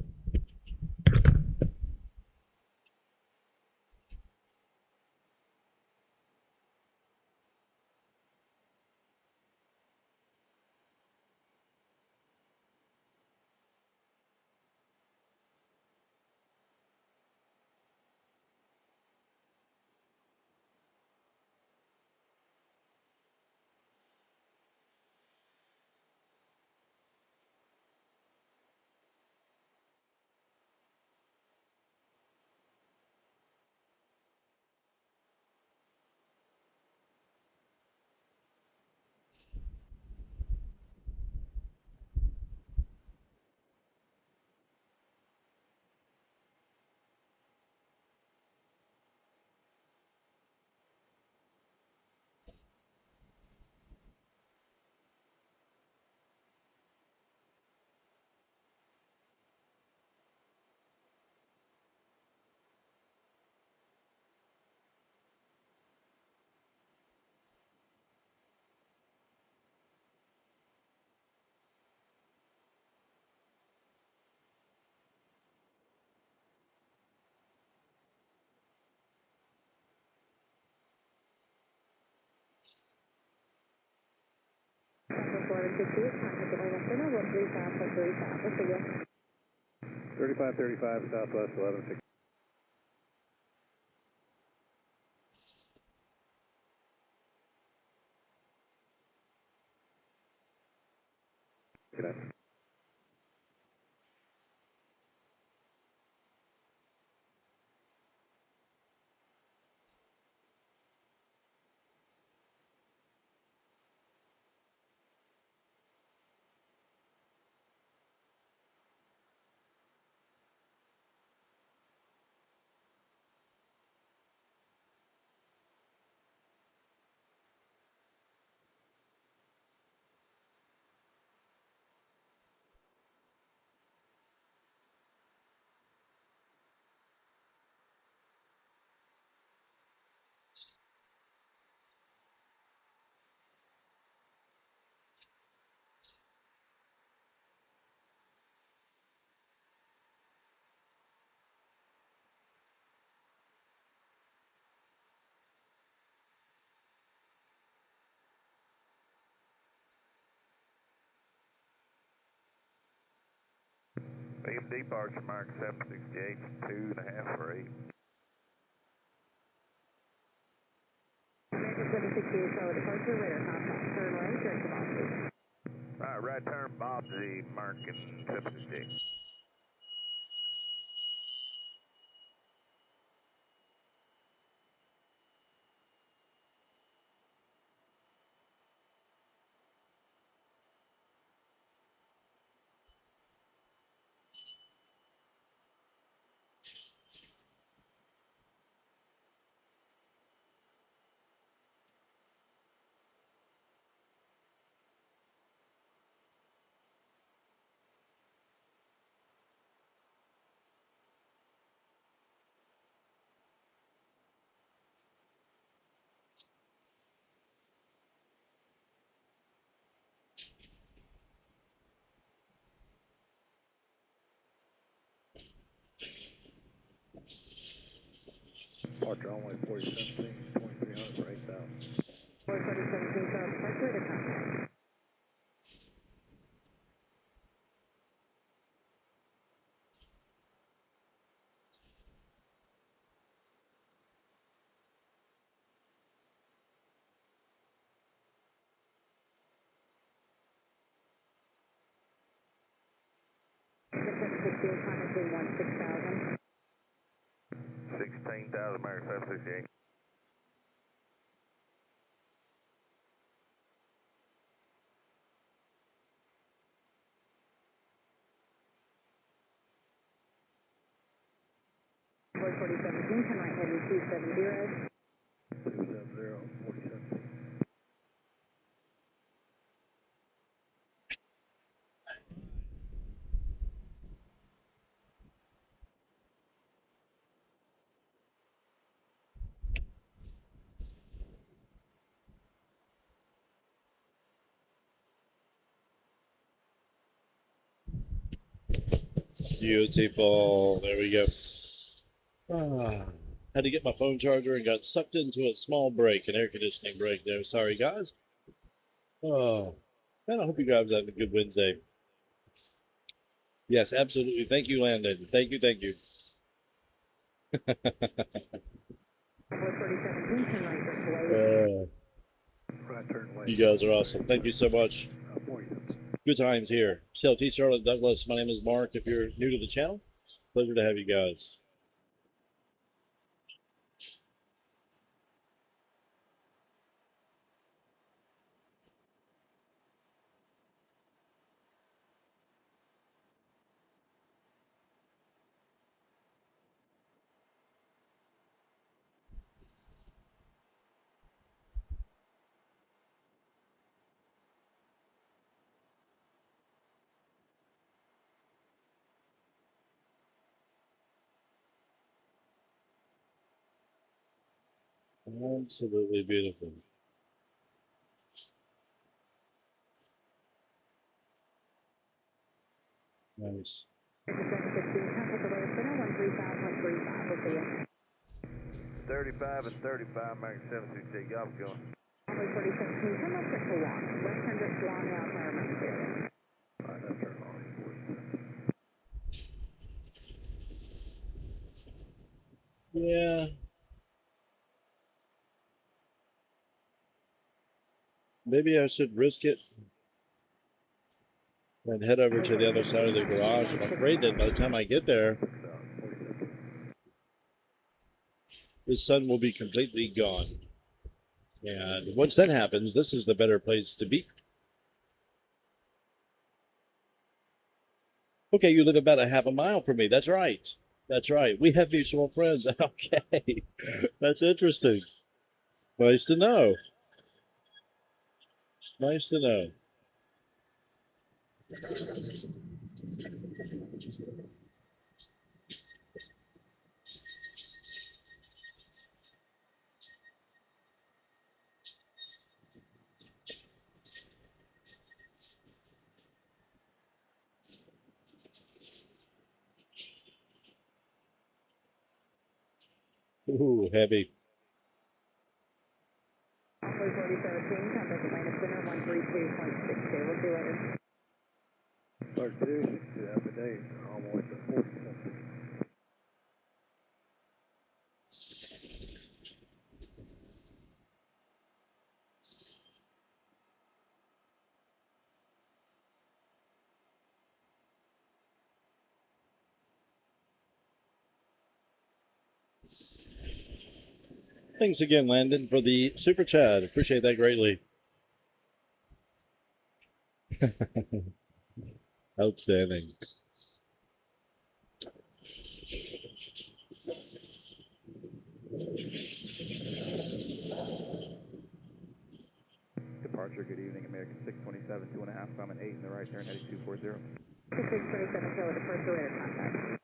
1168, contact Atlanta Center, 135.35. We'll see you. 3535 Southwest 1160. Good afternoon. Beam departure mark 768, 2.5 for 8. American 768, Charlotte departure, radar contact, turn right, direct to Boston. Alright, right turn, Bob, the mark in 768. Departure only 4017, 2300 for 8000. 44017, Charlotte departure, radar contact. American 768, contact wind 16,000. 16,000, American 768. Board 4017, turn right heading 270. 270, 4017. Beautiful. There we go. Had to get my phone charger and got sucked into a small break, an air conditioning break there. Sorry, guys. Oh, man, I hope you guys have a good Wednesday. Yes, absolutely. Thank you, Landon. Thank you. Thank you. 44017, turn right direct to Wade. Right turn left. You guys are awesome. Thank you so much. 4017. Good times here. CLT Charlotte-Douglas. My name is Mark. If you're new to the channel, pleasure to have you guys. Absolutely beautiful. Nice. American 768, contact the radar center, 135.35. We'll see you. 35 and 35, American 768. Y'all going. Runway 47, can you turn left at Long? Left turn at Long, now fire main 0. Alright, that's turn on. Yeah. Maybe I should risk it and head over to the other side of the garage. I'm afraid that by the time I get there, the sun will be completely gone. And once that happens, this is the better place to be. Okay, you live about a half a mile from me. That's right. That's right. We have mutual friends. Okay. That's interesting. Nice to know. Nice to know. Ooh, heavy. Runway 47, contact Atlanta Center 132.62. We'll see you later. 32, yeah, every day, almost at 40. Thanks again, Landon, for the super chat. Appreciate that greatly. Outstanding. Departure, good evening, American 627, 2.5, climbing 8 in the right turn, heading 240. 627, Charlotte, departure radar contact.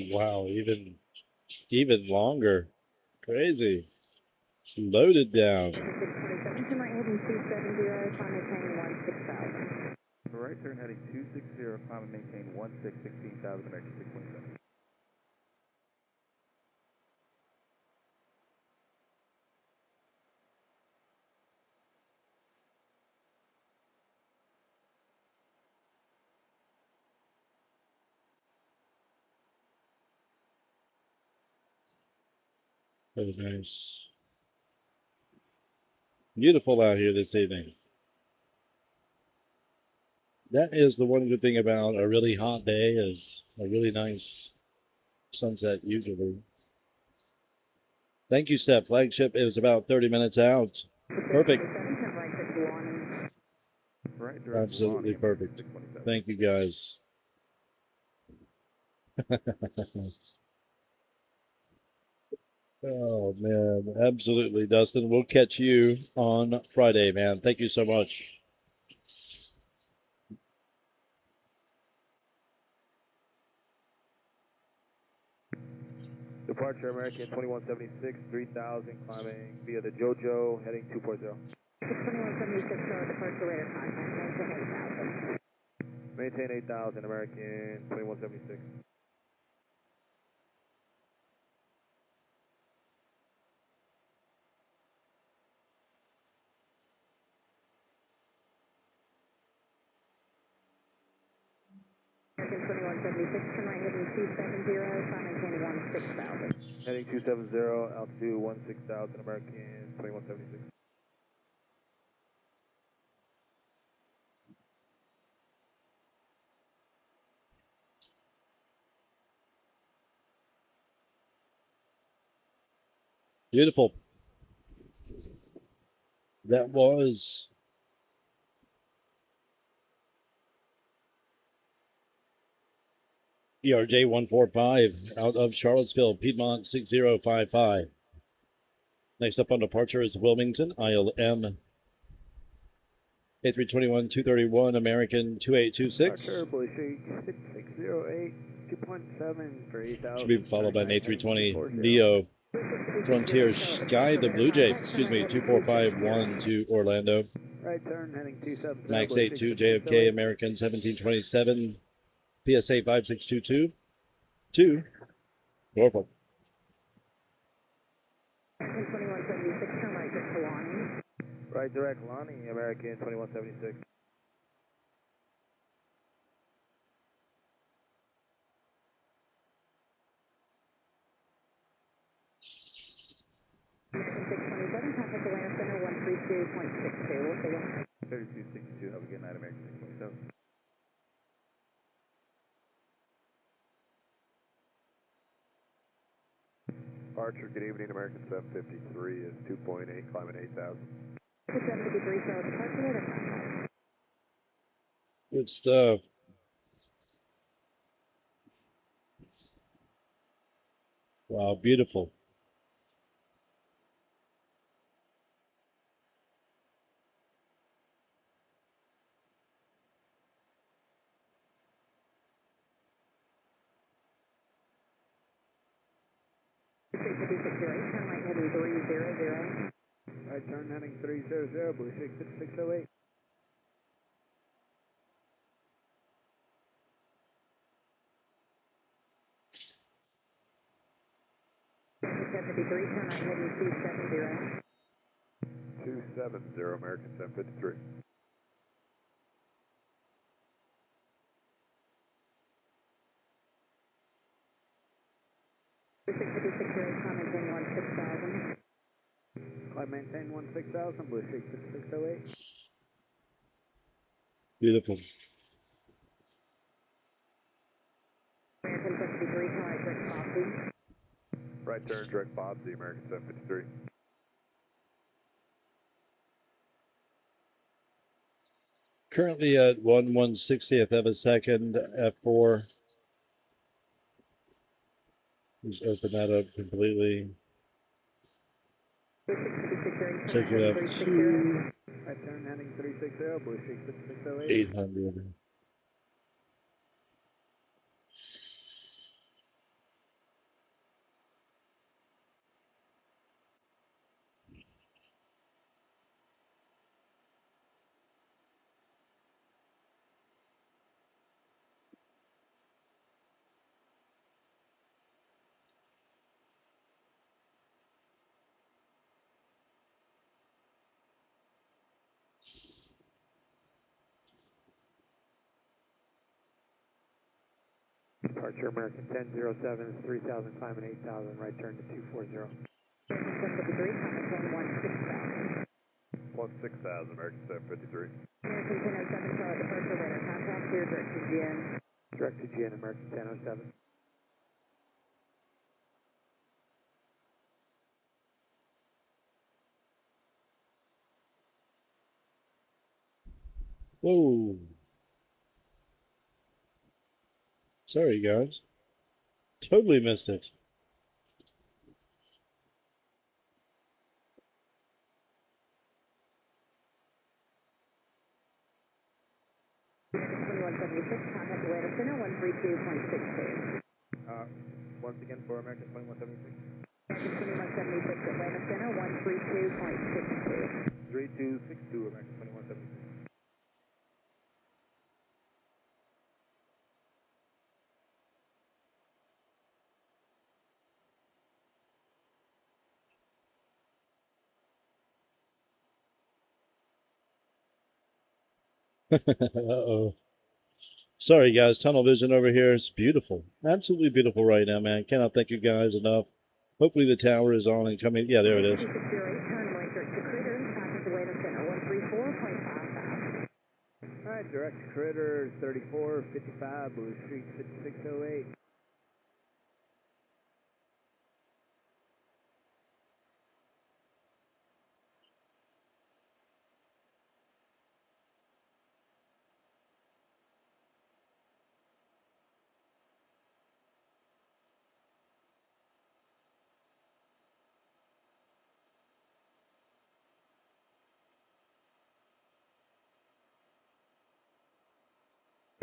Wow, even longer. Crazy. Loaded down. 627, turn right heading 270, climb maintain 16,000. Right turn, heading 260, climb and maintain 16,000, American 627. Very nice. Beautiful out here this evening. That is the one good thing about a really hot day is a really nice sunset usually. Thank you, Steph. Flagship is about 30 minutes out. Perfect. Right direct Absolutely perfect. Thank you, guys. Oh, man. Absolutely, Dustin. We'll catch you on Friday, man. Thank you so much. Departure American 2176, 3000, climbing via the JoJo, heading 240. 2176, Charlotte, departure radar contact. Maintain 8,000. Maintain 8,000, American 2176. American 2176, turn right heading 270, climb maintain 16,000. Heading 270, altitude 16,000, American 2176. Beautiful. That was ERJ 145 out of Charlottesville, Piedmont 6055. Next up on departure is Wilmington, ILM A321 231, American 2826. Terribly shake 6608, 2.7 for 8,000. Should be followed by an A320 Neo Frontier Sky, the Blue Jay, 2451 to Orlando. Right turn, heading 270. Max 82 JFK, American 1727, PSA 5622. 2. Norfolk. American 2176, turn right to Kalani. Right direct, Lonnie, American 2176. American 627, contact Atlanta Center 132.62. We'll see you. 3262, have a good night, American 627. Archer, good evening, American 753 is 2.8, climbing 8,000. 70 degrees south departure, radar contact. Good stuff. Wow, beautiful. Turn right heading 300. Right turn, heading 300, Blue 608. 70 degrees, turn right heading 270. 270, American 753. Blue 656, climb maintain 16,000. Climb maintain 16,000, Blue 608. Beautiful. American 70 degrees, turn right direct Bobby. Right turn, direct Bob, the American 753. Currently at 1/160th of a second, F4. Just open that up completely. Take it up to Right turn, heading 360, Blue 608. 800. Departure American 1007 is 3,000, climbing 8,000, right turn to 240. American 70 degrees, climb maintain 16,000, 16,000. American 753. American 1007, Charlotte departure, radar contact, clear direct to GN. Direct to GN, American 1007. Whoa. Sorry, guys. Totally missed it. American 2176, contact Atlanta Center 132.62. Once again for American 2176. American 2176, Atlanta Center 132.62. 3262, American 2176. Uh-oh. Sorry, guys. Tunnel vision over here. It's beautiful. Absolutely beautiful right now, man. Cannot thank you guys enough. Hopefully the tower is on and coming. Yeah, there it is. 268, turn right direct to Critters, contact Atlanta Center 134.55. Alright, direct to Critters 3455, Blue Street 6608.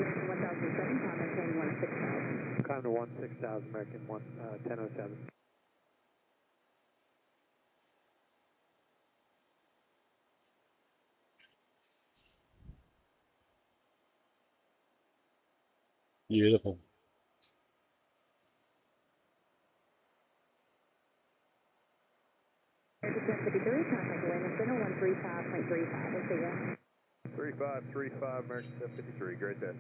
American 1007, climb maintain 16,000. Climb to 16,000, American 1007. Beautiful. American 1053, contact Atlanta Center 135.35. We'll see you. 3535 American 753, great day.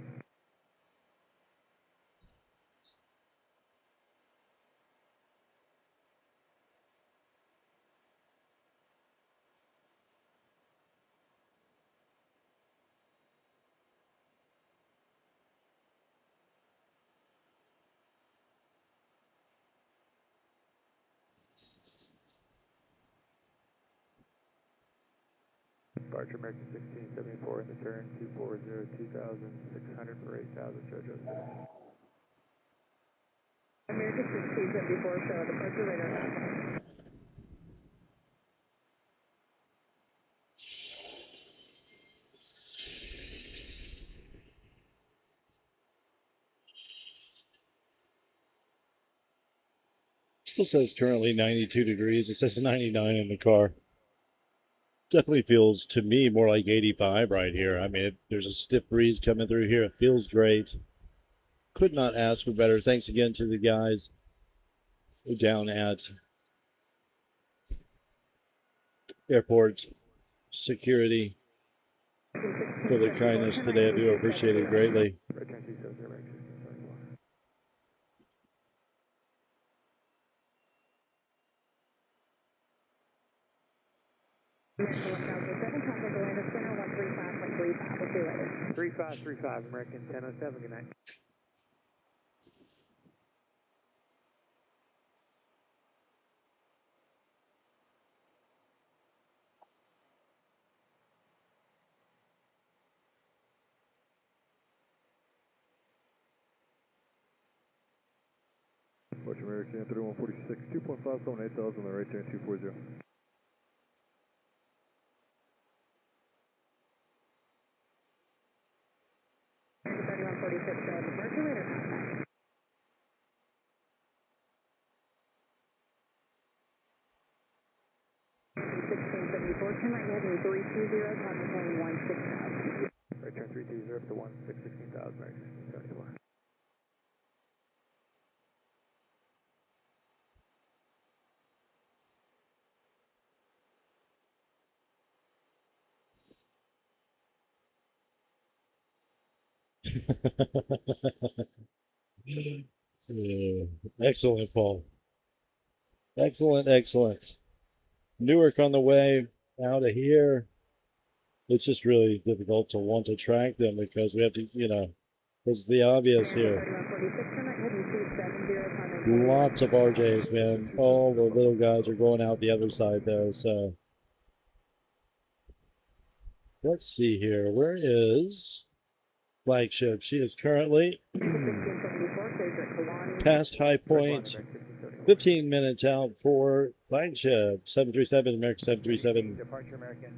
Departure American 1674 in the turn 240, 2,600 for 8,000, JoJo. American 1674, show departure radar contact. Still says currently 92 degrees. It says 99 in the car. Definitely feels to me more like 85 right here. I mean, there's a stiff breeze coming through here. It feels great. Could not ask for better. Thanks again to the guys down at airport security for their kindness today. I do appreciate it greatly. Right turn 270, American 1674. American 1007, contact Atlanta Center 135.35. We'll see you later. 3535 American 1007, good night. Departure American 3146, 2.57 8000 on the right turn 240. American 3146, show departure radar contact. 1674, turn right heading 320, contact plane 16000. Right turn 320 up to 16,000, American 1674. Excellent, Paul. Excellent, excellent. Newark on the way out of here. It's just really difficult to want to track them because we have to, it's the obvious here. 3146, turn right heading 270, contact plane Lots of RJs, man. All the little guys are going out the other side, though, so. Let's see here. Where is flagship? She is currently 1674, Cedric Kalani. past High Point. 15 minutes out for flagship 737 American 737 Departure American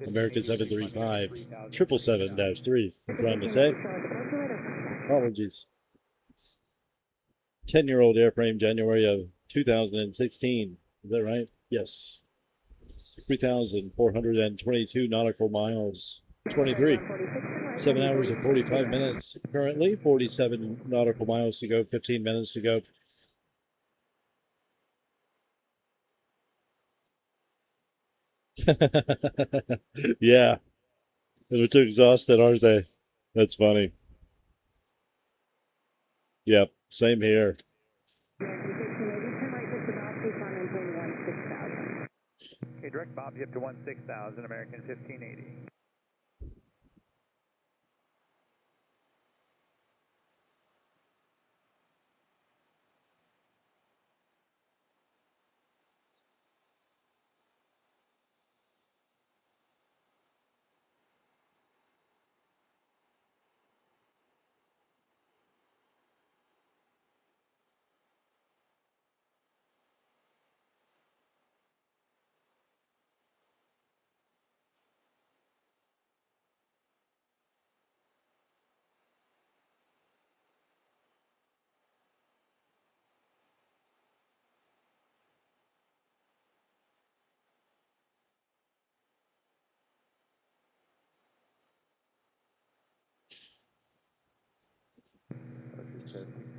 American 735 777-3. I'm trying to say. Apologies. 10-year-old airframe, January of 2016. Is that right? Yes. 3,422 nautical miles. 23. 7 hours and 45 minutes currently. 47 nautical miles to go. 15 minutes to go. Yeah. They're too exhausted, aren't they? That's funny. Yep. Same here. Okay, direct Bob, up to 16,000, American 1580.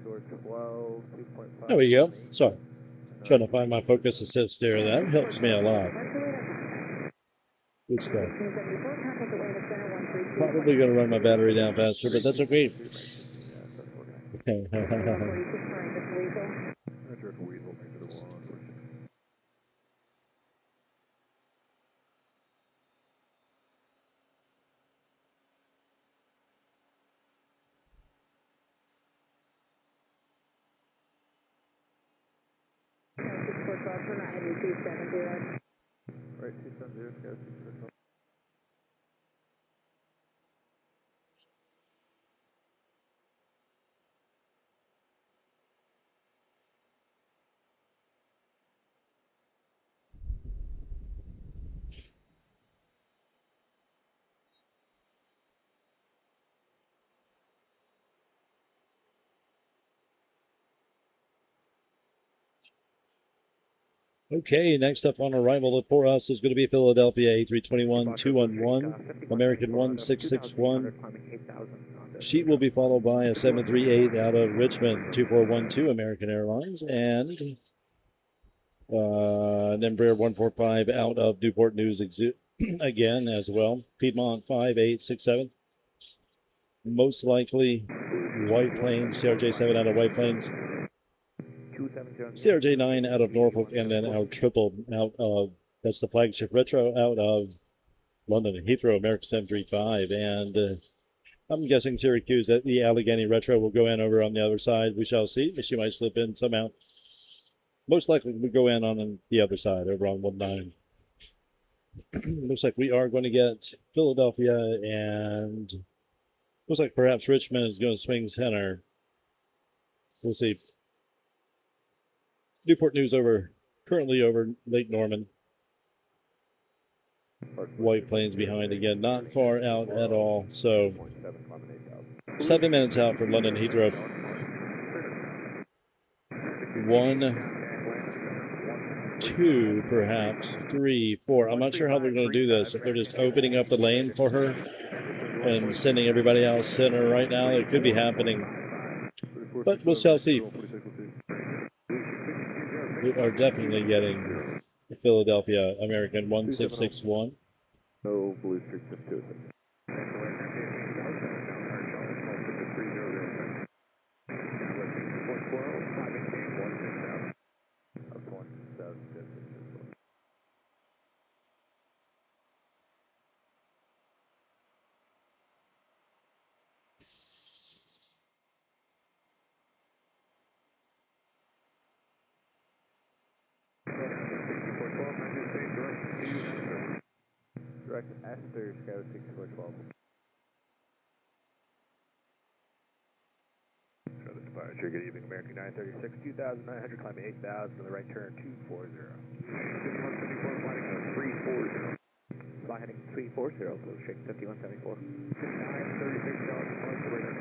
short 12, 2.5. There we go. So, trying to find my focus assist there. That helps me a lot. Good stuff. Probably going to run my battery down faster, but that's okay. Okay. Not sure if Weasel makes it a one. Right, 270, Scout 612. Okay, next up on arrival for us is going to be Philadelphia A321-211, American 1661. Sheet will be followed by a 738 out of Richmond, 2412 American Airlines, and an Embraer 145 out of Newport News again as well. Piedmont 5867. Most likely White Plains, CRJ7 out of White Plains. CRJ9 out of Norfolk, and then our triple out of, that's the flagship retro out of London Heathrow, American 735. And I'm guessing Syracuse at the Allegheny retro will go in over on the other side. We shall see. She might slip in somehow. Most likely we go in on the other side over on 19. Looks like we are going to get Philadelphia, and looks like perhaps Richmond is going to swing center. We'll see. Newport News currently over Lake Norman. White Plains behind again, not far out at all. So 7 minutes out for London Heathrow. 1, 2, perhaps 3, 4. I'm not sure how they're going to do this. If they're just opening up the lane for her and sending everybody else center right now, it could be happening. But we'll see. We are definitely getting Philadelphia American 1661. No blue streak, just 2. Direct Esther, Scout 6412. Show the departure. Good evening, American 936, 2,900, climbing 8,000 on the right turn, 240. 340. Fly heading 340, blue streak 5174. 936 Charlotte-Douglas.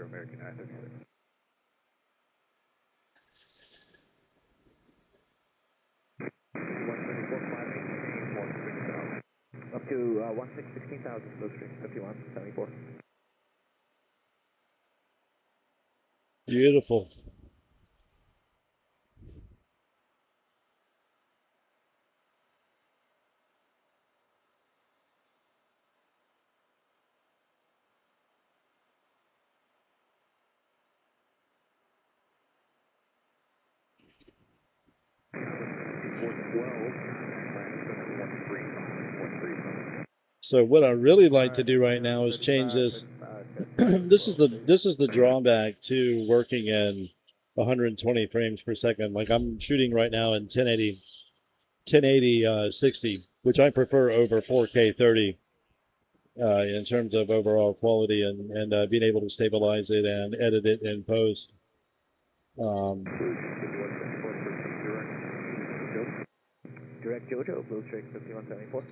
American 936. Up to 16,000, blue streak 5174. Beautiful. So what I really like to do right now is change this. This is the drawback to working in 120 frames per second. Like I'm shooting right now in 1080 60, which I prefer over 4K 30 in terms of overall quality and being able to stabilize it and edit it in post. Direct Jojo, blue streak 5174.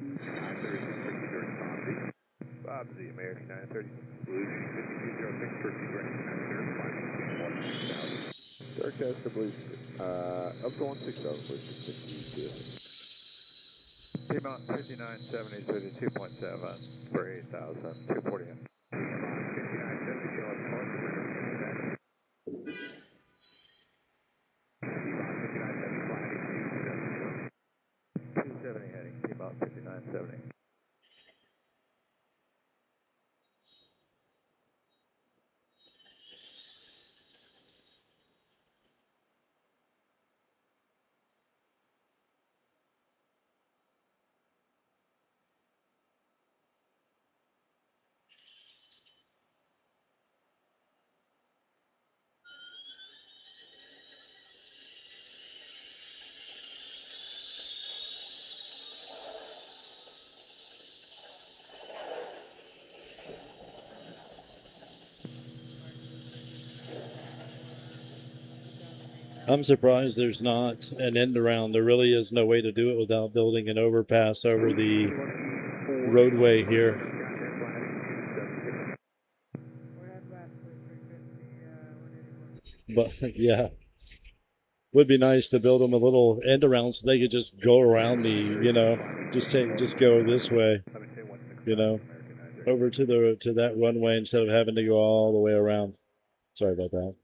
Bob Z, American 930. Blue 5206, Turkey, direct. Direct Esther, blue streak. Up to 16,000, please. 62. Piedmont 5970, 32.7 for 8,000, 240 in. 5970, Charlotte departure. 270 heading, Piedmont 5970. I'm surprised there's not an end around. There really is no way to do it without building an overpass over the roadway here. But yeah, would be nice to build them a little end around so they could just go around the, you know, just go this way, you know, over to that runway instead of having to go all the way around. Sorry about that.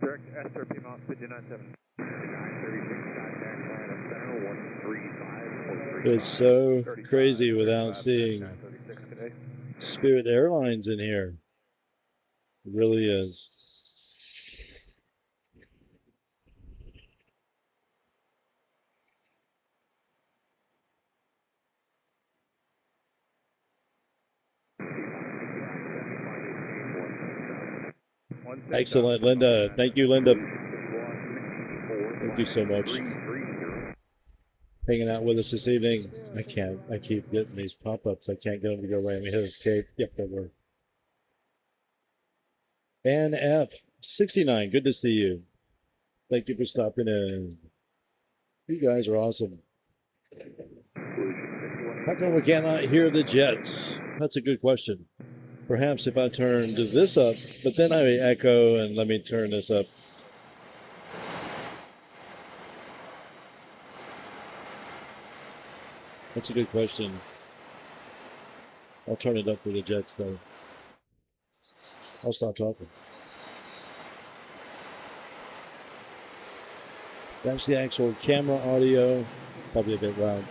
Direct Esther, Piedmont 5970. It's so crazy without seeing Spirit Airlines in here. It really is. Excellent, Linda. Thank you, Linda. Thank you so much. Hanging out with us this evening. I keep getting these pop-ups. I can't get them to go away. Let me hit escape. Yep, that worked. And F69, good to see you. Thank you for stopping in. You guys are awesome. How come we cannot hear the jets? That's a good question. Perhaps if I turned this up, but then I echo, and let me turn this up. That's a good question. I'll turn it up for the jets, though. I'll stop talking. That's the actual camera audio. Probably a bit loud.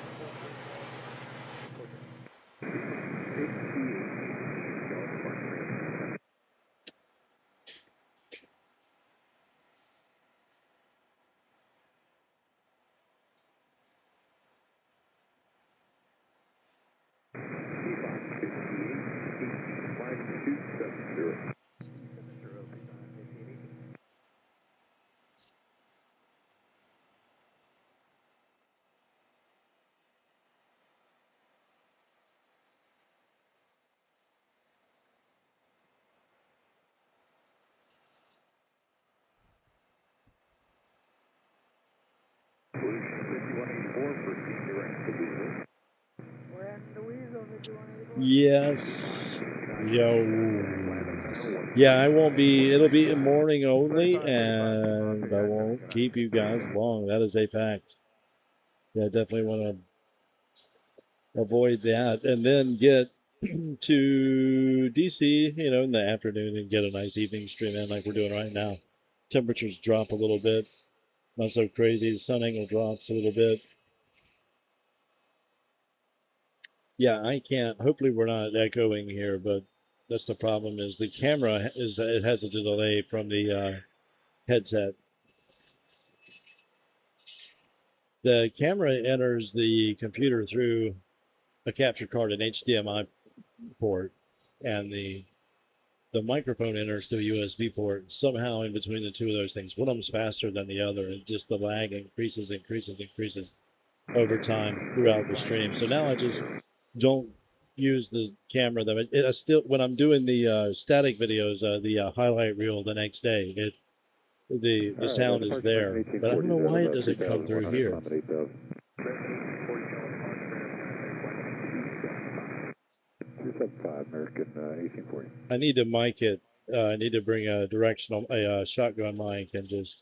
Yes. Yo. Yeah, I won't be. It'll be in morning only, and I won't keep you guys long. That is a fact. Yeah, I definitely want to avoid that, and then get to DC, you know, in the afternoon and get a nice evening stream in like we're doing right now. Temperatures drop a little bit. Not so crazy. The sun angle drops a little bit. Yeah, I can't. Hopefully, we're not echoing here, but that's the problem. Is the camera it has a delay from the headset. The camera enters the computer through a capture card, an HDMI port, and the microphone enters through a USB port. Somehow in between the two of those things, one of them's faster than the other, and just the lag increases over time throughout the stream. So now I just don't use the camera. I still, when I'm doing the static videos, the highlight reel the next day, the sound is there, but I don't know why it doesn't come through here. 275 American 1840. I need to mic it. I need to bring a shotgun mic and just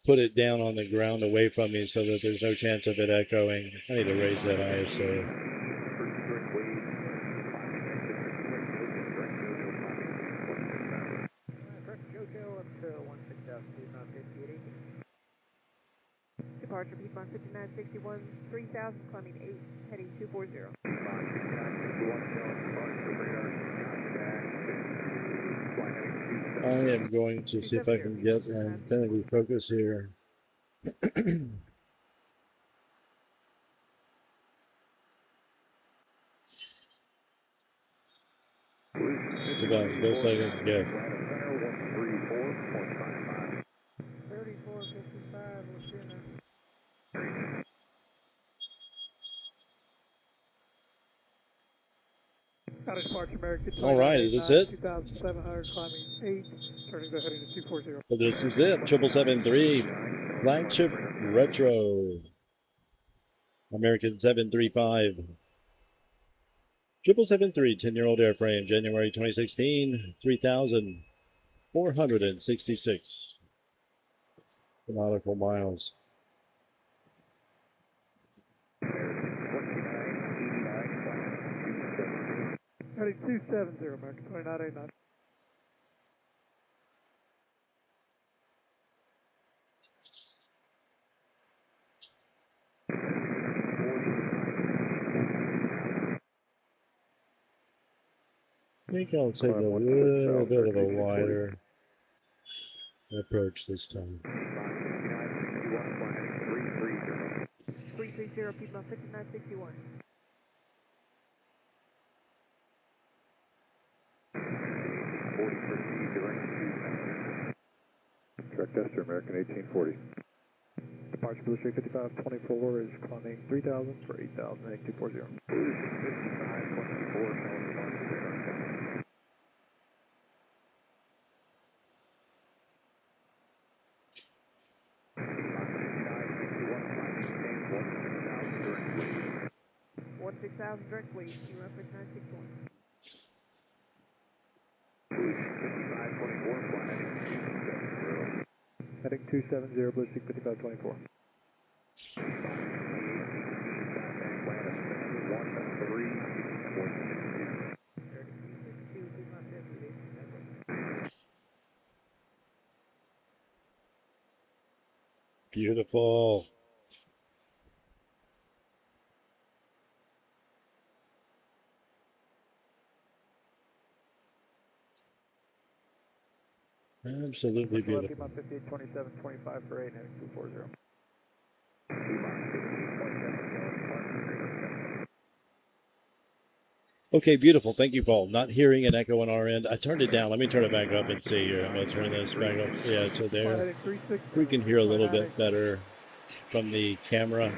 put it down on the ground away from me so that there's no chance of it echoing. I need to raise that ISO. Departure Piedmont 5961, 3000, climbing 8, heading 240. I am going to see if I can get an infinity focus here. It's about as best I can get. 3455, what's in there? Out of departure American. All right, is this it? 2,700, climbing 8, turning the heading to 240. So this is it. 7773 flagship retro. American 735. 773 10-year-old airframe, January 2016, 3,466 nautical miles. Heading 270, American 2989. I think I'll take a little bit of a wider approach this time. 330, Piedmont 5961. Track tester American 1840. Departure Blue Street 5524 is climbing 3,000 for 8,000, heading 240. One 6,000 direct weight, Piedmont 5961. Heading 270, Blue Street 5524. Beautiful. Absolutely beautiful. Piedmont 582725 for 8, heading 240. Okay, beautiful. Thank you, Paul. Not hearing an echo on our end. I turned it down. Let me turn it back up and see here. I'm going to turn this back up. Yeah, so there. We can hear a little bit better from the camera.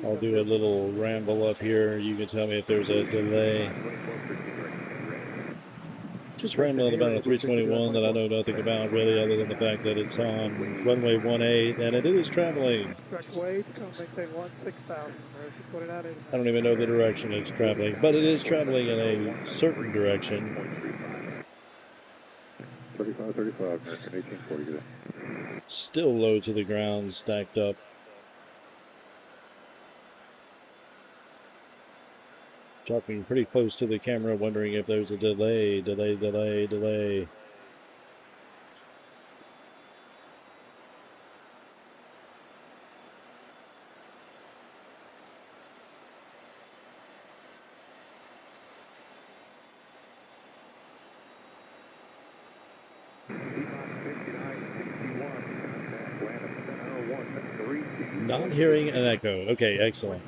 I'll do a little ramble up here. You can tell me if there's a delay. Just rambling about a 321 that I know nothing about really, other than the fact that it's on runway 18 and it is traveling. Direct weight, come maintain 16,000, American 2989. I don't even know the direction it's traveling, but it is traveling in a certain direction. 3535 American 1840. Still low to the ground, stacked up. Dropping pretty close to the camera, wondering if there's a delay. Not hearing an echo. Okay, excellent.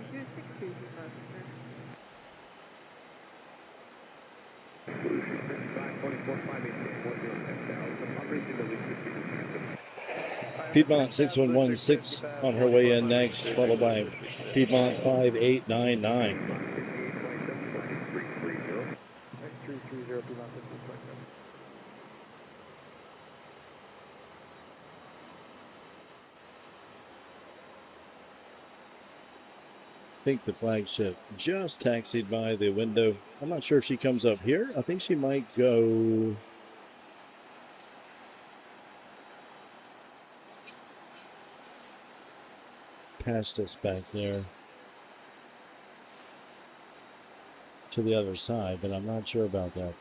262 Piedmont 6116 on her way in next, followed by Piedmont 5899. 330 Piedmont 1527. I think the flagship just taxied by the window. I'm not sure if she comes up here. I think she might go past us back there to the other side, but I'm not sure about that.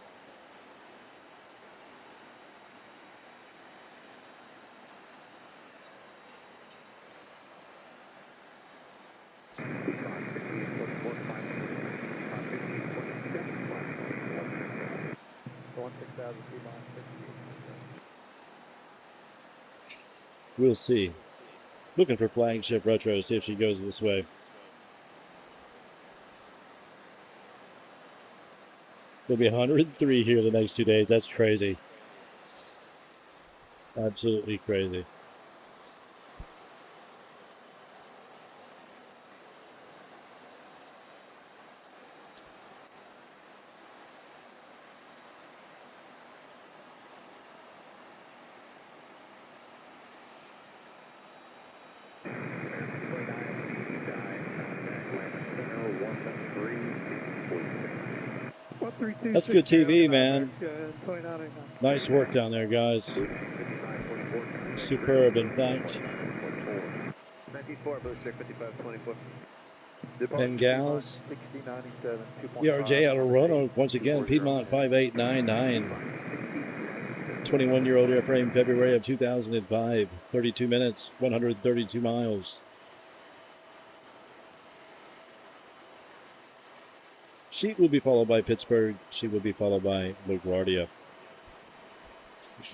We'll see. Looking for flagship retro, see if she goes this way. There'll be 103 here the next 2 days. That's crazy. Absolutely crazy. That's good TV, man. Nice work down there, guys. Superb, in fact. And gals. ERJ out of Roanoke, once again, Piedmont 5899. 21-year-old airframe, February of 2005. 32 minutes, 132 miles. Sheet will be followed by Pittsburgh. She will be followed by LaGuardia.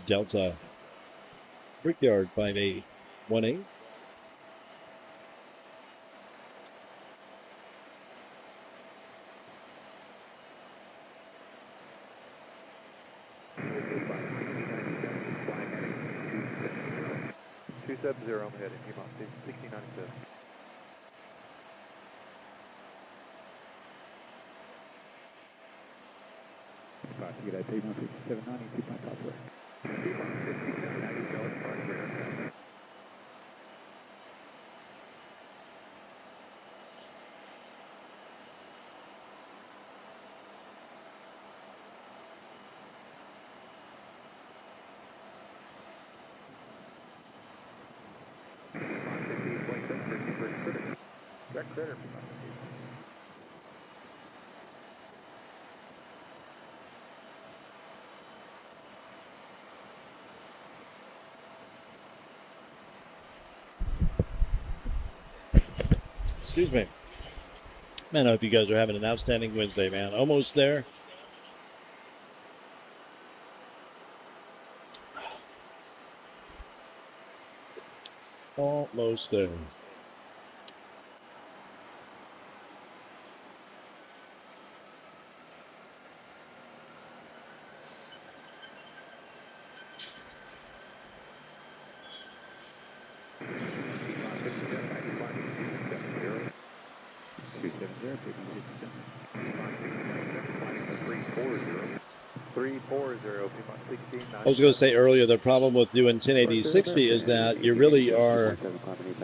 Delta. Brickyard 5818. I'm heading Piedmont 1697. Piedmont 5790, Piedmont Southwest. Excuse me. Man, I hope you guys are having an outstanding Wednesday, man. Almost there. Almost there. I was going to say earlier, the problem with doing 1080-60 is that you really are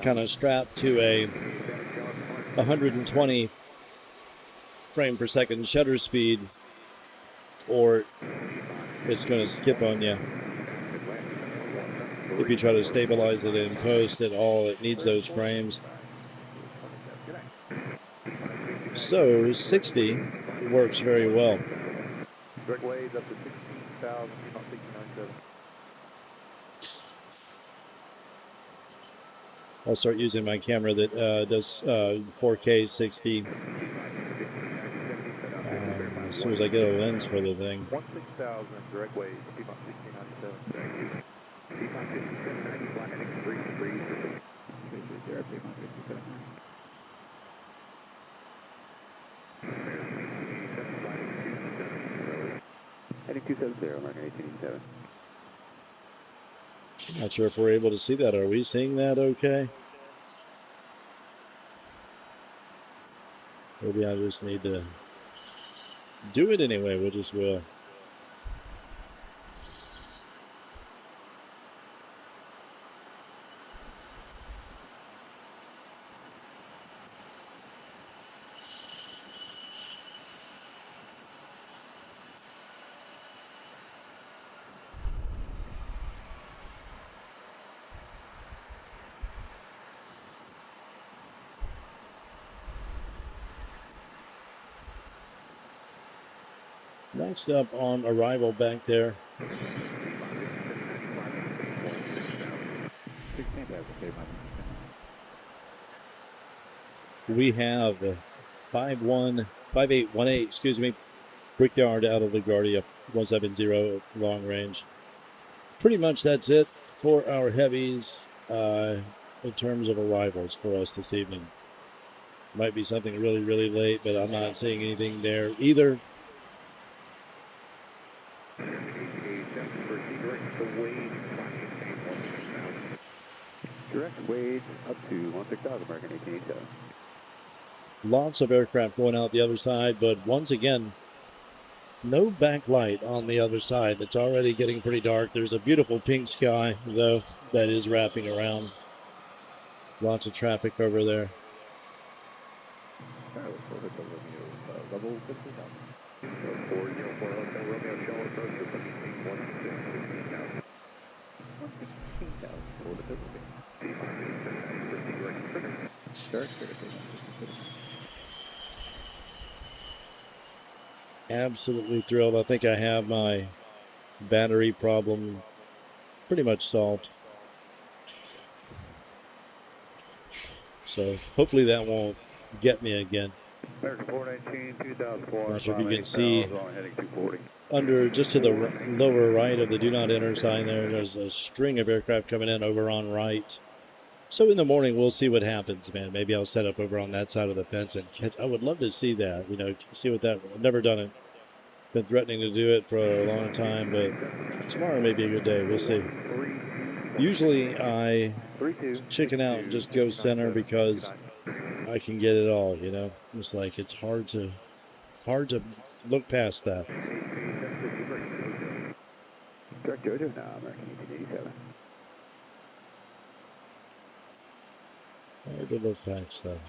kind of strapped to a 120 frame per second shutter speed, or it's going to skip on you. If you try to stabilize it in post at all, it needs those frames. So 60 works very well. Direct waves up to 16,000, Piedmont 1697. I'll start using my camera that does 4K 60 as soon as I get a lens for the thing. 16,000 direct waves, Piedmont 1697. Piedmont 5790, flying heading 330. Heading 270, American 1887. Not sure if we're able to see that. Are we seeing that okay? Maybe I just need to do it anyway. We just will. Next up on arrival back there, we have 5818, excuse me, Brickyard out of LaGuardia, 170 long range. Pretty much that's it for our heavies in terms of arrivals for us this evening. Might be something really, really late, but I'm not seeing anything there either. Direct wage up to 16,000, American 1887. Lots of aircraft going out the other side, but once again, no backlight on the other side. It's already getting pretty dark. There's a beautiful pink sky, though, that is wrapping around. Lots of traffic over there. Level 50,000. Absolutely thrilled. I think I have my battery problem pretty much solved. So hopefully that won't get me again. American 419, 2004. Not sure if you can see under, just to the lower right of the do not enter sign there's a string of aircraft coming in over on right. So in the morning, we'll see what happens, man. Maybe I'll set up over on that side of the fence and catch. I would love to see that, you know, see what that, I've never done it. Been threatening to do it for a long time, but tomorrow may be a good day. We'll see. Usually I chicken out and just go center because I can get it all, you know. It's like it's hard to look past that. Direct Jojo now, American 1887. Hard to look past that.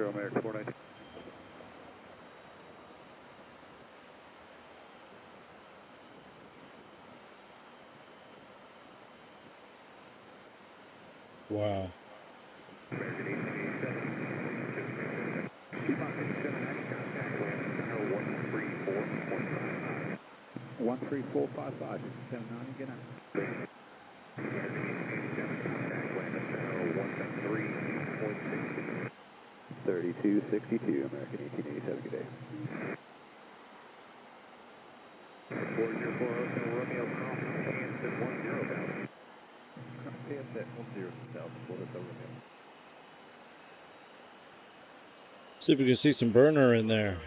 American 419. Wow. 13455, 79, get out. 3262, American 1887, good day. 404 Romeo, Kansas 10,000. Kansas 10,000, Florida, Romeo. See if we can see some burner in there.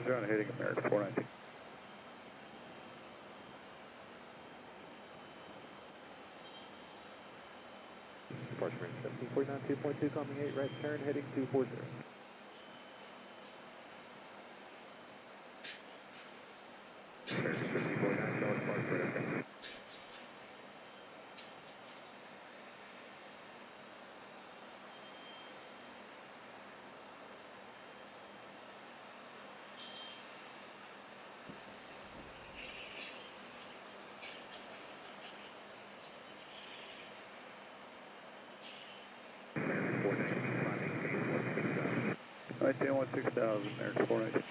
On heading American 419. Departure 1749, 2.2, coming 8, right turn, heading 240. American 54.9, Charlotte, Park, right, okay. Right 10-16,000, American 419.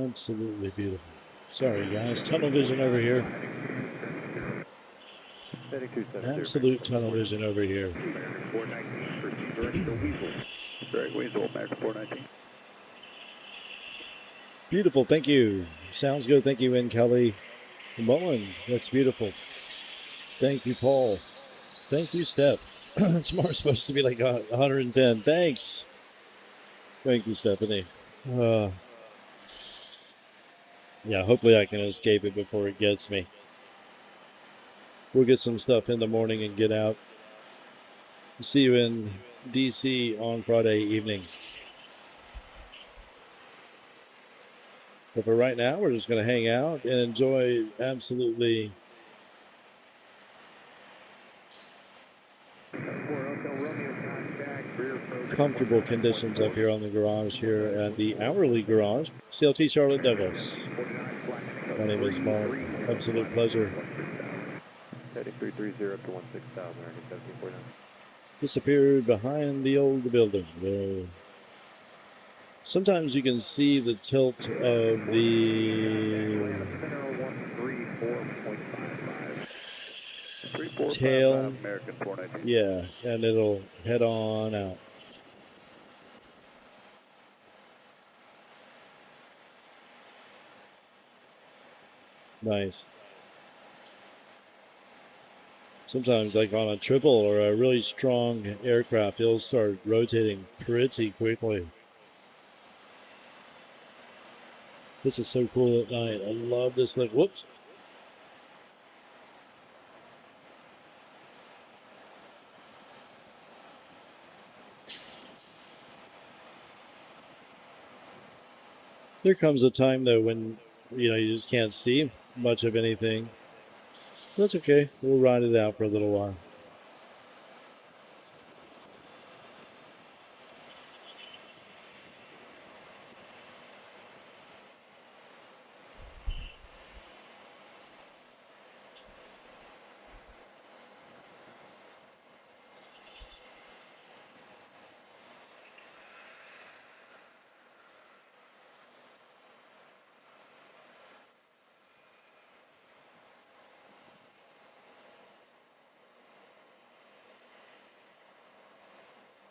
Absolutely beautiful. Sorry, guys. Tunnel vision over here. Absolute tunnel vision over here. American 419, proceed direct to Weasel. Direct Weasel, American 419. Beautiful. Thank you. Sounds good. Thank you, N. Kelly. Mullen. That's beautiful. Thank you, Paul. Thank you, Steph. Tomorrow's supposed to be like 110. Thanks. Thank you, Stephanie. Yeah, hopefully I can escape it before it gets me. We'll get some stuff in the morning and get out. See you in D.C. on Friday evening. But for right now, we're just going to hang out and enjoy absolutely comfortable conditions up here on the garage here at the Hourly Garage, CLT Charlotte-Douglas. My name is Mark. Absolute pleasure. Heading 330 to 16,000, American 1749. Disappeared behind the old building there. Sometimes you can see the tilt of the tail. American 419. Yeah, and it'll head on out. Nice. Sometimes, like on a triple or a really strong aircraft, it'll start rotating pretty quickly. This is so cool at night. I love this. Like, whoops. There comes a time, though, when, you just can't see much of anything. That's okay. We'll ride it out for a little while.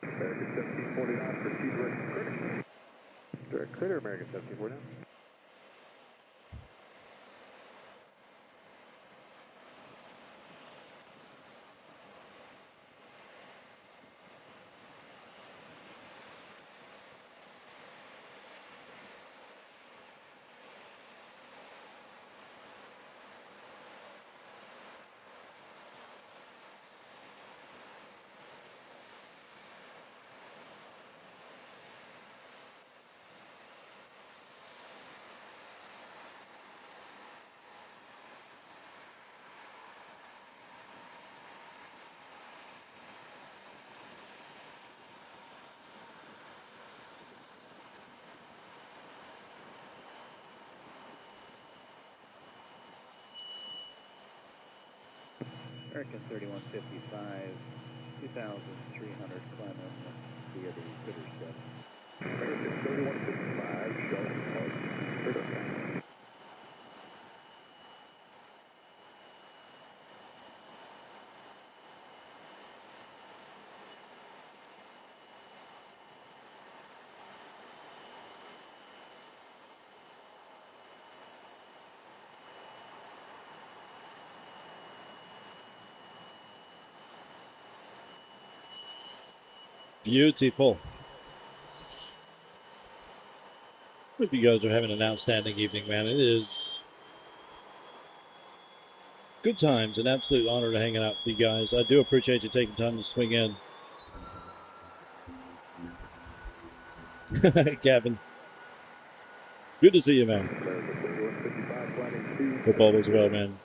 American 1749, proceed direct to Critter. Direct Critter, American 1749. American 3155, 2,300 climb up via the Critter step. American 3155, Charlotte, Critter. Beautiful. Hope you guys are having an outstanding evening, man. It is good times. An absolute honor to hang out with you guys. I do appreciate you taking time to swing in. Gavin. Good to see you, man. American 3155, planning Football as well, man.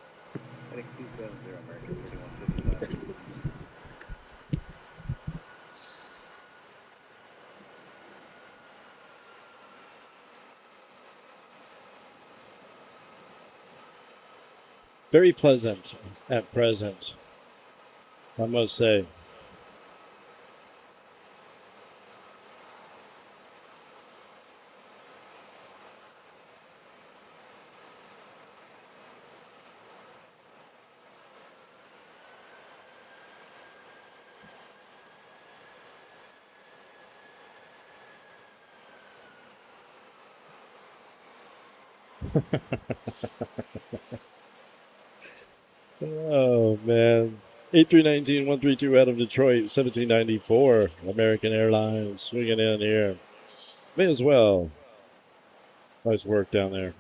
Heading 270, American 3155. Very pleasant at present, I must say. Oh, man. 8319-132 out of Detroit, 1794. American Airlines swinging in here. May as well. Nice work down there.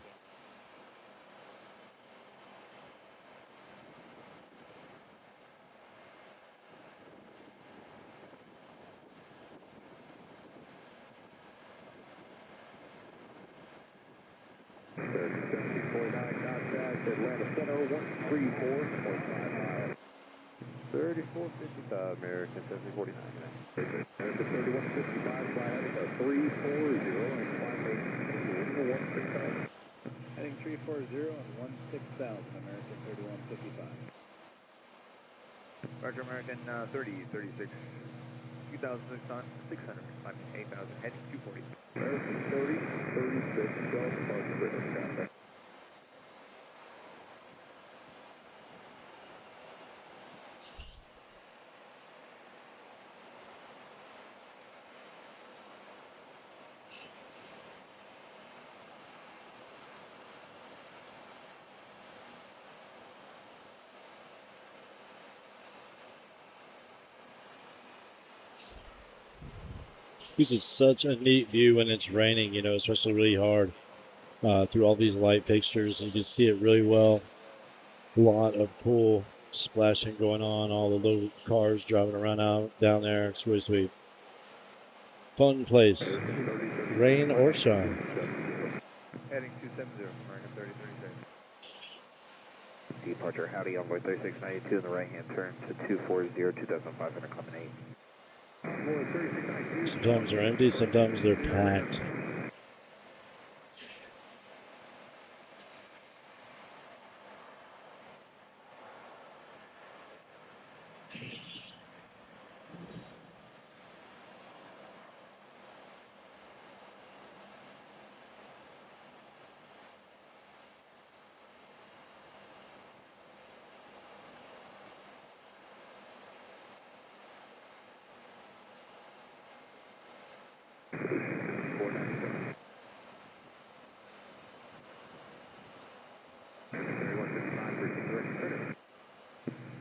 Atlanta Center, 134.5 miles. 3455, American 7049. American 3155, fly heading to 340 and climbing 160. Heading 340 and 16,000, American 3155. Roger, American 3036. 2,600, climbing 8,000, heading 240. American 3036, Charlotte Douglas International. This is such a neat view when it's raining, you know, especially really hard through all these light fixtures. You can see it really well. A lot of cool splashing going on, all the little cars driving around out down there. It's really sweet. Fun place, rain or shine. Heading 270, American 3036. Departure Howdy, Envoy 3692 in the right-hand turn to 240, 2,500, climbing 8. Sometimes they're empty, sometimes they're packed.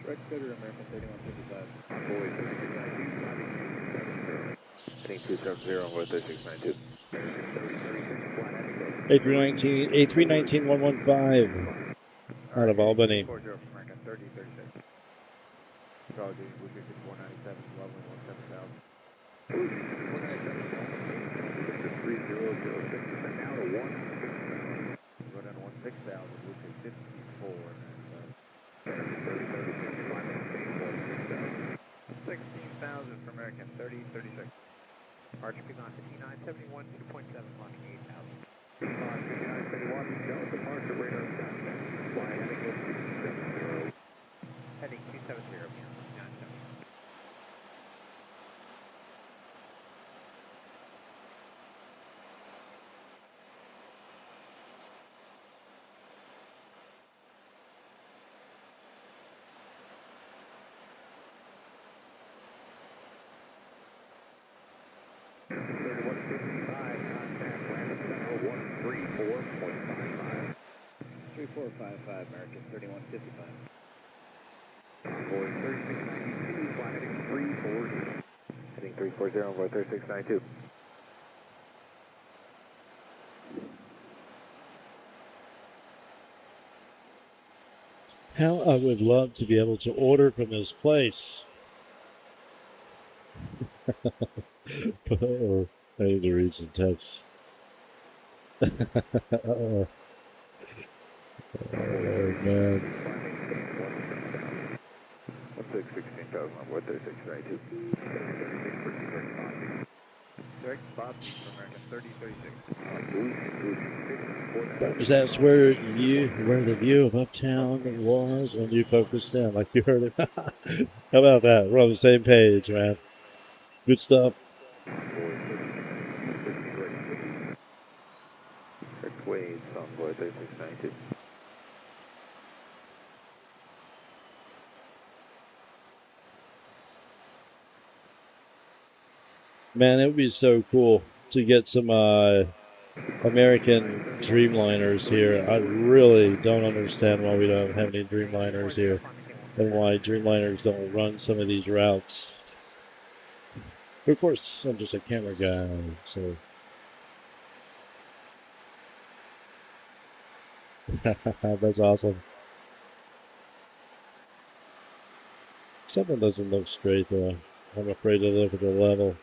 Direct Cutter, American 3155. Envoy 3692, Heading 270, Envoy 3692. 8319-115 out of Albany. 40, American 3036. Charlie, Blue Ticket 497, leveling 17,000. 3006, now to 1. Go down to 16,000, Blue Ticket 54, and 16,000 for American 3036. Departure Pecan 5971, 2.7, climbing 8,000. 5971, Delta departure radar contact. Fly heading to 270. Heading 270, beyond 970. Contact Atlanta Center, 134.5 miles. 3455, American 3155. Envoy 3692, fly heading 340. Heading 340, Envoy 3692. How I would love to be able to order from this place. Oh, I need to read some text. man. 16,000 on board 3692. Direct Bob for American 3036. Just asked where the view of Uptown was when you focused in, like you heard it. How about that? We're on the same page, man. Good stuff. Waves on board 3692. Man, it would be so cool to get some American Dreamliners here. I really don't understand why we don't have any Dreamliners here and why Dreamliners don't run some of these routes. But of course, I'm just a camera guy, so. That's awesome. Something doesn't look straight though. I'm afraid to look at the level.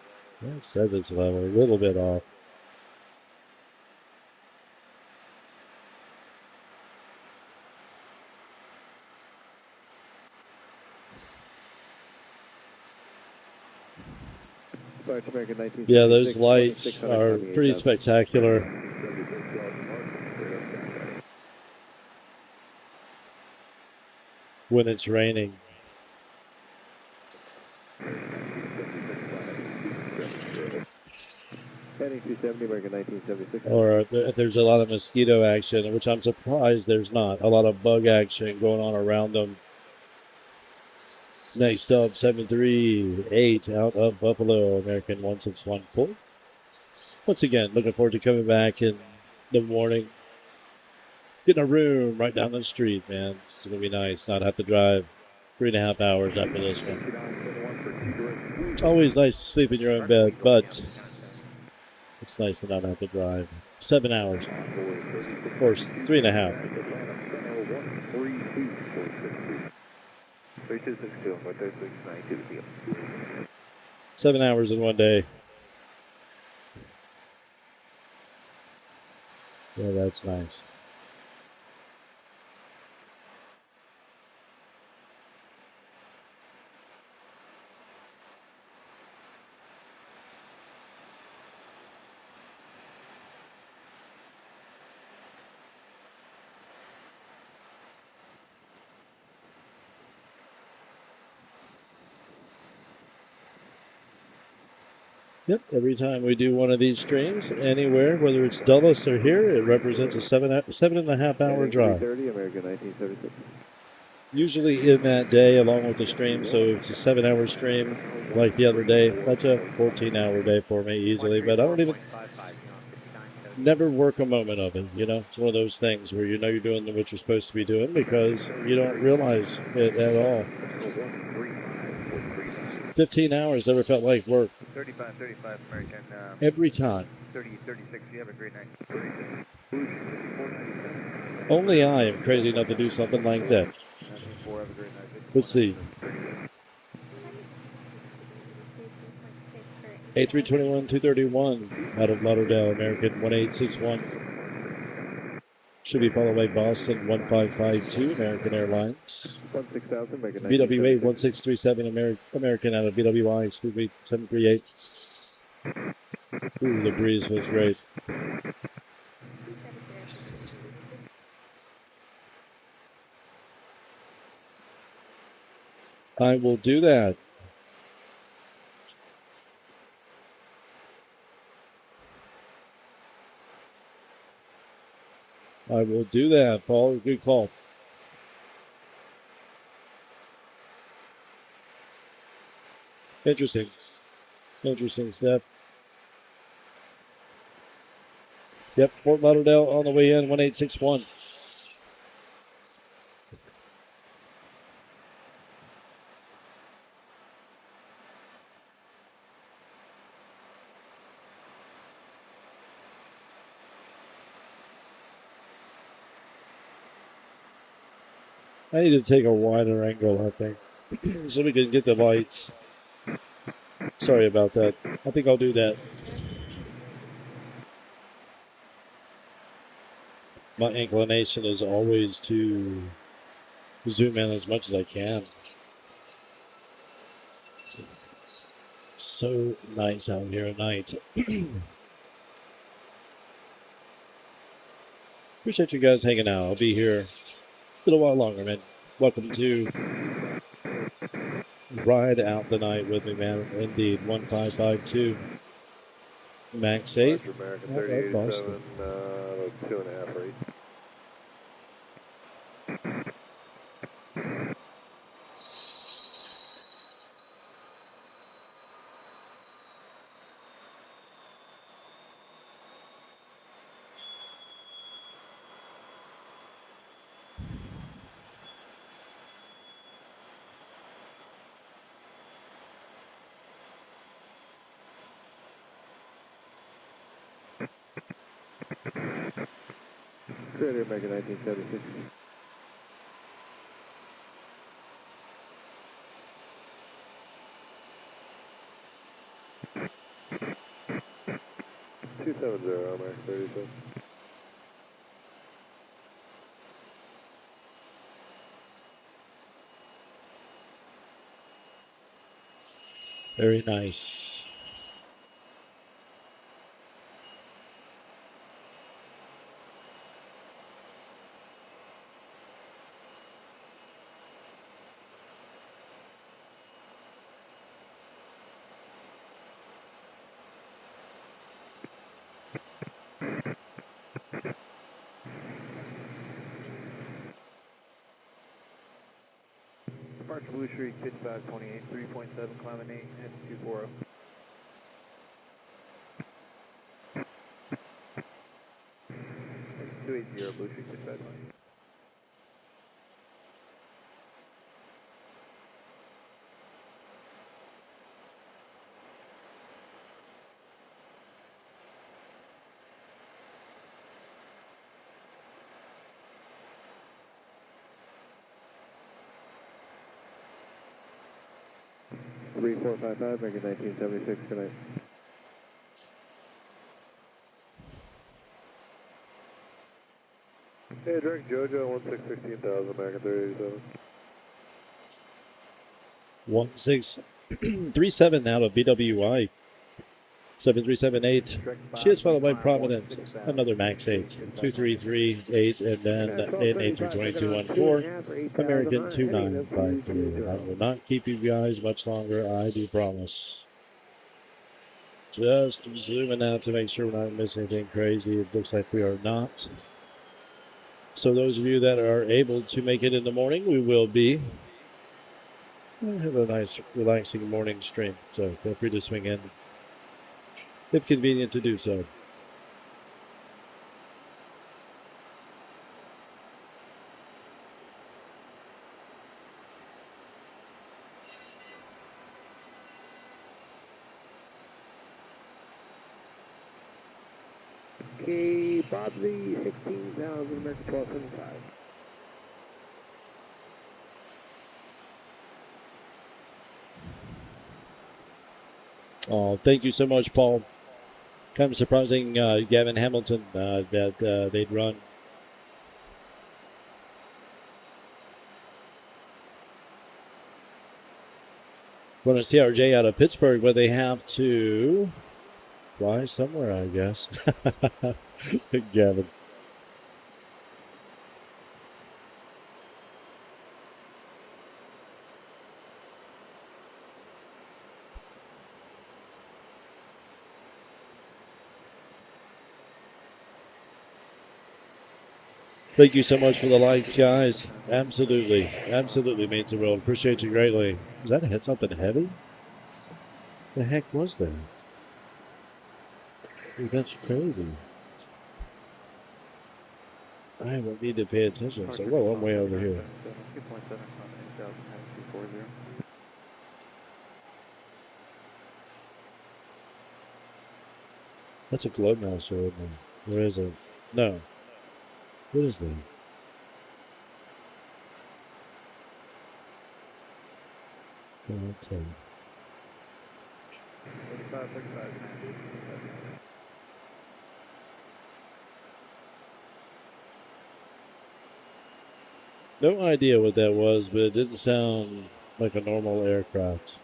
It says it's level, a little bit off. Yeah, those lights are pretty spectacular. When it's raining. Heading 270, American 1976. Or there's a lot of mosquito action, which I'm surprised there's not. A lot of bug action going on around them. Next up, 738 out of Buffalo, American 1614. Once again, looking forward to coming back in the morning. Getting a room right down the street, man. It's going to be nice. Not have to drive 3.5 hours after this one. It's always nice to sleep in your own bed, but it's nice to not have to drive 7 hours. Of course, 3.5. 3262 on board 3692. 7 hours in one day. Yeah, that's nice. Yep, every time we do one of these streams, anywhere, whether it's Dulles or here, it represents a 7.5 hour drive. 30, American 1976. Usually in that day, along with the stream, so if it's a 7 hour stream like the other day, that's a 14-hour day for me easily, but I don't even, never work a moment of it, you know? It's one of those things where you know you're doing what you're supposed to be doing because you don't realize it at all. 15 hours never felt like work. 3535 American. Every time. 3036. You have a great night. Only I am crazy enough to do something like that. Let's see. A321-231 out of Lauderdale, American 1861. Should be followed by Boston 1552, American Airlines. 16,000, American BWA 1637, American out of BWI, excuse me, 738. Ooh, the breeze was great. I will do that. I will do that, Paul. Good call. Interesting. Interesting step. Yep, Fort Lauderdale on the way in, 1861. I need to take a wider angle, I think, so we can get the lights. Sorry about that. I think I'll do that. My inclination is always to zoom in as much as I can. So nice out here at night. Appreciate you guys hanging out. I'll be here a little while longer, man. Welcome to Ride Out the Night with me, man. Indeed, 1552. Max 8. Roger, American All right, 38.7, 2.5 rate. Clear American 1976. American 37. Very nice. Departure Blue Street, 5528, 3.7, climbing 8, and 240. It's 280 Blue Street, 5528. Three, 4, 5, 5, American 1976, good night. Hey, direct JoJo, 16,000, American 3087. 1637 out of BWI. 7378. She is followed by Providence. Another Max 8. 2338, and then in 832214. American 2953. I will not keep you guys much longer, I do promise. Just zooming out to make sure we're not missing anything crazy. It looks like we are not. So those of you that are able to make it in the morning, we will be. We'll have a nice, relaxing morning stream. So feel free to swing in if convenient to do so. Okay, Bosley, 16,000, American 1275. Oh, thank you so much, Paul. Kind of surprising, Gavin Hamilton, that they'd run. Run a CRJ out of Pittsburgh, but they have to fly somewhere, I guess. Gavin. Thank you so much for the likes, guys. Absolutely. Absolutely means the world. Appreciate you greatly. Was that hit something heavy? The heck was that? Dude, that's crazy. I will need to pay attention. So, whoa, I'm way over here. 2.7, climbing 8,000, and 240. That's a globe mouse, isn't it? Where is it? No. What is that? I'll tell you. 35, 35, No idea what that was, but it didn't sound like a normal aircraft.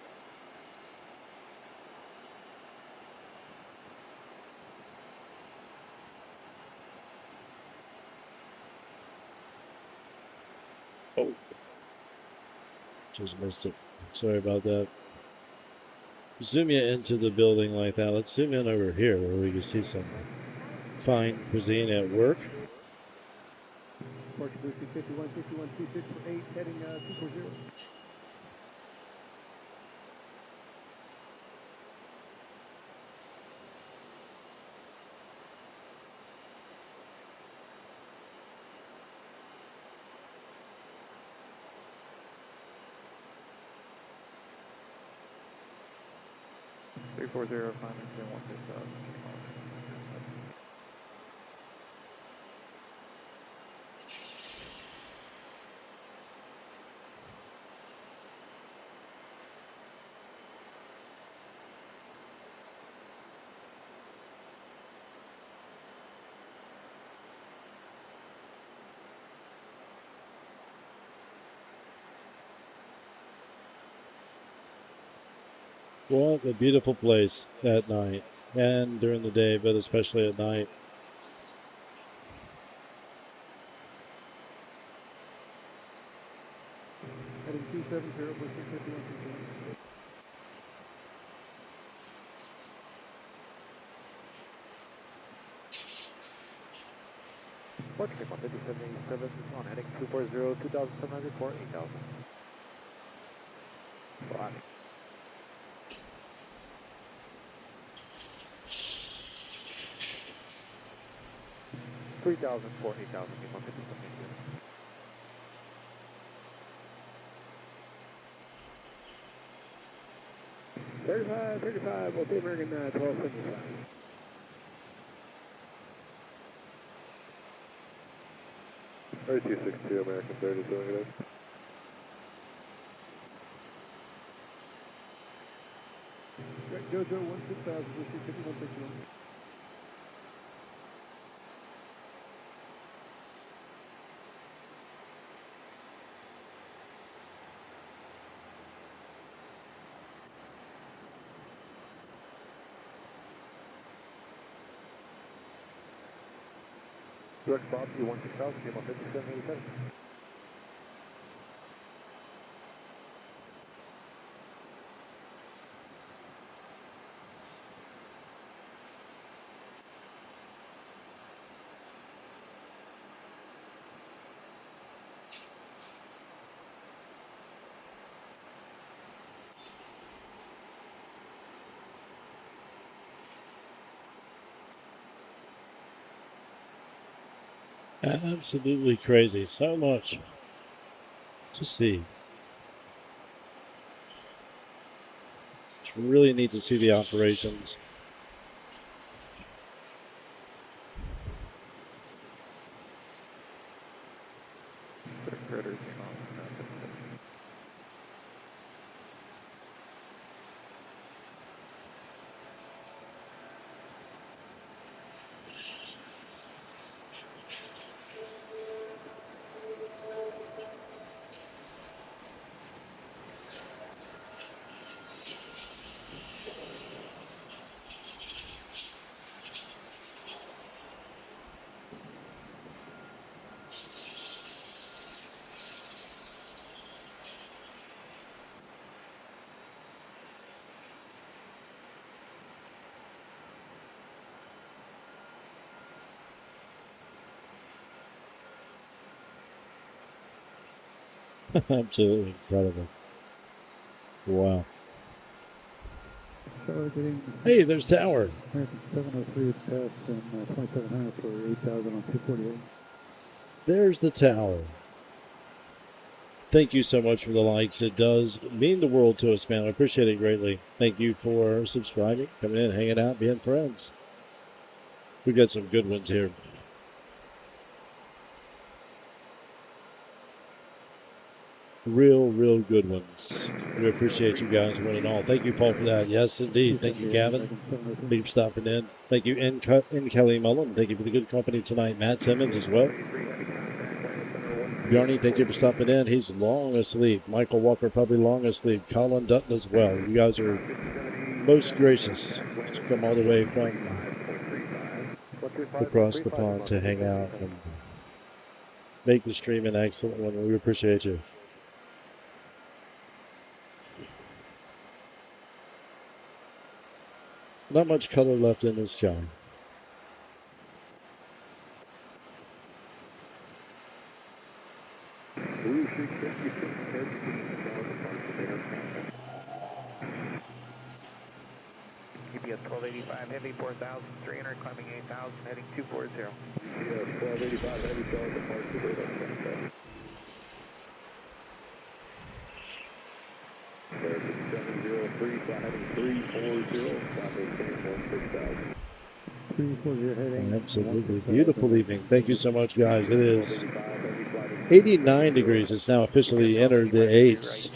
Oh, just missed it. Sorry about that. Zoom you into the building like that. Let's zoom in over here where we can see some fine cuisine at work. Departure Booster 51, 26 for 8, heading 240. 340, climbing 1016. What a beautiful place at night and during the day, but especially at night. Heading 270, pushing 51, 61. Departure 15787 on heading 240, 2700 for 8000. Flat. 3,000 for 8,000, keep on 57. 35, we'll see American 1275. 3262 American 30 negative. Jojo 16000, pushing 5161. Direct Bob, C16000, came on 5787. Absolutely crazy. So much to see. It's really neat to see the operations. Critters came on 57. Absolutely incredible. Wow. Charlotte getting Hey, there's Tower. American 703 pass and 2700 for 8,000 on 248. There's the tower. Thank you so much for the likes. It does mean the world to us, man. I appreciate it greatly. Thank you for subscribing, coming in, hanging out, being friends. We've got some good ones here. Real good ones. We appreciate you guys one and all. Thank you, Paul, for that. Yes, indeed. Thank you, Gavin. Thank you for stopping in. Thank you, N. Kelly Mullen. Thank you for the good company tonight. Matt Simmons as well. Bjarni, thank you for stopping in. He's long asleep. Michael Walker probably long asleep. Colin Dutton as well. You guys are most gracious to come all the way from across the pond to hang out and make the stream an excellent one. We appreciate you. Not much color left in this sky. UPS 1285 heavy 4,300 climbing 8,000 heading 240. UPS 1285 heavy Charlotte departure radar contact. American 703 fly heading 340, fly maintain 16,000. 340 heading. Absolutely beautiful evening. Thank you so much, guys. It is 89 degrees. It's now officially entered the 8s.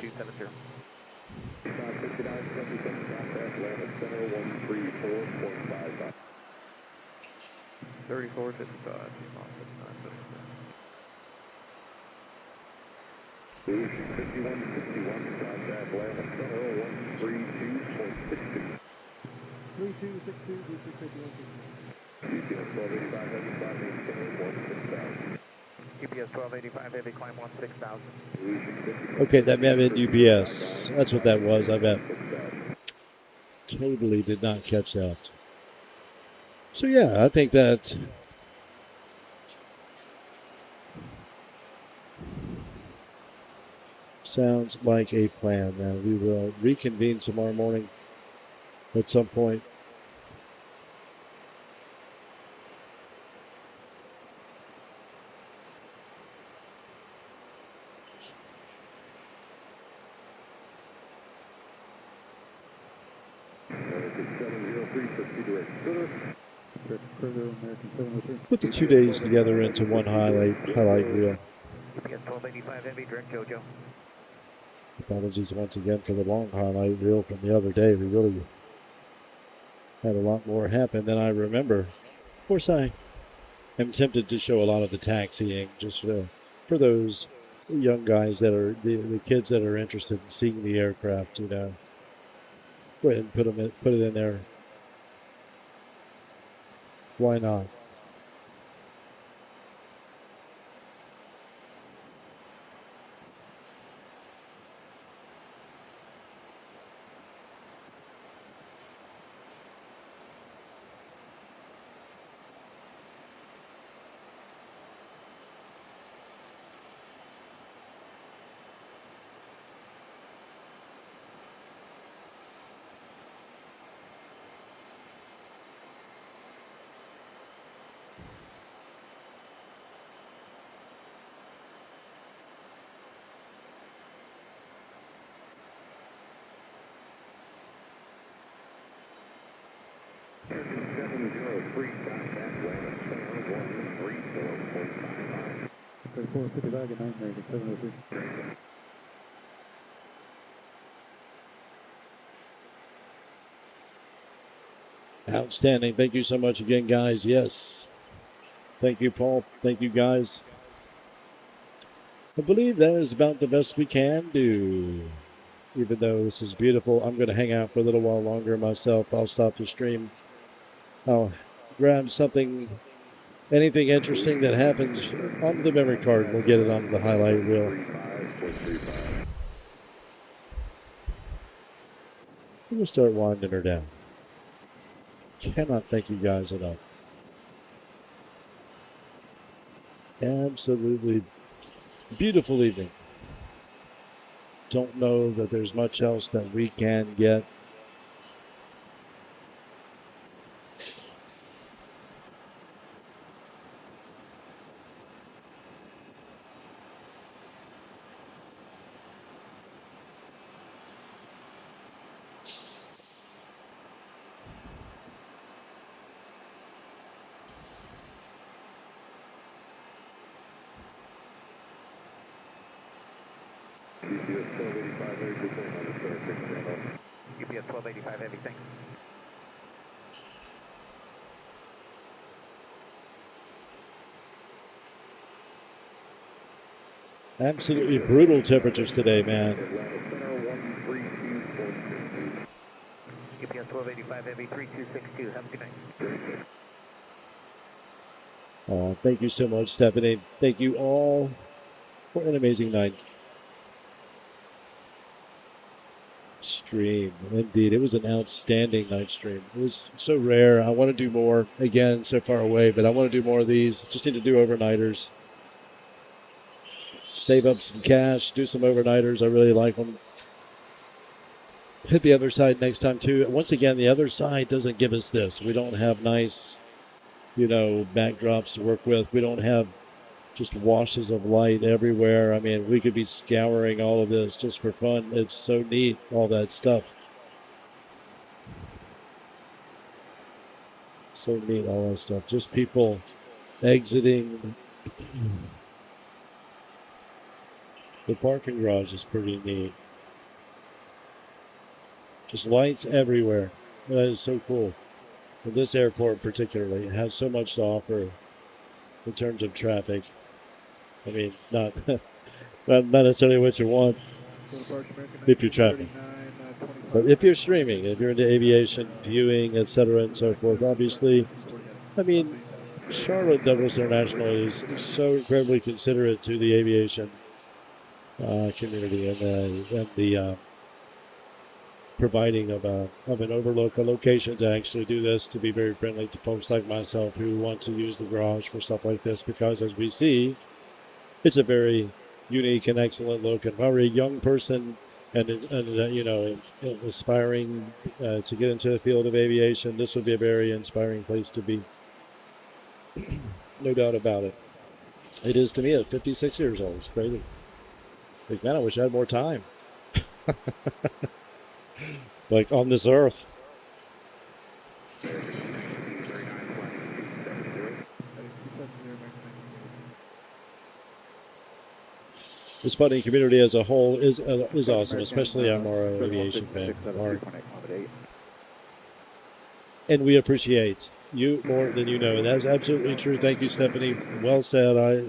34, 55. Aviation 5161, contact land at center 132.62. 3262, UPS 1285 heavy fly maintain 16,000. UPS 1285 heavy climb 16,000. Okay, that may have been UPS. That's what that was, I bet. Totally did not catch that. So yeah, I think that sounds like a plan. Now we will reconvene tomorrow morning at some point. American 703, proceed direct center. American 703. Put the 2 days together into one highlight reel. UPS 1285 heavy direct JoJo. Apologies once again for the long highlight reel from the other day. We really had a lot more happen than I remember. Of course, I am tempted to show a lot of the taxiing just for those young guys that are the kids that are interested in seeing the aircraft. You know, go ahead and put it in there. Why not? American 703, contact land at center 134.59. 3455, good night, American 703. Outstanding. Thank you so much again, guys. Yes. Thank you, Paul. Thank you, guys. I believe that is about the best we can do. Even though this is beautiful, I'm going to hang out for a little while longer myself. I'll stop the stream. I'll grab something, anything interesting that happens onto the memory card, and we'll get it onto the highlight reel. We'll start winding her down. Cannot thank you guys enough. Absolutely beautiful evening. Don't know that there's much else that we can get. UPS 1285 heavy, good thing on the center 6 UPS 1285 heavy, thanks. Absolutely brutal temperatures today, man. UPS 1285 Heavy 3262. Have a good night. Oh, thank you so much, Stephanie. Thank you all for an amazing night. Stream, indeed. It was an outstanding night stream. It was so rare. I want to do more. Again, so far away, but I want to do more of these. Just need to do overnighters. Save up some cash, do some overnighters. I really like them. Hit the other side next time, too. Once again, the other side doesn't give us this. We don't have nice, backdrops to work with. We don't have just washes of light everywhere. I mean, we could be scouring all of this just for fun. It's so neat, all that stuff. So neat, all that stuff. Just people exiting. The parking garage is pretty neat. Just lights everywhere. That is so cool. And this airport particularly has so much to offer in terms of traffic. I mean, not necessarily what you want if you're traveling. But if you're streaming, if you're into aviation, viewing, etc., and so forth, obviously, I mean, Charlotte-Douglas International is so incredibly considerate to the aviation community and the providing of an overlook, a location to actually do this, to be very friendly to folks like myself who want to use the garage for stuff like this, because as we see, it's a very unique and excellent look. And if I were a young person and aspiring to get into the field of aviation, this would be a very inspiring place to be. No doubt about it. It is to me at 56 years old. It's crazy. Like, man, I wish I had more time. Like on this earth. The spotting community as a whole is awesome, especially our Morrow Aviation fan, Mark. And we appreciate you more than you know, and that's absolutely true. Thank you, Stephanie. Well said. I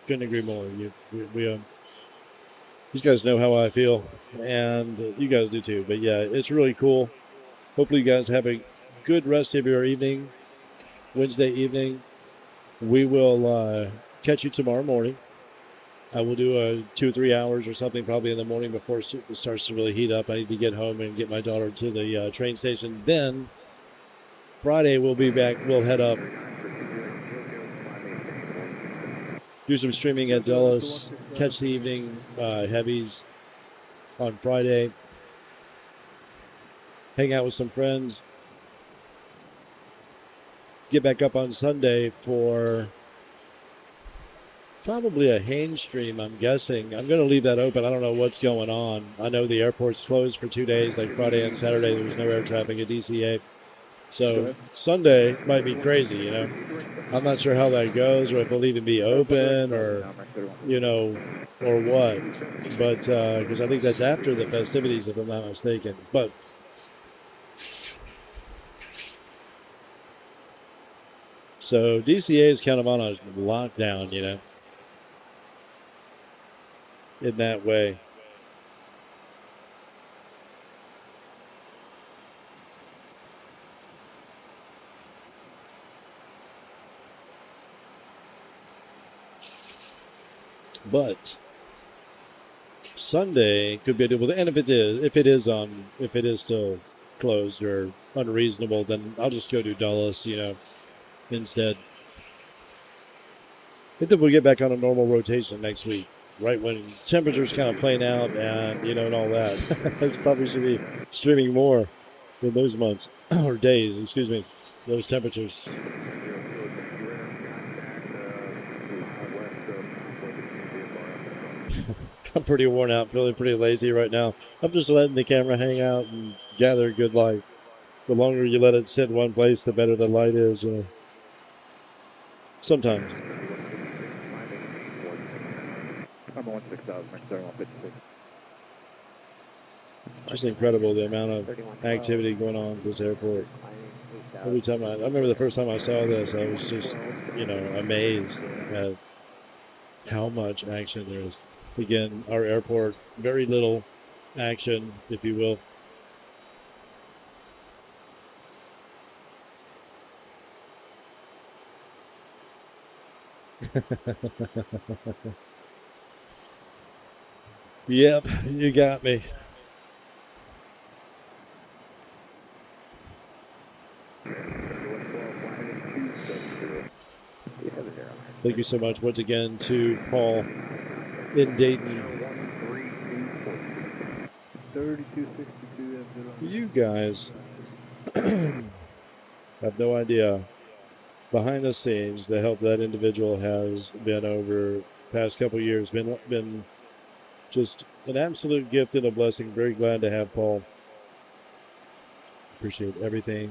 couldn't agree more. These guys know how I feel, and you guys do too. But yeah, it's really cool. Hopefully you guys have a good rest of your evening, Wednesday evening. We will catch you tomorrow morning. I will do 2 or 3 hours or something probably in the morning before it starts to really heat up. I need to get home and get my daughter to the train station. Then Friday we'll be back. We'll head up, do some streaming at Dulles, catch the evening heavies on Friday, hang out with some friends, get back up on Sunday for probably a Haines stream, I'm guessing. I'm going to leave that open. I don't know what's going on. I know the airport's closed for 2 days, like Friday and Saturday. There was no air traffic at DCA. So Sunday might be crazy, I'm not sure how that goes, or if it'll even be open, or, or what. But, because I think that's after the festivities, if I'm not mistaken. But so DCA is kind of on a lockdown, in that way. But Sunday could be doable, and if it is still closed or unreasonable, then I'll just go to Dulles, instead. And then we'll get back on a normal rotation next week, right when temperatures kind of plane out and and all that. I probably should be streaming more in those months or days, excuse me, those temperatures. I'm pretty worn out, feeling pretty lazy right now. I'm just letting the camera hang out and gather good light. The longer you let it sit in one place, the better the light is, Sometimes. Just incredible the amount of activity going on at this airport. Every time I remember the first time I saw this, I was just, amazed at how much action there is. Again, our airport, very little action, if you will. Yep, you got me. Thank you so much once again to Paul in Dayton. 3262 You guys have no idea behind the scenes the help that individual has been over the past couple of years. Been just an absolute gift and a blessing. Very glad to have Paul. Appreciate everything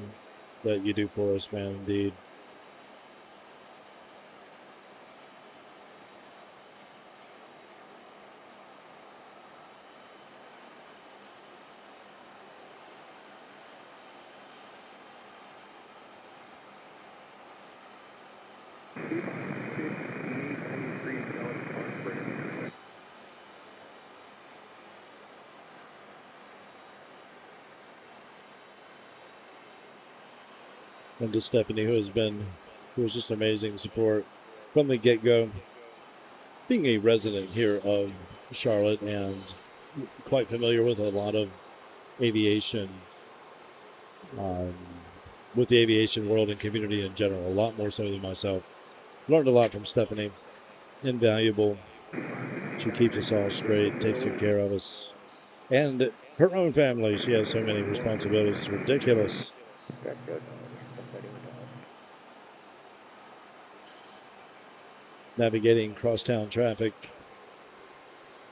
that you do for us, man, indeed. And to Stephanie, who was just amazing support from the get-go. Being a resident here of Charlotte and quite familiar with a lot of aviation, with the aviation world and community in general, a lot more so than myself. Learned a lot from Stephanie. Invaluable. She keeps us all straight, takes good care of us. And her own family, she has so many responsibilities. It's ridiculous. Navigating crosstown traffic,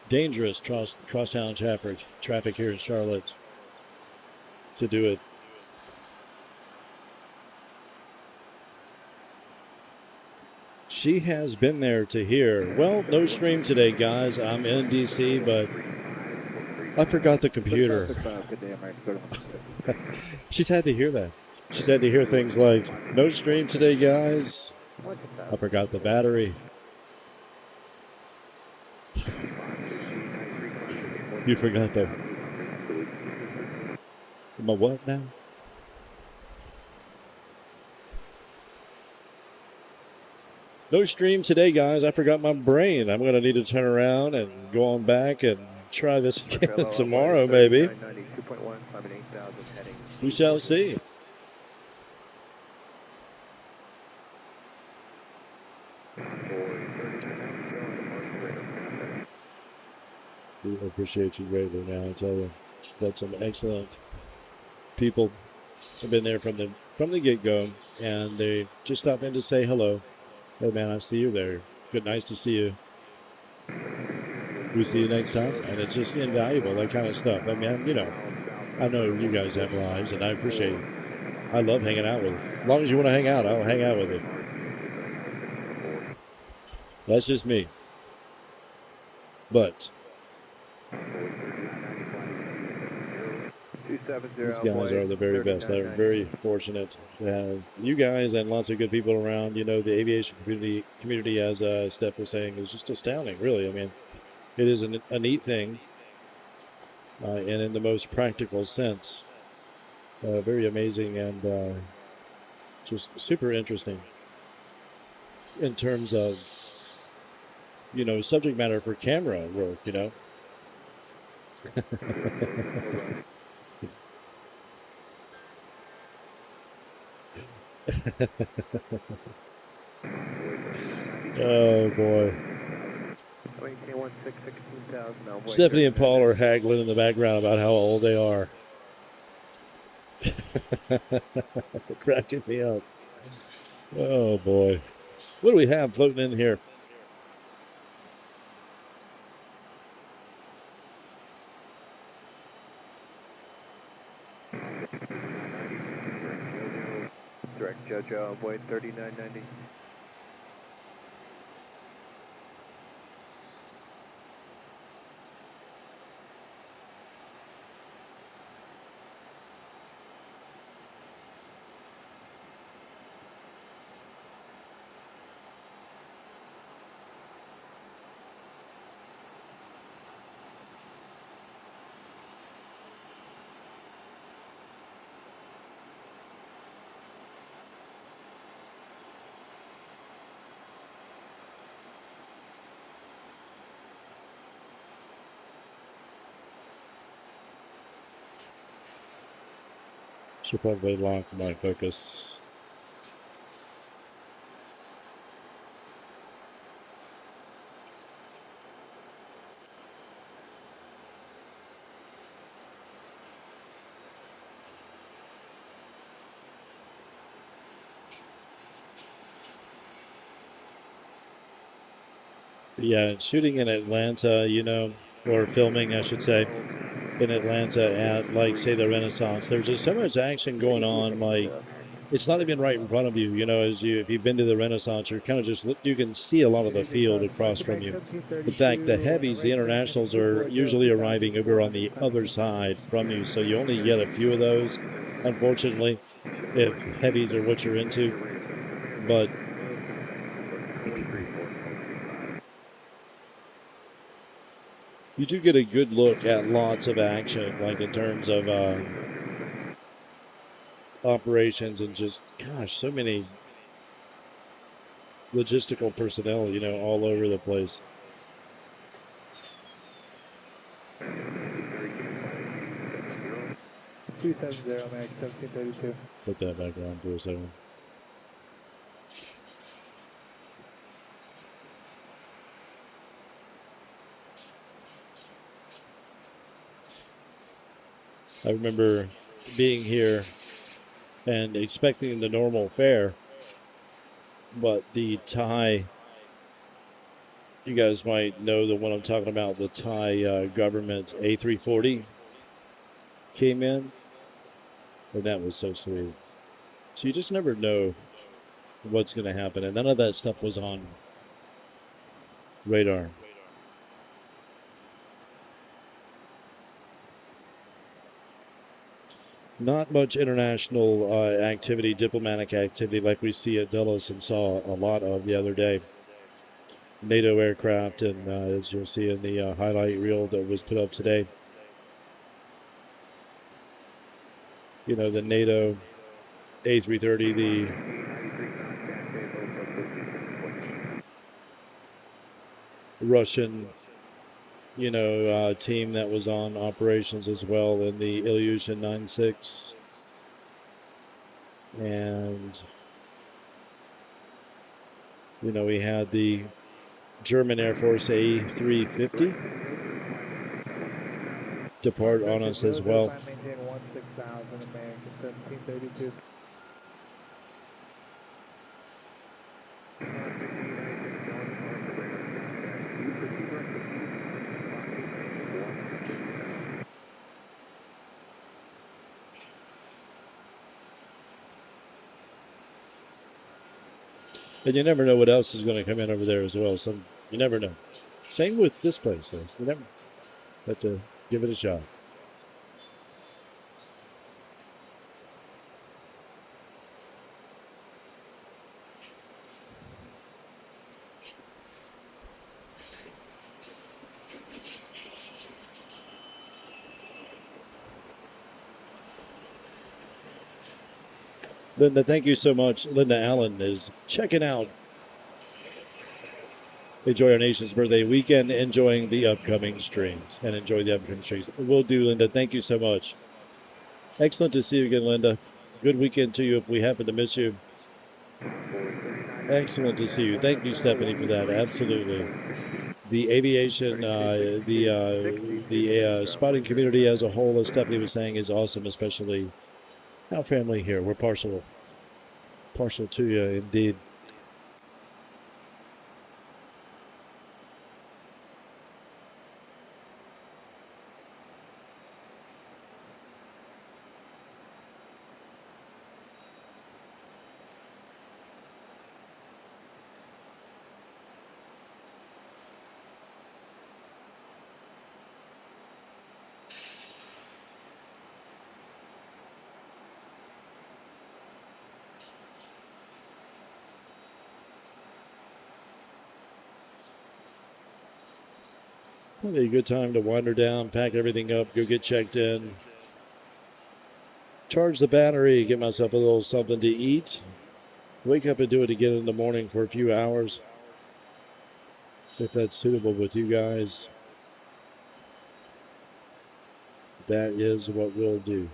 dangerous crosstown traffic here in Charlotte. To do it. She has been there to hear. Well, no stream today, guys. I'm in DC, but I forgot the computer. She's had to hear that. She's had to hear things like, no stream today, guys. I forgot the battery. You forgot the... My what now? No stream today, guys. I forgot my brain. I'm going to need to turn around and go on back and try this again tomorrow, maybe. We shall see. We appreciate you greatly, man. I tell you, got some excellent people. Have been there from the get-go, and they just stopped in to say hello. Hey, man, I see you there. Good, nice to see you. We see you next time, and it's just invaluable, that kind of stuff. I mean, you know, I know you guys have lives, and I appreciate it. I love hanging out with you. As long as you want to hang out, I'll hang out with you. That's just me. But these guys are the very best. They're very fortunate to have you guys and lots of good people around. You know, the aviation community, as Steph was saying, is just astounding, really. I mean, it is a neat thing, and in the most practical sense, very amazing and just super interesting in terms of, you know, subject matter for camera work, you know. Oh boy. Stephanie and Paul are haggling in the background about how old they are. Cracking me up. Oh boy. What do we have floating in here? Direct JoJo, Void 3990. Should probably lock my focus. Yeah, shooting in Atlanta, you know, or filming, I should say, in Atlanta at, like, say, the Renaissance. There's just so much action going on. Like, it's not even right in front of you. You know, if you've been to the Renaissance, you're kind of just you can see a lot of the field across from you. In fact, the heavies, the internationals, are usually arriving over on the other side from you, so you only get a few of those, unfortunately, if heavies are what you're into. But you do get a good look at lots of action, like in terms of operations and just, gosh, so many logistical personnel, you know, all over the place. 270, Max 1732. Put that back on for a second. I remember being here and expecting the normal fare, but the Thai, you guys might know the one I'm talking about, the Thai government A340 came in, and that was so sweet. So you just never know what's going to happen, and none of that stuff was on radar. Not much international activity, diplomatic activity like we see at Dulles and saw a lot of the other day. NATO aircraft, and as you'll see in the highlight reel that was put up today, you know, the NATO A330, the Russian, you know, team that was on operations as well in the Ilyushin 96. And, you know, we had the German Air Force A350 depart on us as well. Maintain 16,000, American 1732. And you never know what else is going to come in over there as well. So you never know. Same with this place. So you never have to give it a shot. Linda, thank you so much. Linda Allen is checking out. Enjoy our nation's birthday weekend, enjoying the upcoming streams, and enjoy the upcoming streams. Will do, Linda. Thank you so much. Excellent to see you again, Linda. Good weekend to you if we happen to miss you. Excellent to see you. Thank you, Stephanie, for that. Absolutely. The aviation, the spotting community as a whole, as Stephanie was saying, is awesome, especially our family here. We're partial to you, indeed. Probably a good time to wander down, pack everything up, go get checked in, charge the battery, get myself a little something to eat, wake up and do it again in the morning for a few hours, if that's suitable with you guys. That is what we'll do.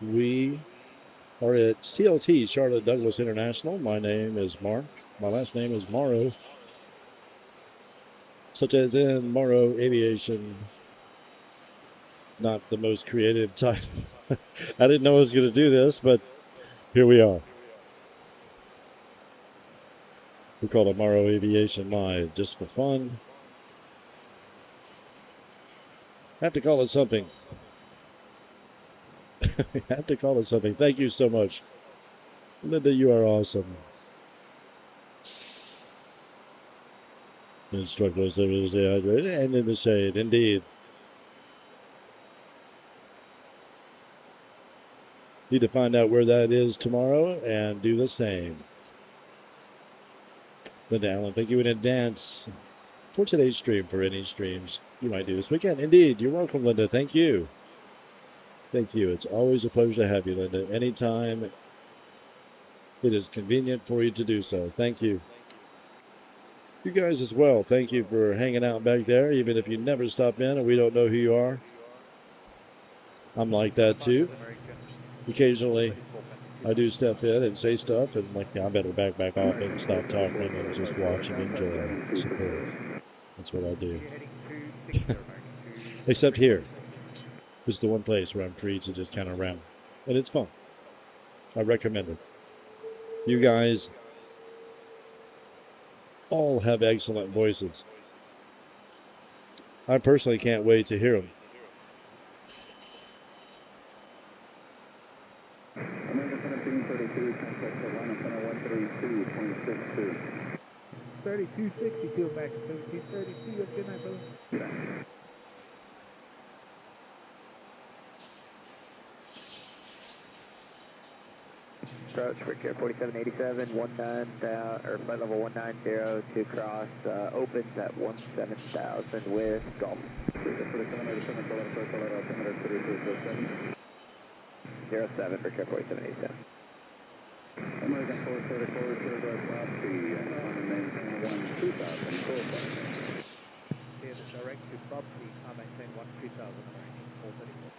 We are at CLT Charlotte-Douglas International. My name is Mark. My last name is Morrow, such as in Morrow Aviation. Not the most creative title. I didn't know I was going to do this, but here we are. We call it Morrow Aviation Live just for fun. I have to call it something. I have to call it something. Thank you so much. Linda, you are awesome. Instructors and in the shade, indeed. Need to find out where that is tomorrow and do the same. Linda Allen, thank you in advance for today's stream, for any streams you might do this weekend. Indeed, you're welcome, Linda. Thank you. Thank you. It's always a pleasure to have you, Linda. Anytime it is convenient for you to do so. Thank you. You guys as well. Thank you for hanging out back there, even if you never stop in and we don't know who you are. I'm like that too. Occasionally, I do step in and say stuff, and like, I better back off and stop talking and just watch and enjoy. Support. That's what I do. Except here. This is the one place where I'm free to just kind of ramble. And it's fun. I recommend it. You guys all have excellent voices. I personally can't wait to hear them. American 1732, contact Atlanta Center 132.62. 3262, back to 1732. Good night, brother. Good night. Approach for Chair 4787, flight level 190 to cross opens at 17,000 with Gulf. 07 for Chair 4787. American 434, clear by Bobby, and on and maintain 12000, full flight. Direct to Bobby, maintain 13000, American 434.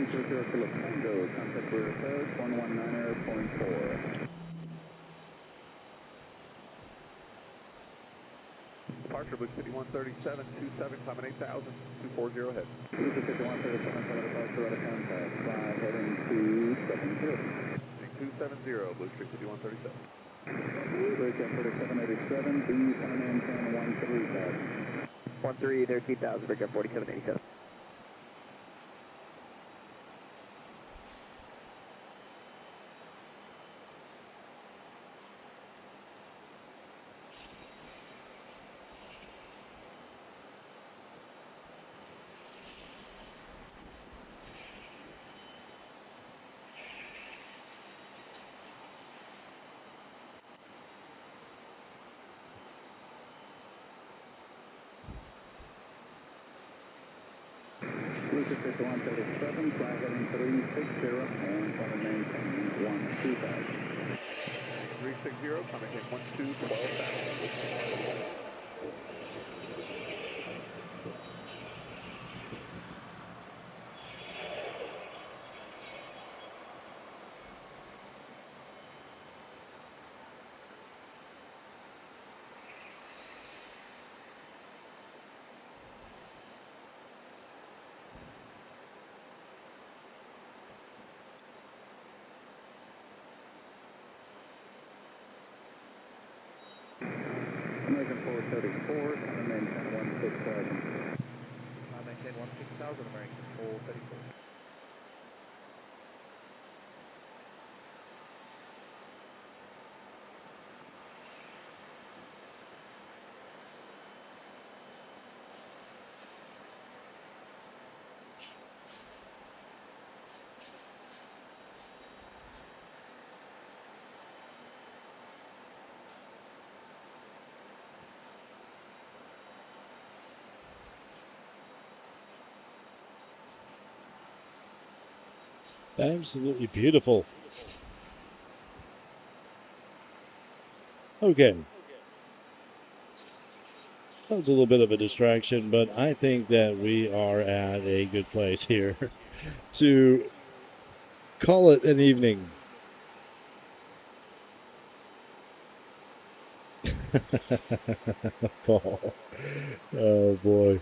City 30 Tango, contact rear affairs 119.4. Departure Blue City 137, 27, climbing 8,000, 240 ahead. Blue City 137, solid departure, out of contact, fly heading 270. 270, Blue Street 5137. American 4787, B, time maintain 13,000. 13,000 for Chair 4787. Blue City 137, fly heading 360, and final maintain 12,000. 360, climbing 12,000. American 434, time maintain 16,000. Maintain 16,000, American 434. Absolutely beautiful. Okay. That was a little bit of a distraction, but I think that we are at a good place here to call it an evening. Paul. Oh, boy.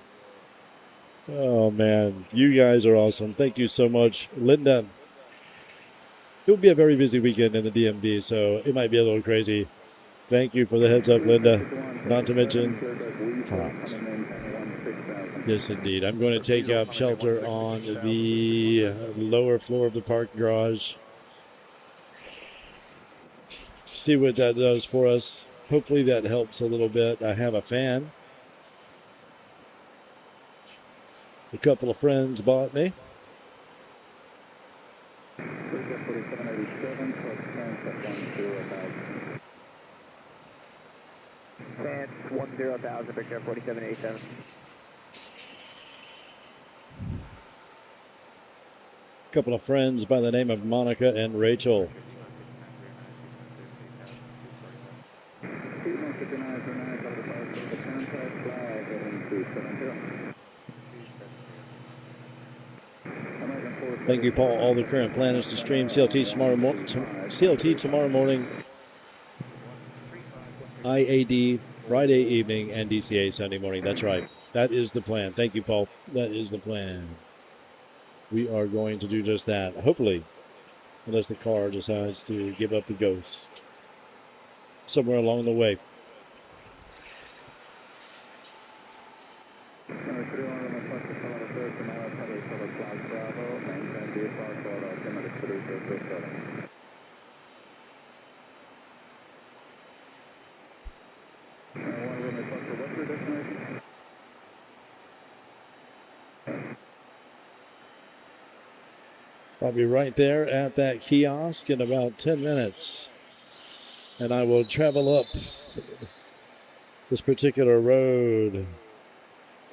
Oh, man. You guys are awesome. Thank you so much. Linda, it will be a very busy weekend in the DMV, so it might be a little crazy. Thank you for the heads up, Linda. Not to mention, hot. Yes, indeed. I'm going to take up shelter on the lower floor of the parking garage. See what that does for us. Hopefully that helps a little bit. I have a fan. A couple of friends bought me. Fans 10,000, picture 4787. A couple of friends by the name of Monica and Rachel. Thank you, Paul. All the current plan is to stream CLT tomorrow morning, IAD Friday evening, and DCA Sunday morning. That's right. That is the plan. Thank you, Paul. That is the plan. We are going to do just that. Hopefully, unless the car decides to give up the ghost somewhere along the way. I'll be right there at that kiosk in about 10 minutes. And I will travel up this particular road,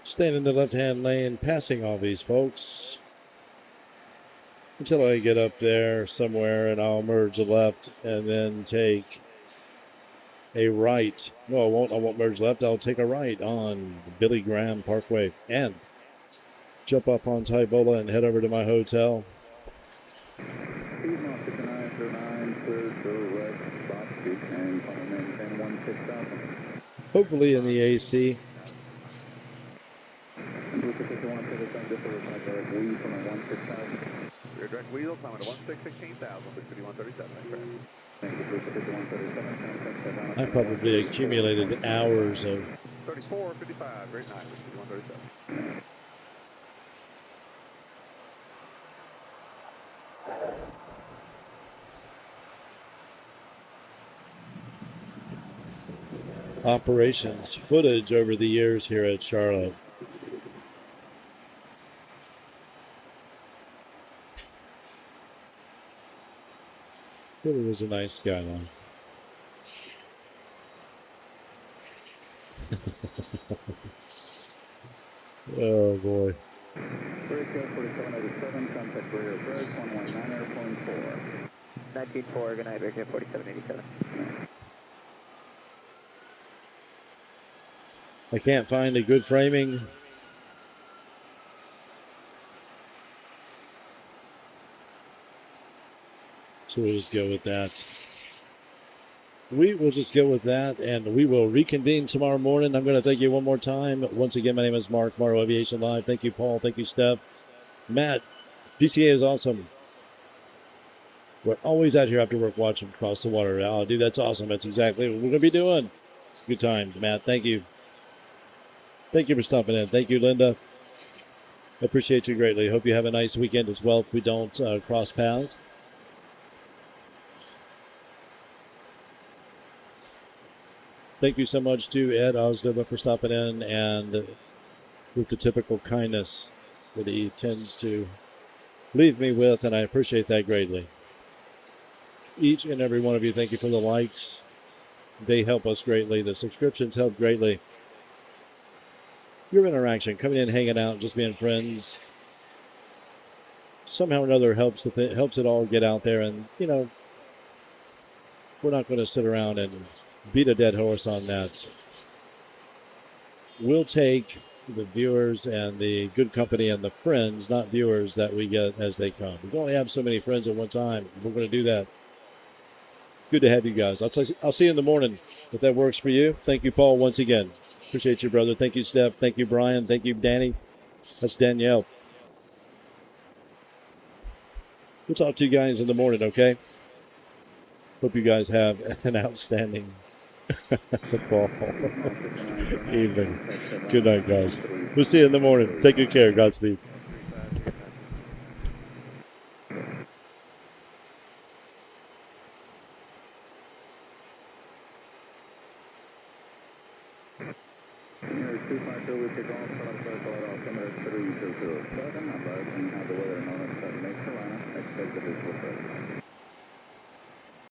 staying in the left-hand lane, passing all these folks until I get up there somewhere, and I'll merge left and then take a right. No, I won't merge left. I'll take a right on Billy Graham Parkway and jump up on Tybola and head over to my hotel. Hopefully in the AC. Your direct wheel, climate 16,000, 5137. I probably accumulated hours of 3455, great night, 5137. operations footage over the years here at Charlotte. Really was a nice skyline. Oh boy. 19-4, good night, Victor 4787. I can't find a good framing. So we'll just go with that. We will just go with that, and we will reconvene tomorrow morning. I'm going to thank you one more time. Once again, my name is Mark, Morrow Aviation Live. Thank you, Paul. Thank you, Steph. Matt, PCA is awesome. We're always out here after work watching across the water. Oh, dude, that's awesome. That's exactly what we're going to be doing. Good times, Matt. Thank you. Thank you for stopping in. Thank you, Linda. I appreciate you greatly. Hope you have a nice weekend as well if we don't cross paths. Thank you so much to Ed Osdova for stopping in and with the typical kindness that he tends to leave me with, and I appreciate that greatly. Each and every one of you, thank you for the likes. They help us greatly. The subscriptions help greatly. Your interaction, coming in, hanging out, just being friends, somehow or another helps it all get out there. And you know, we're not going to sit around and beat a dead horse on that. We'll take the viewers and the good company and the friends, not viewers, that we get as they come. We can only have so many friends at one time. We're going to do that. Good to have you guys. I'll see you in the morning if that works for you. Thank you, Paul, once again. Appreciate you, brother. Thank you, Steph. Thank you, Brian. Thank you, Danny. That's Danielle. We'll talk to you guys in the morning, okay? Hope you guys have an outstanding fall evening. Good night, guys. We'll see you in the morning. Take good care. Godspeed. Center 250, we kick off, start off, Center 300. Southern, I'm and have the weather known as North Carolina, expected is